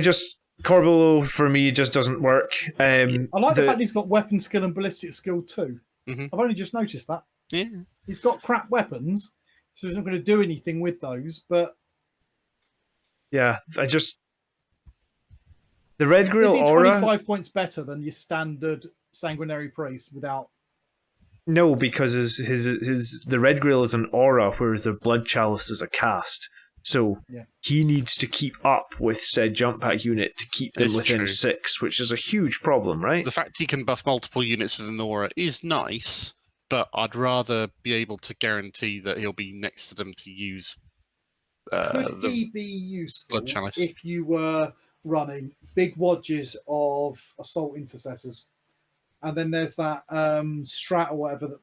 Corbulo for me just doesn't work. I like the fact he's got weapon skill and ballistic skill too. Mm-hmm. I've only just noticed that. Yeah. He's got crap weapons, so he's not going to do anything with those, but... Yeah, the Red Grill Is he aura... 25 points better than your standard Sanguinary Priest without... No, because the Red Grill is an aura, whereas the Blood Chalice is a cast. So he needs to keep up with said jump pack unit to keep them within 6, which is a huge problem, right? The fact he can buff multiple units with an aura is nice, but I'd rather be able to guarantee that he'll be next to them to use. Could he be useful Blood Chalice if you were running big wadges of Assault Intercessors? And then there's that strat or whatever that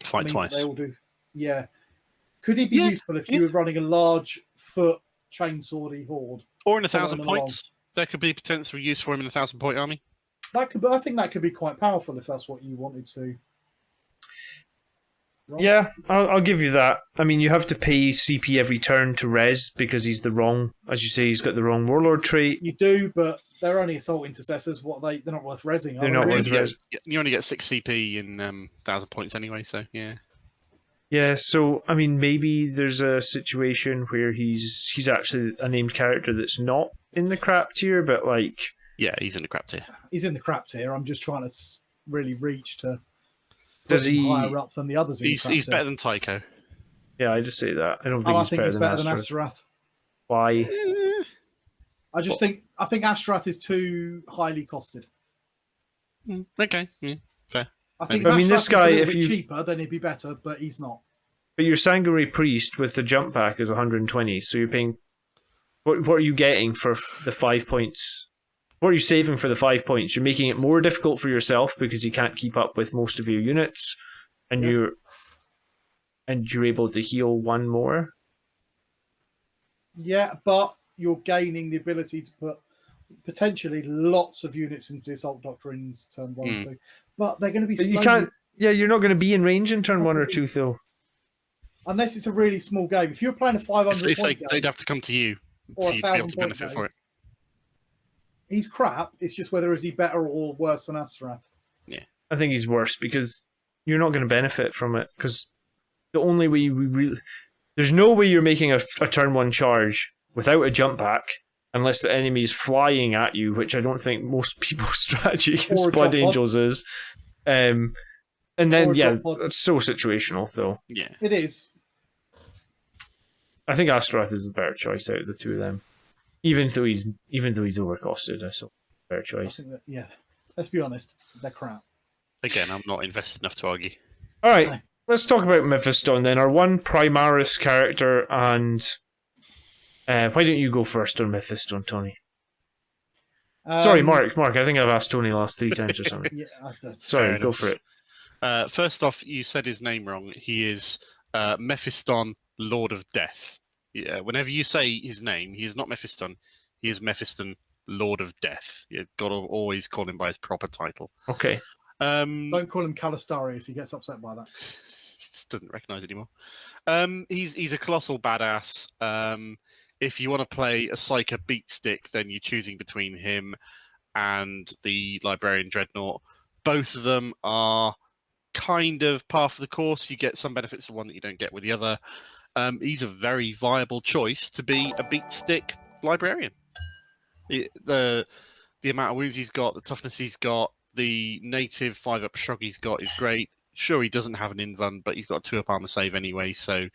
fight twice. They all do. Yeah. Could he be useful if you were running a large foot chainswordy horde? Or in 1,000 points. There could be potential use for him in a 1,000-point army. I think that could be quite powerful if that's what you wanted to. Right? Yeah, I'll give you that. I mean, you have to pay CP every turn to res because he's the wrong, as you say, he's got the wrong warlord trait. You do, but they're only Assault Intercessors. They're not worth resing. They're not worth res. You only get 6 CP in 1,000 points anyway, so yeah. Yeah, so I mean, maybe there's a situation where he's actually a named character that's not in the crap tier, but like, yeah, he's in the crap tier. He's in the crap tier. I'm just trying to really reach to. Does he higher up than the others? He's better than Tycho. Yeah, I just say that. I don't think And I he's think better he's than better than Astorath. Astorath. Why? I think Astorath is too highly costed. Okay, yeah, fair. I think I if mean, Astorath this was guy, a little if bit you- cheaper, then he'd be better, but he's not. But your Sanguinary Priest with the jump back is 120, so you're paying... What are you getting for the 5 points? What are you saving for the 5 points? You're making it more difficult for yourself because you can't keep up with most of your units, and Yeah. you're able to heal one more. Yeah, but you're gaining the ability to put potentially lots of units into the Assault Doctrines turn 1 and 2. But they're going to be But you slowly... can't... Yeah, you're not going to be in range in turn 1 or 2, though. Unless it's a really small game. If you're playing a 500 point game... They'd have to come to you or for you to be able 1,000 to point benefit game, for it. he's crap. It's just whether is he better or worse than Astorath. I think he's worse because you're not going to benefit from it. Because the only way we really... There's no way you're making a turn 1 charge without a jump back unless the enemy is flying at you, which I don't think most people's strategy against Blood Angels is. And then, it's so situational, though. Yeah. It is. I think Astorath is the better choice out of the two of them. Even though he's overcosted, I still better choice. I think that, let's be honest, they're crap. Again, I'm not invested enough to argue. Alright, let's talk about Mephiston then. Our one Primaris character, and why don't you go first on Mephiston, Tony? Sorry, Mark, I think I've asked Tony last 3 times or something. Sorry, go for it. First off, you said his name wrong. He is Mephiston, Lord of Death. Yeah, whenever you say his name, he is not Mephiston. He is Mephiston, Lord of Death. You've got to always call him by his proper title. Okay. Don't call him Calistarius. He gets upset by that. Just doesn't recognise it anymore. He's a colossal badass. If you want to play a Psyker beat stick, then you're choosing between him and the Librarian Dreadnought. Both of them are kind of par for the course. You get some benefits of one that you don't get with the other. He's a very viable choice to be a beat stick librarian. The amount of wounds he's got, the toughness he's got, the native 5-up shrug he's got is great. Sure, he doesn't have an invuln, but he's got a 2-up armor save anyway, so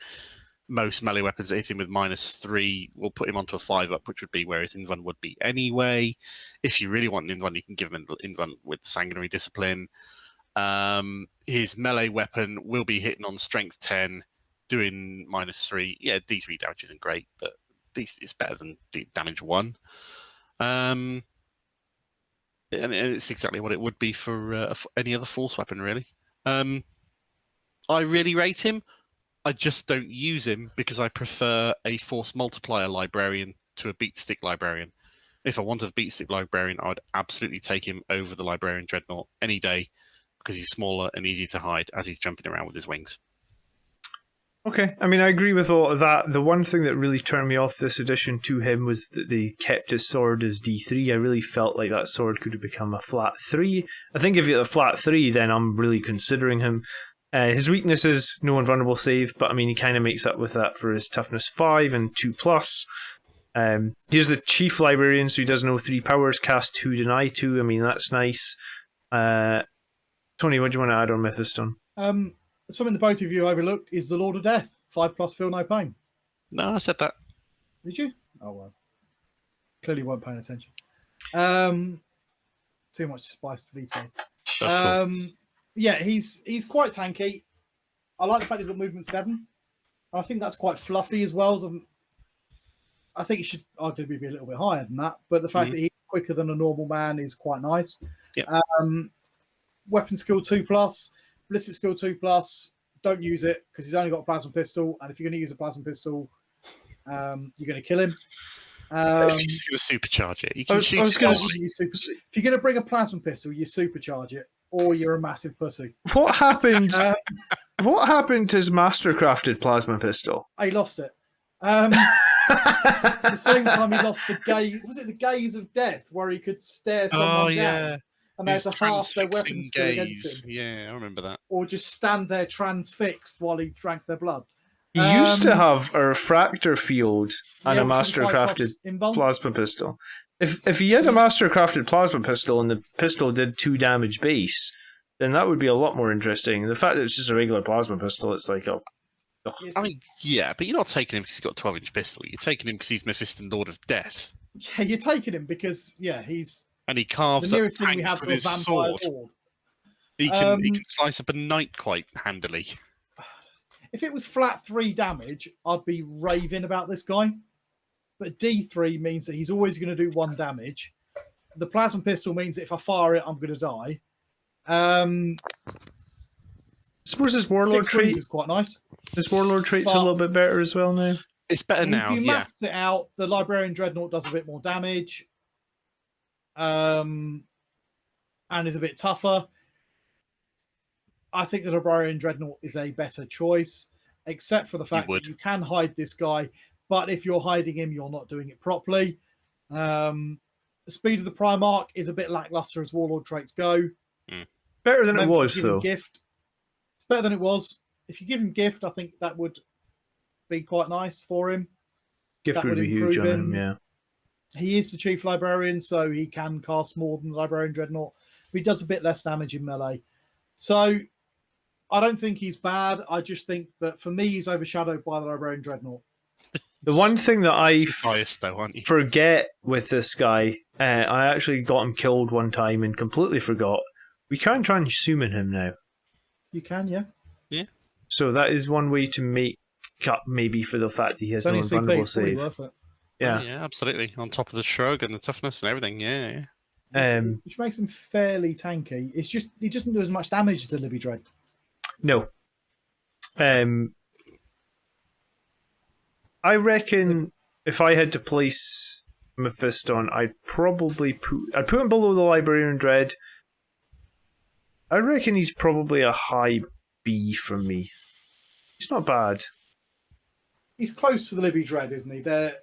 most melee weapons that hit him with -3 will put him onto a 5-up, which would be where his invuln would be anyway. If you really want an invuln, you can give him an invuln with Sanguinary Discipline. His melee weapon will be hitting on strength 10, doing -3. Yeah, D3 damage isn't great, but it's better than damage 1. And it's exactly what it would be for any other force weapon, really. I really rate him. I just don't use him because I prefer a force multiplier librarian to a beat stick librarian. If I wanted a beat stick librarian, I would absolutely take him over the Librarian Dreadnought any day because he's smaller and easier to hide as he's jumping around with his wings. Okay, I mean, I agree with all of that. The one thing that really turned me off this edition to him was that they kept his sword as D3. I really felt like that sword could have become a flat 3. I think if you're a flat 3, then I'm really considering him. His weakness is no invulnerable save, but I mean, he kind of makes up with that for his toughness 5 and 2+. Here's the Chief Librarian, so he does no 3 powers, cast 2, deny 2. I mean, that's nice. Tony, what do you want to add on Mephiston? Something that both of you overlooked is the Lord of Death. 5+ feel no pain. No, I said that. Did you? Oh, well. Clearly weren't paying attention. Too much spiced veto. Yeah, he's quite tanky. I like the fact he's got movement 7. I think that's quite fluffy as well. So I think he should arguably be a little bit higher than that. But the fact that he's quicker than a normal man is quite nice. Yeah. Weapon skill 2+, ballistic skill 2+. Don't use it because he's only got a plasma pistol. And if you're going to use a plasma pistol, you're going to kill him. If he's going to supercharge it, you can shoot it. If you're going to bring a plasma pistol, you supercharge it, or you're a massive pussy. What happened? What happened to his master-crafted plasma pistol? He lost it. At the same time, he lost the gaze. Was it the gaze of death, where he could stare someone down, and there's a half their weapon skill against him? Yeah, I remember that. Or just stand there transfixed while he drank their blood. He used to have a refractor field and a master-crafted plasma pistol. If he had a master-crafted plasma pistol and the pistol did 2 damage base, then that would be a lot more interesting. The fact that it's just a regular plasma pistol, it's like, oh, It's- I mean, yeah, but you're not taking him because he's got a 12-inch pistol. You're taking him because he's Mephiston, Lord of Death. yeah, you're taking him because he's And he the carves up nearest thing we tanks have with to a his vampire sword. lord. He can slice up a knight quite handily. If it was flat 3 damage, I'd be raving about this guy. But D3 means that he's always going to do 1 damage. The plasma pistol means that if I fire it, I'm going to die. I suppose his warlord 6 wounds trait. is quite nice. His warlord trait's a But- little bit better as well now. It's better now, If you yeah. maths it out, the Librarian Dreadnought does a bit more damage. And is a bit tougher. I think the Librarian Dreadnought is a better choice, except for the fact that you can hide this guy, but if you're hiding him, you're not doing it properly. The speed of the Primarch is a bit lackluster as warlord traits go. Better than it Remember, was, give him though. Gift. It's better than it was. If you give him Gift, I think that would be quite nice for him. Gift that would would be huge on improve him, him. yeah. He is the Chief Librarian, so he can cast more than the Librarian Dreadnought, but he does a bit less damage in melee. So I don't think he's bad. I just think that for me, he's overshadowed by the Librarian Dreadnought. The one thing that I You're biased, though, aren't you? forget with this guy, I actually got him killed one time and completely forgot. We can transhuman him now. You can, yeah. So that is one way to make up maybe for the fact that he has It's only no CP, invulnerable it's probably save. worth it. Yeah. Oh, yeah, absolutely. On top of the shrug and the toughness and everything, yeah. Which makes him fairly tanky. It's just he doesn't do as much damage as the Libby Dread. No. I reckon if I had to place Mephiston, I'd probably put him below the Librarian Dread. I reckon he's probably a high B from me. He's not bad. He's close to the Libby Dread, isn't he? They're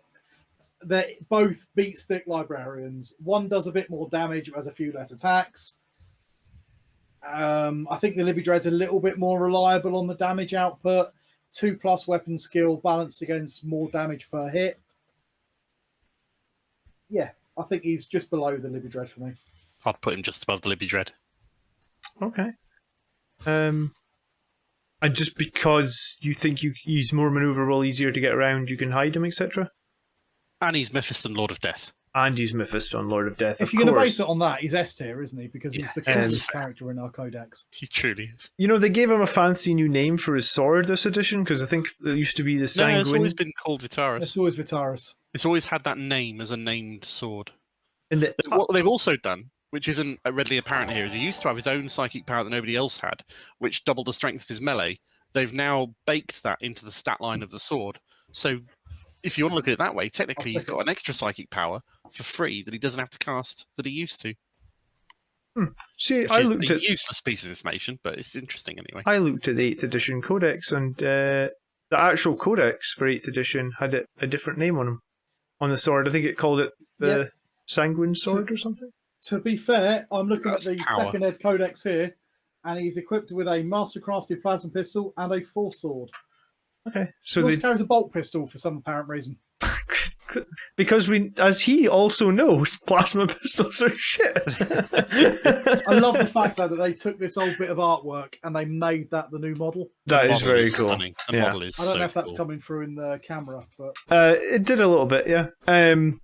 both beat stick librarians. One does a bit more damage, but has a few less attacks. I think the Libby Dread's a little bit more reliable on the damage output. 2+ weapon skill balanced against more damage per hit. Yeah, I think he's just below the Libby Dread for me. I'd put him just above the Libby Dread. Okay. And just because you think he's more maneuverable, easier to get around, you can hide him, etc. And he's Mephiston, Lord of Death. And he's Mephiston, Lord of Death. If you're going to base it on that, he's S tier, isn't he? Because he's the coolest character in our codex. He truly is. You know, they gave him a fancy new name for his sword this edition, because I think there used to be the No, Sanguinary. it's always been called Vitaris. It's always Vitaris. It's always had that name as a named sword. And the, What they've also done, which isn't readily apparent here, is he used to have his own psychic power that nobody else had, which doubled the strength of his melee. They've now baked that into the stat line of the sword. So if you want to look at it that way, technically he's got an extra psychic power for free that he doesn't have to cast that he used to. see, Which I is looked a at useless piece of information, but it's interesting anyway. the 8th edition codex, and the actual codex for 8th edition had a different name on him, on the sword. I think it called it the Sanguine Sword or something. To be fair, I'm looking That's at the power. second ed codex here, and he's equipped with a mastercrafted plasma pistol and a force sword. Okay, so He also they carries a bolt pistol for some apparent reason. because as he also knows, plasma pistols are shit. I love the fact though that they took this old bit of artwork and they made that the new model. That The is model very cool. stunning. The Yeah. model is I don't so know if that's cool. coming through in the camera, but It did a little bit, yeah. here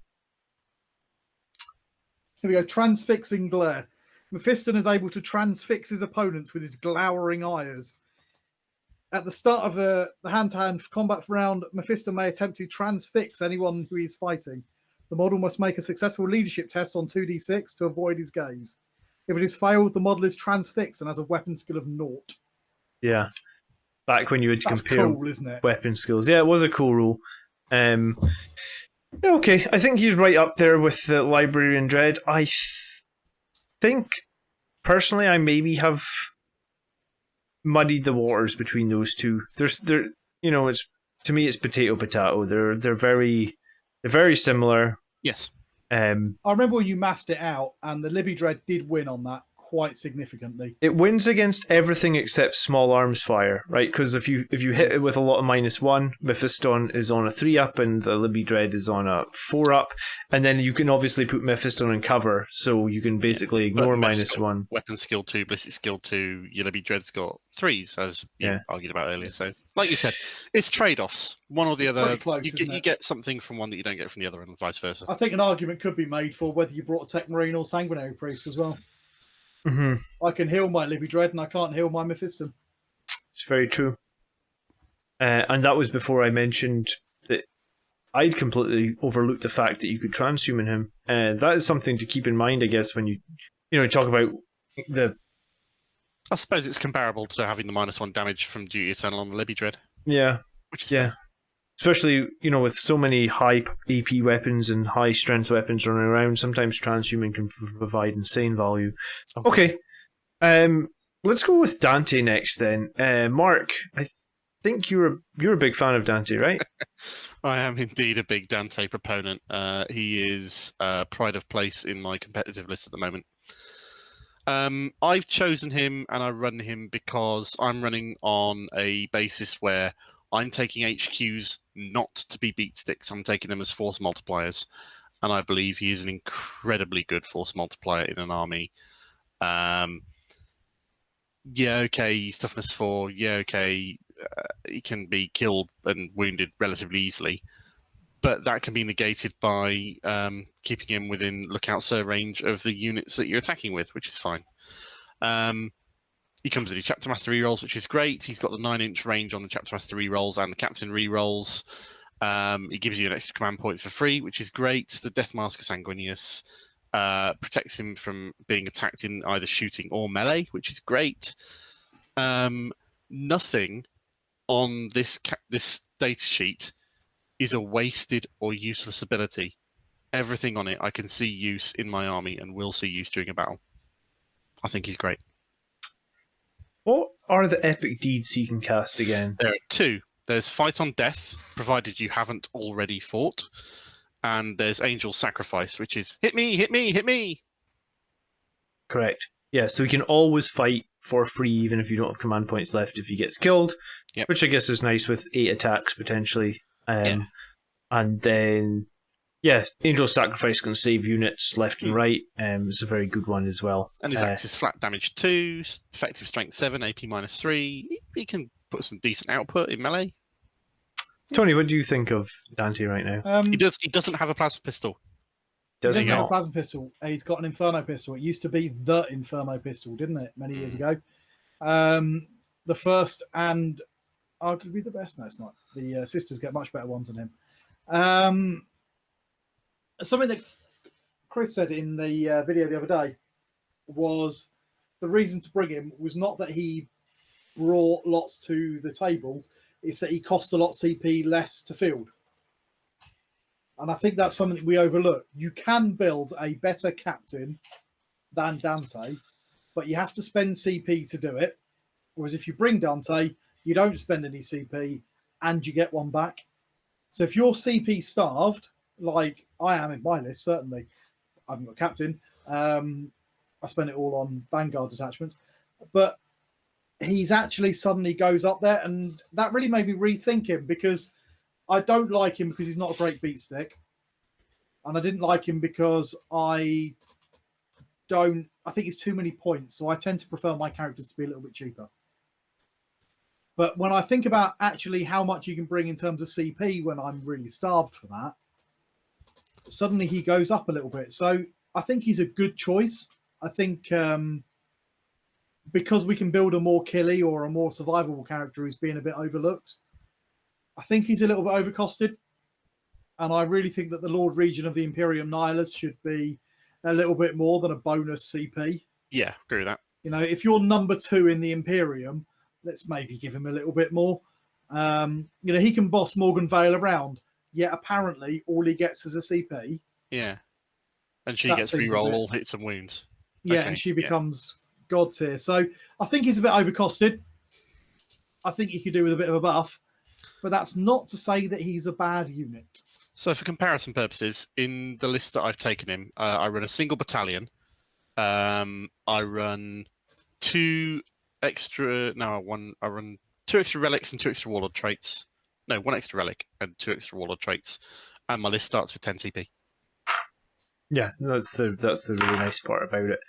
we go. Transfixing glare. Mephiston is able to transfix his opponents with his glowering eyes. At the start of the hand-to-hand combat round, Mephiston may attempt to transfix anyone who he's fighting. The model must make a successful leadership test on 2d6 to avoid his gaze. If it is failed, the model is transfixed and has a weapon skill of 0. Yeah. Back when you would That's compare cool, isn't it? weapon skills. Yeah, it was a cool rule. Okay, I think he's right up there with the Librarian Dread. I think, personally, I maybe have muddied the waters between those two. It's to me it's potato. They're very similar. Yes. I remember when you mathed it out, and the Libby Dread did win on that quite significantly. It wins against everything except small arms fire, right? Because if you hit it with a lot of -1, Mephiston is on a 3-up and the Libby Dread is on a 4-up, and then you can obviously put Mephiston in cover, so you can basically ignore -1. Weapon skill 2, ballistic skill 2, your Libby Dread's got 3s, as you argued about earlier. So, like you said, it's trade-offs. One or the other. Close, you get something from one that you don't get from the other, and vice versa. I think an argument could be made for whether you brought a Techmarine or Sanguinary Priest as well. I can heal my Libby Dread and I can't heal my Mephiston. It's very true. And that was before I mentioned that I'd completely overlooked the fact that you could transhuman him. That is something to keep in mind, I guess, when you talk about the... I suppose it's comparable to having the -1 damage from Duty Eternal on the Libby Dread. Yeah. Which is fair. Especially, with so many high AP weapons and high strength weapons running around, sometimes transhuman can provide insane value. Okay. Let's go with Dante next then. Mark, I think you're a big fan of Dante, right? I am indeed a big Dante proponent. He is pride of place in my competitive list at the moment. I've chosen him and I run him because I'm running on a basis where I'm taking HQs not to be beat sticks. I'm taking them as force multipliers. And I believe he is an incredibly good force multiplier in an army. He's toughness 4. He can be killed and wounded relatively easily. But that can be negated by keeping him within lookout sir range of the units that you're attacking with, which is fine. He comes with his Chapter Master rerolls, which is great. He's got the 9-inch range on the Chapter Master rerolls and the Captain rerolls. He gives you an extra command point for free, which is great. The Death Mask of Sanguinius protects him from being attacked in either shooting or melee, which is great. Nothing on this data sheet is a wasted or useless ability. Everything on it I can see use in my army and will see use during a battle. I think he's great. What are the epic deeds he can cast again? There are 2. There's Fight on Death, provided you haven't already fought. And there's Angel Sacrifice, which is hit me, hit me, hit me. Correct. Yeah, so he can always fight for free, even if you don't have command points left if he gets killed. Yep. Which I guess is nice with 8 attacks, potentially. And then... Angel Sacrifice can save units left and right. It's a very good one as well. And his axe is flat damage 2, effective strength 7, AP -3. He can put some decent output in melee. Tony, what do you think of Dante right now? He doesn't have a plasma pistol. He doesn't have a plasma pistol. He's got an Inferno pistol. It used to be the Inferno pistol, didn't it? Many years ago. The first and arguably the best. No, it's not. The sisters get much better ones than him. Something that Chris said in the video the other day was the reason to bring him was not that he brought lots to the table, it's that he cost a lot CP less to field. And I think that's something that we overlook. You can build a better captain than Dante, but you have to spend CP to do it. Whereas if you bring Dante, you don't spend any CP and you get one back. So if you're CP starved, like I am in my list, certainly. I haven't got a captain. I spend it all on Vanguard detachments. But he's actually suddenly goes up there, and that really made me rethink him, because I don't like him because he's not a great beat stick. And I didn't like him because I think it's too many points. So I tend to prefer my characters to be a little bit cheaper. But when I think about actually how much you can bring in terms of CP when I'm really starved for that, suddenly he goes up a little bit. So I think he's a good choice. I think because we can build a more killy or a more survivable character who's being a bit overlooked, I think he's a little bit overcosted. And I really think that the Lord Regent of the Imperium Nihilus should be a little bit more than a bonus CP. Yeah, agree with that. If you're number 2 in the Imperium, let's maybe give him a little bit more. He can boss Morgan Vale around. Yet apparently all he gets is a CP. Yeah. And she gets reroll all hits and wounds. Yeah, okay. And she becomes god tier. So I think he's a bit overcosted. I think he could do with a bit of a buff. But that's not to say that he's a bad unit. So for comparison purposes, in the list that I've taken him, I run a single battalion I run two extra. No, I run two extra relics and two extra warlord traits. No, one extra relic and two extra warlord traits, and my list starts with 10 CP. Yeah, that's the really nice part about it.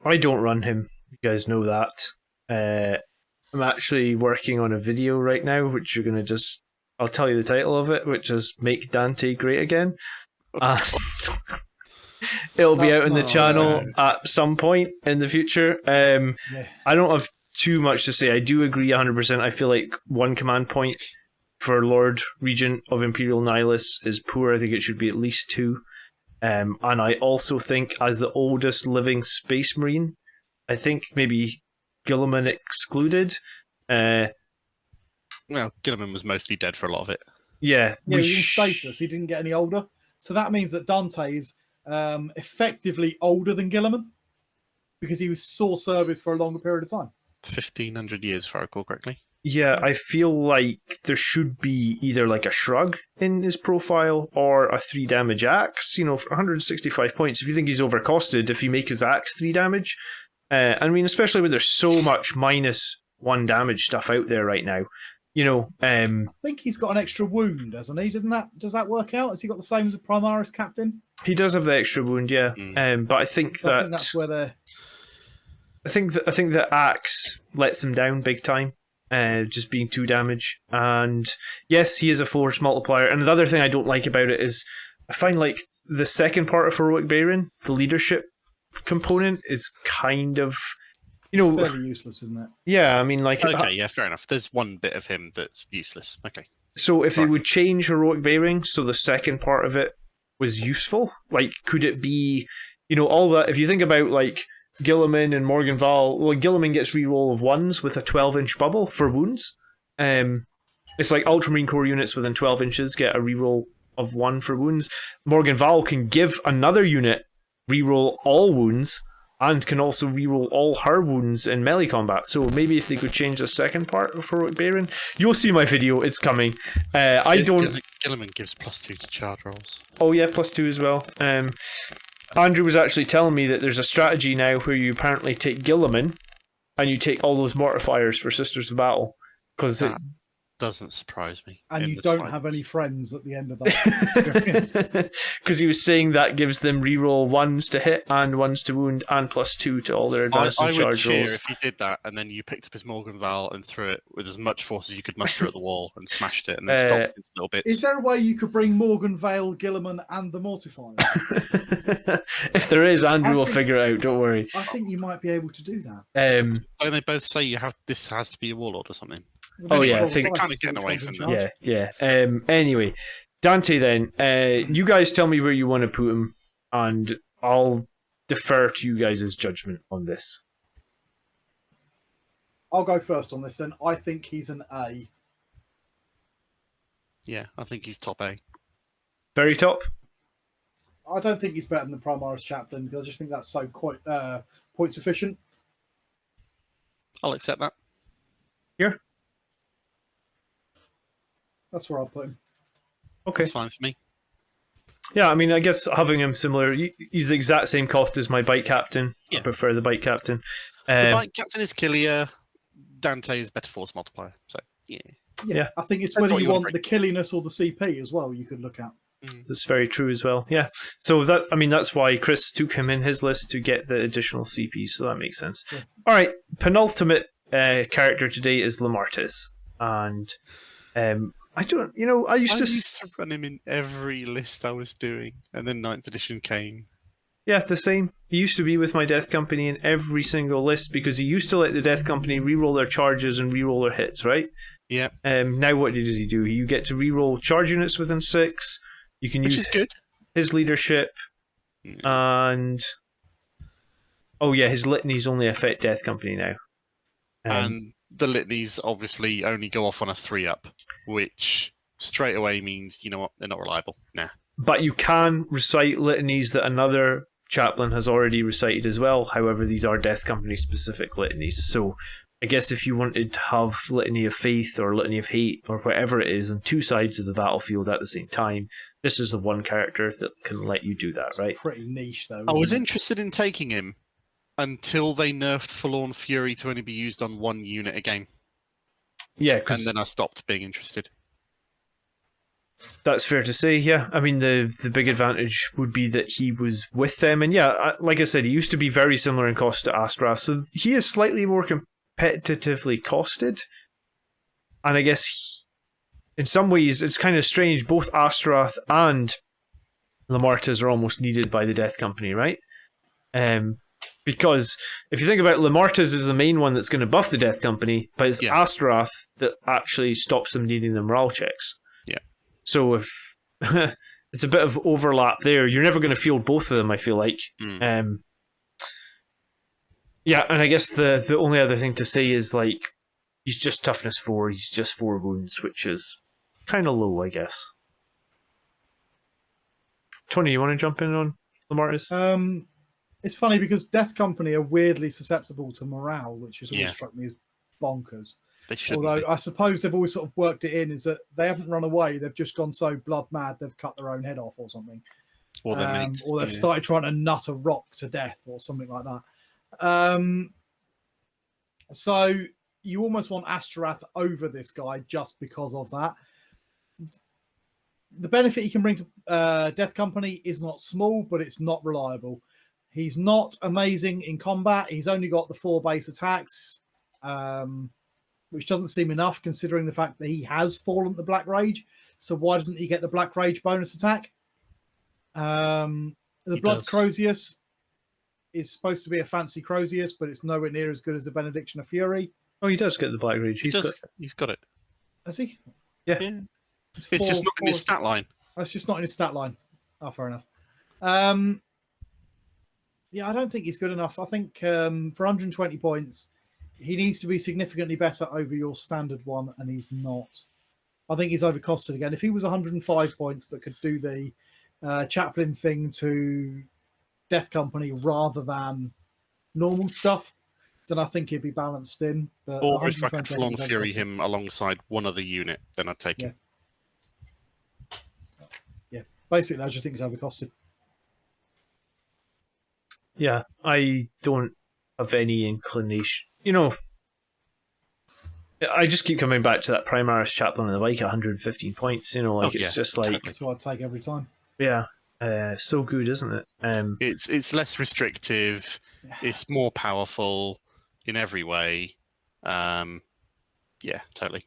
I don't run him. You guys know that. I'm actually working on a video right now, which you're gonna just. I'll tell you the title of it, which is "Make Dante Great Again." And it'll be out on the channel at some point in the future. I don't have too much to say. I do agree 100%. I feel like one command point for Lord Regent of Imperial Nihilus is poor. I think it should be at least 2. And I also think, as the oldest living Space Marine, I think maybe Guilliman excluded. Well, Guilliman was mostly dead for a lot of it. Yeah, he was in stasis. He didn't get any older. So that means that Dante is effectively older than Guilliman because he was sore service for a longer period of time. 1,500 years, if I recall correctly. Yeah, I feel like there should be either like a shrug in his profile or a 3 damage axe. For 165 points, if you think he's overcosted, if you make his axe 3 damage. I mean, especially when there's so much -1 damage stuff out there right now. I think he's got an extra wound, hasn't he? Does that work out? Has he got the same as a Primaris captain? He does have the extra wound, yeah. But I think I think that's where they're. I think the axe lets him down big time, just being 2 damage. And yes, he is a force multiplier. And the other thing I don't like about it is I find like the second part of Heroic Baron, the leadership component, is kind of. It's fairly useless, isn't it? Yeah, I mean, like... Okay, yeah, fair enough. There's one bit of him that's useless. Okay. So if they would change Heroic Bearing so the second part of it was useful, like, could it be, all that... If you think about, like, Guilliman and Morganval... Well, Guilliman gets reroll of 1s with a 12-inch bubble for wounds. It's like Ultramarine Corps units within 12 inches get a reroll of 1 for wounds. Morganval can give another unit reroll all wounds, and can also reroll all her wounds in melee combat. So maybe if they could change the second part of Heroic Baron, you'll see my video. It's coming. Guilliman gives +2 to charge rolls. Oh yeah, +2 as well. Andrew was actually telling me that there's a strategy now where you apparently take Guilliman, and you take all those mortifiers for Sisters of Battle, because it doesn't surprise me. And you don't have any friends at the end of that experience. Because he was saying that gives them reroll 1s to hit and 1s to wound and +2 to all their advanced and charge rolls. I would cheer if he did that and then you picked up his Morganval and threw it with as much force as you could muster at the wall and smashed it and then stomped into little bits. Is there a way you could bring Morganval, Guilliman and the Mortifier? If there is, Andrew will figure it out, don't worry. I think you might be able to do that. Don't they both say this has to be a warlord or something? Oh yeah, I think kind of getting away from that. Yeah. Anyway, Dante. Then you guys tell me where you want to put him, and I'll defer to you guys' judgment on this. I'll go first on this. Then I think he's an A. Yeah, I think he's top A. Very top. I don't think he's better than the Primaris Chaplain because I just think that's so quite point sufficient. I'll accept that. Here. That's where I'll put him. Okay. That's fine for me. Yeah, I mean, I guess having him similar, he's the exact same cost as my Bike Captain. Yeah. I prefer the Bike Captain. The Bike Captain is killier. Dante is better force multiplier. So, yeah. I think it's whether you want the killiness or the CP as well, you could look at. That's very true as well. Yeah. So that's why Chris took him in his list to get the additional CP, so that makes sense. Yeah. All right, penultimate character today is Lemartes. And I used to run him in every list I was doing, and then 9th edition came. Yeah, the same. He used to be with my Death Company in every single list because he used to let the Death Company reroll their charges and reroll their hits, right? Yeah. Now what does he do? You get to reroll charge units within 6. You can use his leadership, and his litanies only affect Death Company now. And the litanies obviously only go off on a 3-up, which straight away means, you know what, they're not reliable. Nah. But you can recite litanies that another chaplain has already recited as well. However, these are Death Company specific litanies. So I guess if you wanted to have Litany of Faith or Litany of Hate or whatever it is on 2 sides of the battlefield at the same time, this is the one character that can let you do that, right? Pretty niche, though. I was isn't it? interested in taking him until they nerfed Forlorn Fury to only be used on one unit a game. Yeah, And because then I stopped being interested. that's fair to say, yeah. I mean, the big advantage would be that he was with them. And yeah, like I said, he used to be very similar in cost to Astorath, so he is slightly more competitively costed. And I guess in some ways, it's kind of strange. Both Astorath and Lemartes are almost needed by the Death Company, right? Because if you think about it, Lemartes is the main one that's going to buff the Death Company, but it's Astorath that actually stops them needing the morale checks. Yeah. So if it's a bit of overlap there, you're never going to field both of them, I feel like. Yeah, and I guess the only other thing to say is, like, he's just toughness 4, he's just 4 wounds, which is kind of low, I guess. Tony, you want to jump in on Lemartes? It's funny because Death Company are weirdly susceptible to morale, which has always struck me as bonkers. They shouldn't Although be. I suppose they've always sort of worked it in, is that they haven't run away, they've just gone so blood mad they've cut their own head off or something. Or their mates. Or they've started trying to nut a rock to death or something like that. So you almost want Astorath over this guy just because of that. The benefit he can bring to Death Company is not small, but it's not reliable. He's not amazing in combat. He's only got the 4 base attacks, which doesn't seem enough considering the fact that he has fallen the Black Rage. So why doesn't he get the Black Rage bonus attack? The Blood Crozius is supposed to be a fancy Crozius, but it's nowhere near as good as the Benediction of Fury. Oh, he does get the Black Rage. He's got it. Has he? Yeah. It's just not in his stat line. That's just not in his stat line. Oh, fair enough. Yeah, I don't think he's good enough. I think for 120 points, he needs to be significantly better over your standard one, and he's not. I think he's overcosted again. If he was 105 points but could do the chaplain thing to Death Company rather than normal stuff, then I think he'd be balanced in. But or if I could Forlorn Fury him alongside one other unit, then I'd take him. Yeah, basically, I just think he's overcosted. Yeah, I don't have any inclination. You know, I just keep coming back to that Primaris Chaplain and the like 115 points. You know, like it's just like that's what I'd take every time. Yeah, so good, isn't it? It's less restrictive. It's more powerful in every way. Yeah, totally.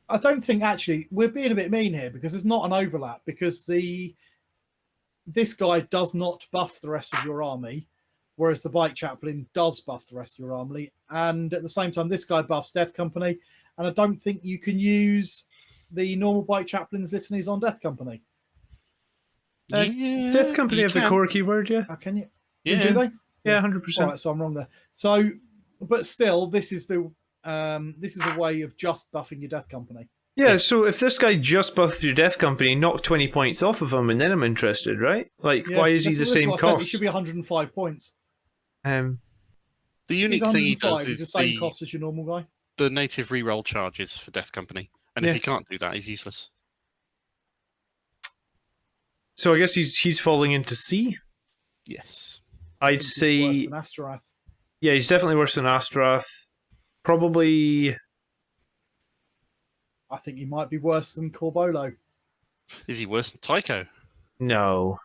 I don't think actually we're being a bit mean here because there's not an overlap because this guy does not buff the rest of your army, whereas the Bike Chaplain does buff the rest of your army, and at the same time this guy buffs Death Company, and I don't think you can use the normal Bike Chaplain's litanies on Death Company. Death Company have the core keyword, yeah. Can you? Yeah. Do they? Yeah, 100%. All right, so I'm wrong there. So, but still, this is a way of just buffing your Death Company. Yeah, so if this guy just buffed your Death Company, knock 20 points off of him, and then I'm interested, right? Like, why is he the same cost? He should be 105 points. The unique thing he does is the same cost as your normal guy. The native reroll charges for Death Company, and if he can't do that, he's useless. So I guess he's falling into C. Yes, I'd say worse than Astorath. Yeah, he's definitely worse than Astorath. Probably. I think he might be worse than Corbulo. Is he worse than Tycho? No,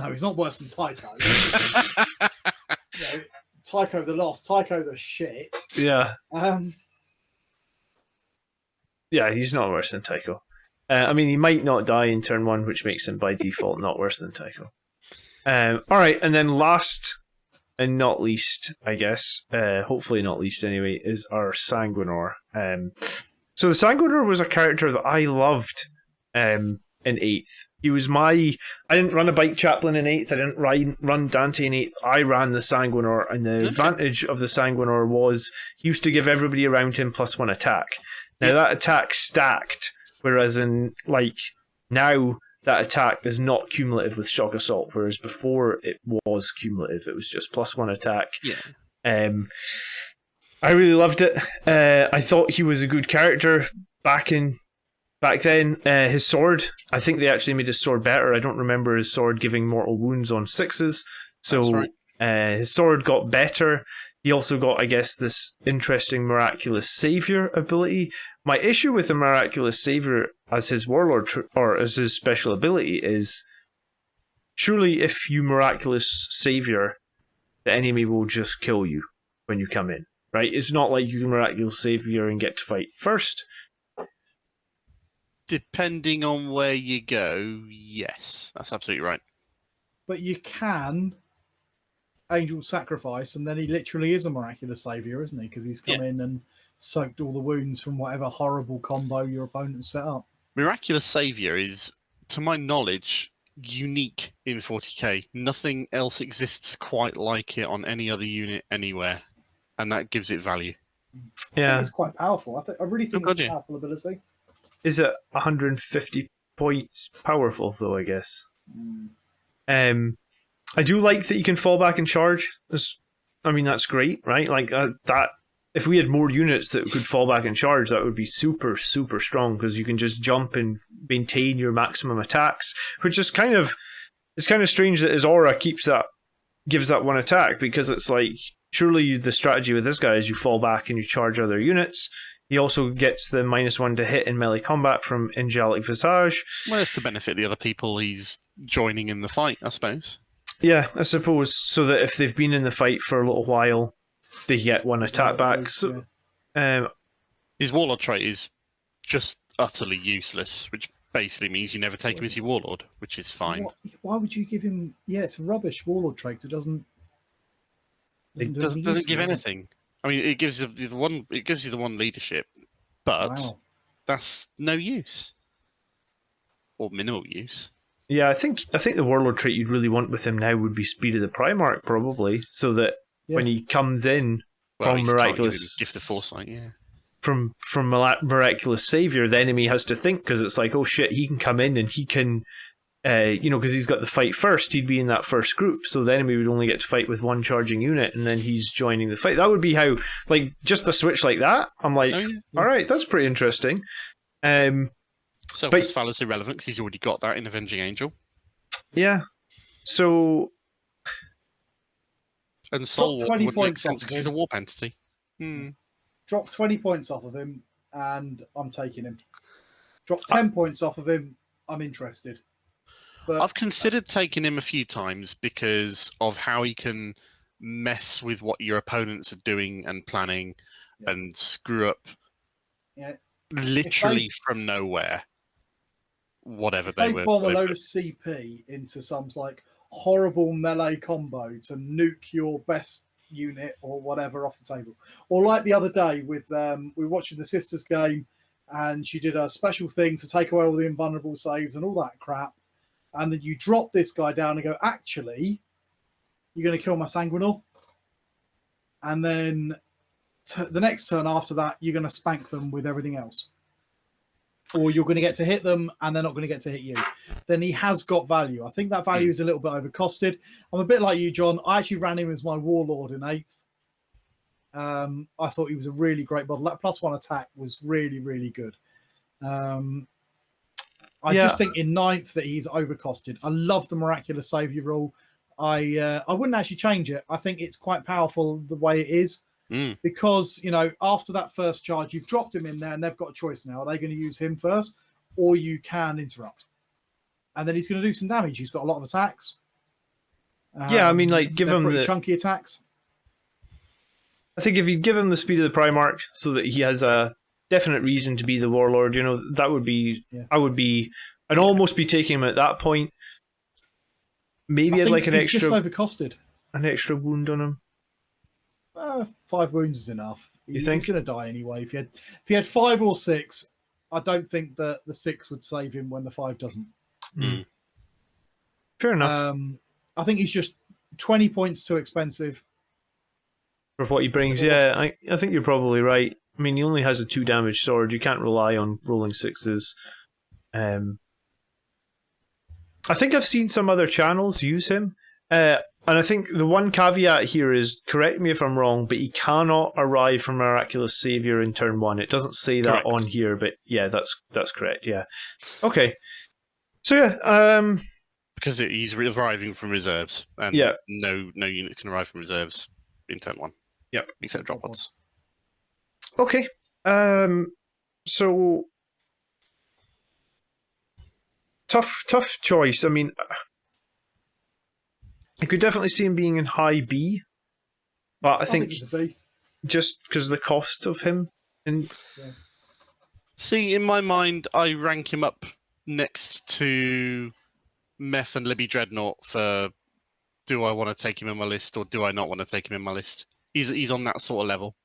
he's not worse than Tycho. Tycho the lost, Tycho the shit. Yeah. Yeah, he's not worse than Tycho. I mean, he might not die in turn 1, which makes him by default not worse than Tycho. All right, and then last and not least, I guess, hopefully not least anyway, is our Sanguinor. So the Sanguinor was a character that I loved in 8th. He was I didn't run a Bike Chaplain in 8th, I didn't run Dante in 8th, I ran the Sanguinor, and the advantage of the Sanguinor was he used to give everybody around him +1 attack. Now that attack stacked, whereas in, like, now that attack is not cumulative with Shock Assault, whereas before it was cumulative, it was just +1 attack. Yeah. I really loved it. I thought he was a good character back in back then, his sword, I think they actually made his sword better. I don't remember his sword giving mortal wounds on 6s. So That's right. his sword got better. He also got, I guess, this interesting Miraculous Savior ability. My issue with the Miraculous Savior as his warlord, or as his special ability, is surely if you Miraculous Savior, the enemy will just kill you when you come in, right? It's not like you can Miraculous Savior and get to fight first. Depending on where you go, yes, that's absolutely right. But you can Angel Sacrifice, and then he literally is a Miraculous Savior, isn't he? Because he's come in and soaked all the wounds from whatever horrible combo your opponent set up. Miraculous Savior is, to my knowledge, unique in 40k. Nothing else exists quite like it on any other unit anywhere, and that gives it value. Yeah, it's quite powerful. I really think it's a powerful ability. Is it 150 points powerful though? I guess. I do like that you can fall back and charge. I mean, that's great, right? Like that. If we had more units that could fall back and charge, that would be super, super strong because you can just jump and maintain your maximum attacks. Which is it's kind of strange that his aura gives that one attack, because it's like surely the strategy with this guy is you fall back and you charge other units. He also gets the -1 to hit in melee combat from Angelic Visage. Well, it's to benefit the other people he's joining in the fight, I suppose. Yeah, I suppose, so that if they've been in the fight for a little while, they get one attack back. So, his warlord trait is just utterly useless, which basically means you never take him as your warlord, which is fine. Why would you give him? Yeah, it's a rubbish warlord trait. It doesn't give anything. I mean, it gives you the one. It gives you the one leadership, but that's no use or minimal use. Yeah, I think the warlord trait you'd really want with him now would be Speed of the Primarch, probably, so that when he comes in from Miraculous Gift of Foresight, from Miraculous Savior, the enemy has to think, because it's like, oh shit, he can come in and he can, because he's got the fight first, he'd be in that first group, so the enemy would only get to fight with one charging unit, and then he's joining the fight. That would be how, like, just a switch like that. I'm like, all right, that's pretty interesting. Selfless Valor's irrelevant because he's already got that in Avenging Angel. Yeah. So. And Soul wouldn't make sense because he's a warp entity. Drop 20 points off of him, and I'm taking him. Drop 10 points off of him, I'm interested. But I've considered taking him a few times because of how he can mess with what your opponents are doing and planning and screw up literally from nowhere. Whatever they were. They bomb a load of CP into some like horrible melee combo to nuke your best unit or whatever off the table. Or like the other day with we were watching the sisters game, and she did a special thing to take away all the invulnerable saves and all that crap. And then you drop this guy down and go, actually, you're going to kill my Sanguinor. And then the next turn after that, you're going to spank them with everything else. Or you're going to get to hit them and they're not going to get to hit you. Then he has got value. I think that value is a little bit overcosted. I'm a bit like you, John. I actually ran him as my warlord in 8th. I thought he was a really great model. That +1 attack was really, really good. I just think in 9th that he's overcosted. I love the Miraculous Savior rule. I wouldn't actually change it. I think it's quite powerful the way it is. Because, after that first charge, you've dropped him in there and they've got a choice now. Are they going to use him first, or you can interrupt? And then he's going to do some damage. He's got a lot of attacks. I mean, like, give him the chunky attacks. I think if you give him the Speed of the Primarch so that he has a definite reason to be the warlord, that would be, I'd almost be taking him at that point. Maybe I'd like an extra, just overcosted. An extra wound on him. 5 wounds is enough. He's going to die anyway. If he had 5 or 6, I don't think that the 6 would save him when the 5 doesn't. Fair enough. I think he's just 20 points too expensive for what he brings. I think you're probably right. I mean, he only has a 2 damage sword. You can't rely on rolling 6s. I think I've seen some other channels use him. And I think the one caveat here is, correct me if I'm wrong, but he cannot arrive from Miraculous Savior in turn 1. It doesn't say that Correct. on here, but yeah, that's correct. Yeah. Okay. So yeah, Because he's arriving from reserves, and no unit can arrive from reserves in turn 1. Yep. Except drop pods. Okay. So tough choice. I mean, I could definitely see him being in high B, but I think he's a B. Just because of the cost of him. And see, in my mind, I rank him up next to Meph and Libby Dreadnought for do I want to take him in my list or do I not want to take him in my list? He's on that sort of level.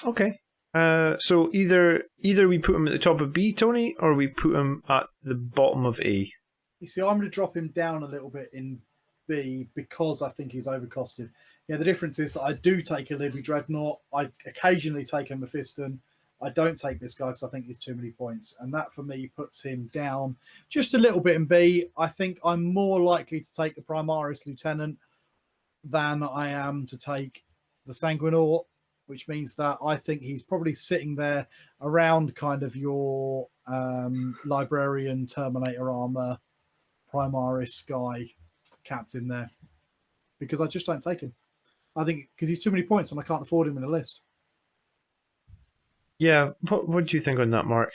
Okay. So either we put him at the top of B, Tony, or we put him at the bottom of A. You see, I'm going to drop him down a little bit in B because I think he's overcosted. Yeah, the difference is that I do take a Libby Dreadnought. I occasionally take a Mephiston. I don't take this guy because I think there's too many points. And that, for me, puts him down just a little bit in B. I think I'm more likely to take the Primaris Lieutenant than I am to take the Sanguinor, which means that I think he's probably sitting there around kind of your Librarian, Terminator Armor, Primaris guy captain there, because I just don't take him. I think because he's too many points and I can't afford him in a list. Yeah, what do you think on that, Mark?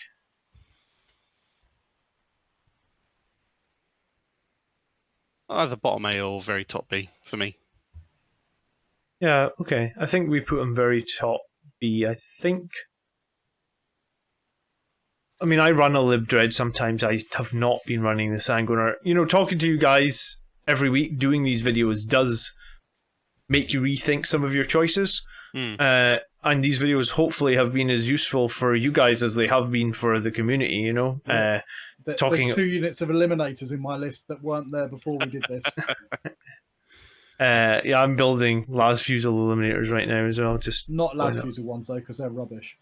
Either bottom A or very top B for me. Yeah, okay. I think we put him very top B. I mean, I run a Lib Dread sometimes. I have not been running the Sanguinor. You know, talking to you guys every week, doing these videos does make you rethink some of your choices. And these videos hopefully have been as useful for you guys as they have been for the community, you know? Yeah. There's 2 units of Eliminators in my list that weren't there before we did this. Yeah, I'm building Las Fusel Eliminators right now as well. Just not Las Fusel ones, though, because they're rubbish.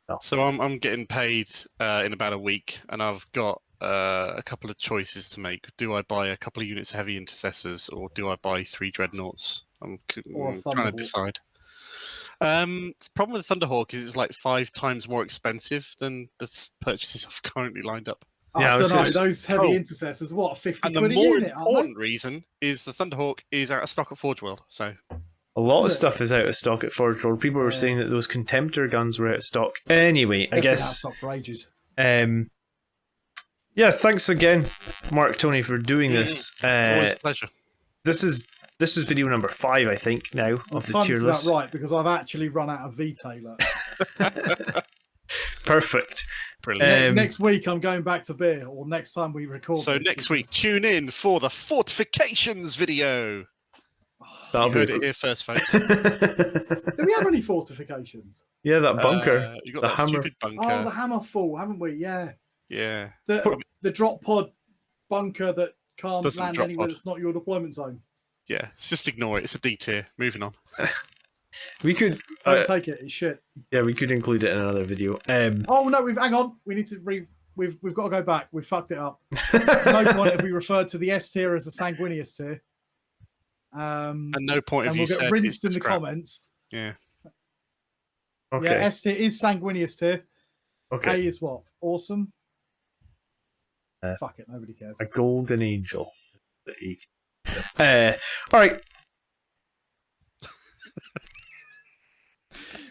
No. So I'm getting paid in about a week, and I've got a couple of choices to make. Do I buy a couple of units of heavy intercessors, or do I buy 3 dreadnoughts? I'm trying to decide. The problem with the Thunderhawk is it's like 5 times more expensive than the purchases I've currently lined up. Yeah, I don't know, those heavy intercessors, what, 50 and the quid a more unit, important reason is the Thunderhawk is out of stock at Forge World, so... A lot of stuff is out of stock at Forge World. People were saying that those Contemptor guns were out of stock. Anyway, I guess... Been out of stock for ages. Yeah, thanks again, Mark, Tony, for doing this. Always a pleasure. This is video number 5, I think, now, of the tier list. Right, because I've actually run out of V-Tailor. Perfect. Brilliant. Next week, I'm going back to beer, or next time we record. So next week, tune in for the Fortifications video. That'll you heard it here first, folks. Do we have any fortifications? Yeah, that bunker. You got the that hammer. stupid bunker. Oh, the hammer fall, haven't we? Yeah. Yeah. The drop pod bunker that can't Doesn't land drop anywhere pod. that's not your deployment zone. Yeah, just ignore it. It's a D tier. Moving on. We could Don't take it. It's shit. Yeah, we could include it in another video. Oh no, hang on. We need to we've got to go back. We fucked it up. No point if we referred to the S tier as the sanguineous tier. And no point if you said we'll get rinsed in the scrap. comments. Yeah. Okay. Yeah, S tier is sanguineous tier. Okay. A is what? Awesome. Fuck it, nobody cares. A golden angel. All right.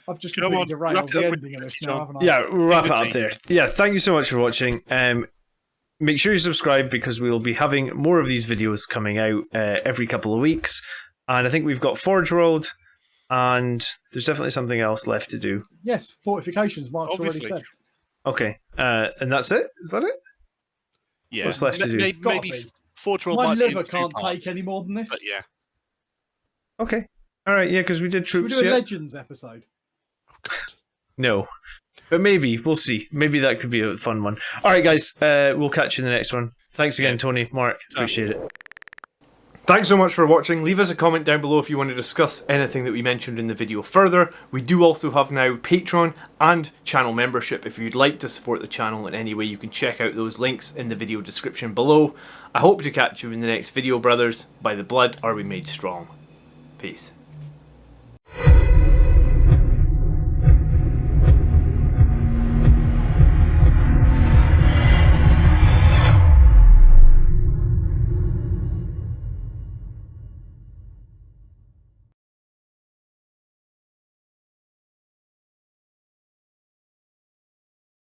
I've just completely derailed the ending of this now, haven't I? Yeah, we'll wrap it up there. Yeah, thank you so much for watching. Make sure you subscribe because we will be having more of these videos coming out every couple of weeks. And I think we've got Forge World, and there's definitely something else left to do. Yes, fortifications, Mark's already said. Okay, and that's it? Is that it? Yeah. What's left to do? Maybe Forge World My might be liver in 2 can't parts, take any more than this. But yeah. Okay. All right, yeah, because we did Should we troops do a yet. Legends episode? Oh, God. No. But maybe, we'll see. Maybe that could be a fun one. All right, guys, we'll catch you in the next one. Thanks again, Tony, Mark. Appreciate it. Thanks so much for watching. Leave us a comment down below if you want to discuss anything that we mentioned in the video further. We do also have now Patreon and channel membership. If you'd like to support the channel in any way, you can check out those links in the video description below. I hope to catch you in the next video, brothers. By the blood are we made strong. Peace.